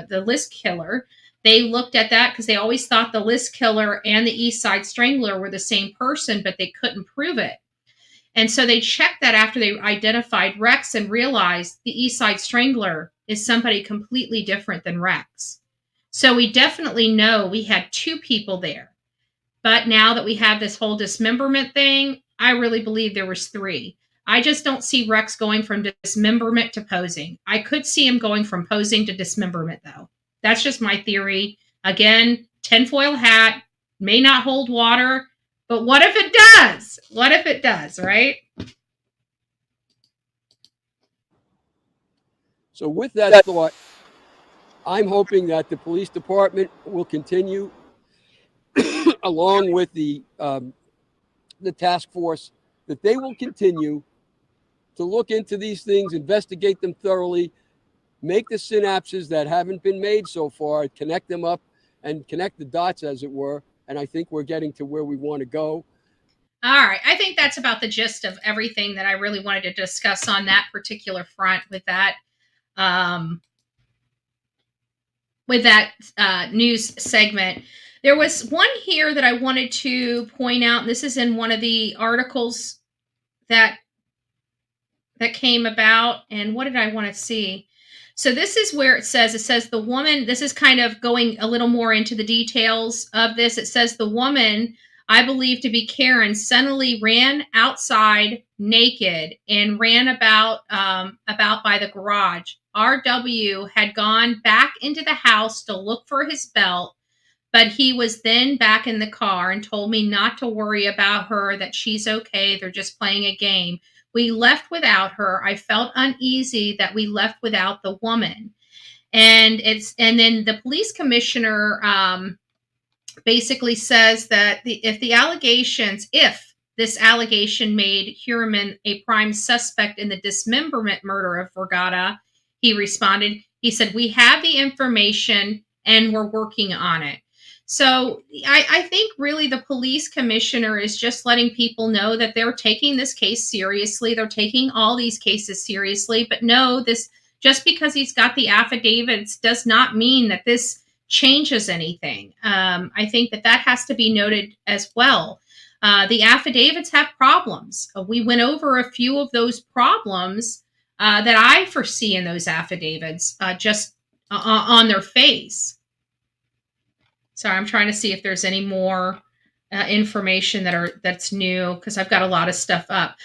the list killer, they looked at that because they always thought the list killer and the East Side Strangler were the same person, but they couldn't prove it. And so they checked that after they identified Rex and realized the East Side Strangler is somebody completely different than Rex. So we definitely know we had 2 people there. But now that we have this whole dismemberment thing, I really believe there was 3. I just don't see Rex going from dismemberment to posing. I could see him going from posing to dismemberment, though. That's just my theory. Again, tinfoil hat, may not hold water, but what if it does? What if it does, right? So with that thought, I'm hoping that the police department will continue along with the task force, that they will continue to look into these things, investigate them thoroughly, make the synapses that haven't been made so far, connect them up and connect the dots, as it were. And I think we're getting to where we want to go. All right. I think that's about the gist of everything that I really wanted to discuss on that particular front with that news segment. There was one here that I wanted to point out. This is in one of the articles that came about. And what did I want to see? So this is where it says the woman, this is kind of going a little more into the details of this. It says the woman, I believe to be Karen, suddenly ran outside naked and ran about by the garage. RW had gone back into the house to look for his belt, but he was then back in the car and told me not to worry about her, that she's okay. They're just playing a game. We left without her. I felt uneasy that we left without the woman. And then the police commissioner basically says that if this allegation made Heuermann a prime suspect in the dismemberment murder of Vergata, he responded, he said, we have the information and we're working on it. So I think really the police commissioner is just letting people know that they're taking this case seriously. They're taking all these cases seriously, but no, this, just because he's got the affidavits does not mean that this changes anything. I think that has to be noted as well. The affidavits have problems. We went over a few of those problems that I foresee in those affidavits just on their face. Sorry, I'm trying to see if there's any more information that's new, because I've got a lot of stuff up.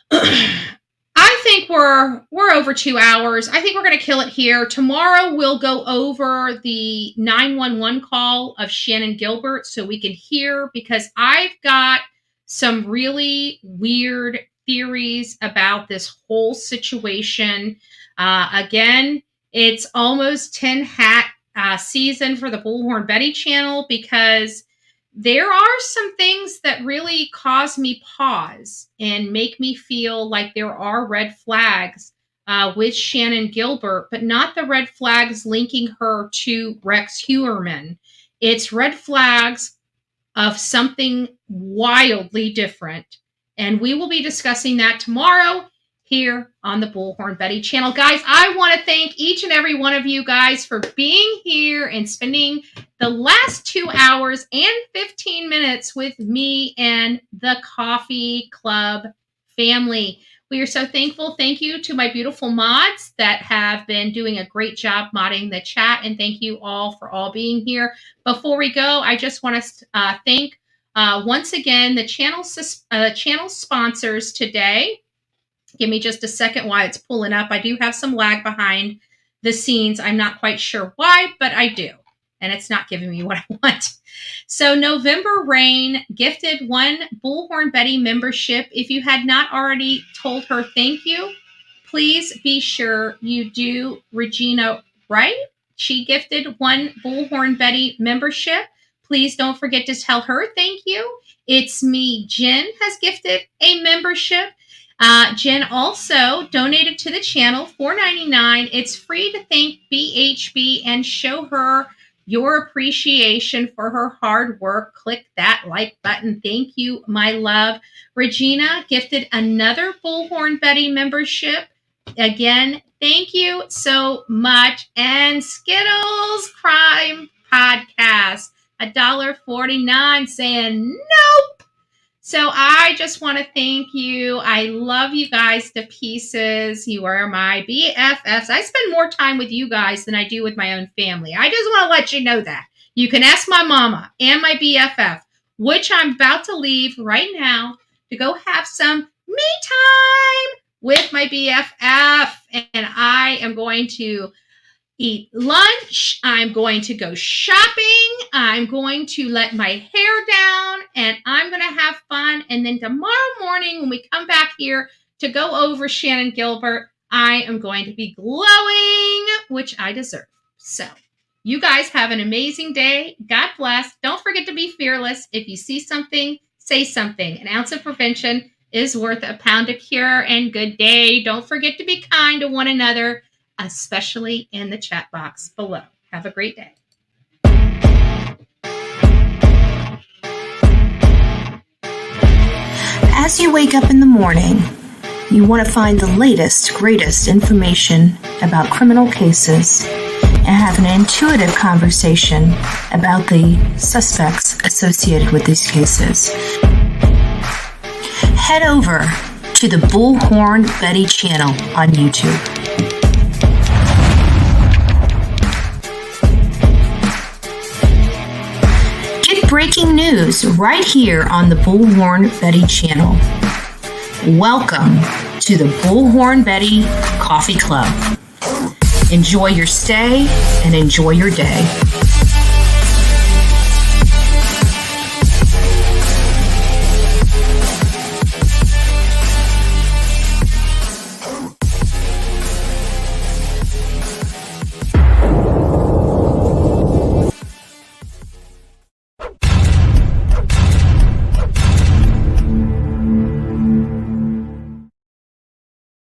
I think we're over 2 hours. I think we're going to kill it here. Tomorrow we'll go over the 911 call of Shannon Gilbert so we can hear, because I've got some really weird theories about this whole situation. Again, it's almost 10 hat season for the Bullhorn Betty channel, because there are some things that really cause me pause and make me feel like there are red flags with Shannon Gilbert, but not the red flags linking her to Rex Heuermann. It's red flags of something wildly different. And we will be discussing that tomorrow here on the Bullhorn Betty channel. Guys, I want to thank each and every one of you guys for being here and spending the last 2 hours and 15 minutes with me and the Coffee Club family. We are so thankful. Thank you to my beautiful mods that have been doing a great job modding the chat. And thank you all for all being here. Before we go, I just want to thank once again the channel sponsors today. Give me just a second while it's pulling up. I do have some lag behind the scenes. I'm not quite sure why, but I do. And it's not giving me what I want. So November Rain gifted 1 Bullhorn Betty membership. If you had not already told her thank you, please be sure you do. Regina Wright, she gifted 1 Bullhorn Betty membership. Please don't forget to tell her thank you. It's Me, Jen, has gifted a membership. Jen also donated to the channel $4.99. It's free to thank BHB and show her your appreciation for her hard work. Click that like button. Thank you, my love. Regina gifted another Bullhorn Betty membership. Again, thank you so much. And Skittles Crime Podcast, $1.49, saying nope. So I just want to thank you. I love you guys to pieces. You are my BFFs. I spend more time with you guys than I do with my own family. I just want to let you know that. You can ask my mama and my BFF, which I'm about to leave right now to go have some me time with my BFF. And I am going to eat lunch. I'm going to go shopping. I'm going to let my hair down, and I'm going to have fun. And then tomorrow morning, when we come back here to go over Shannon Gilbert, I am going to be glowing, which I deserve. So you guys have an amazing day. God bless. Don't forget to be fearless. If you see something, say something. An ounce of prevention is worth a pound of cure. And good day. Don't forget to be kind to one another, especially in the chat box below. Have a great day. As you wake up in the morning, you want to find the latest, greatest information about criminal cases and have an intuitive conversation about the suspects associated with these cases. Head over to the Bullhorn Betty channel on YouTube. Breaking news right here on the Bullhorn Betty channel. Welcome to the Bullhorn Betty Coffee Club. Enjoy your stay and enjoy your day.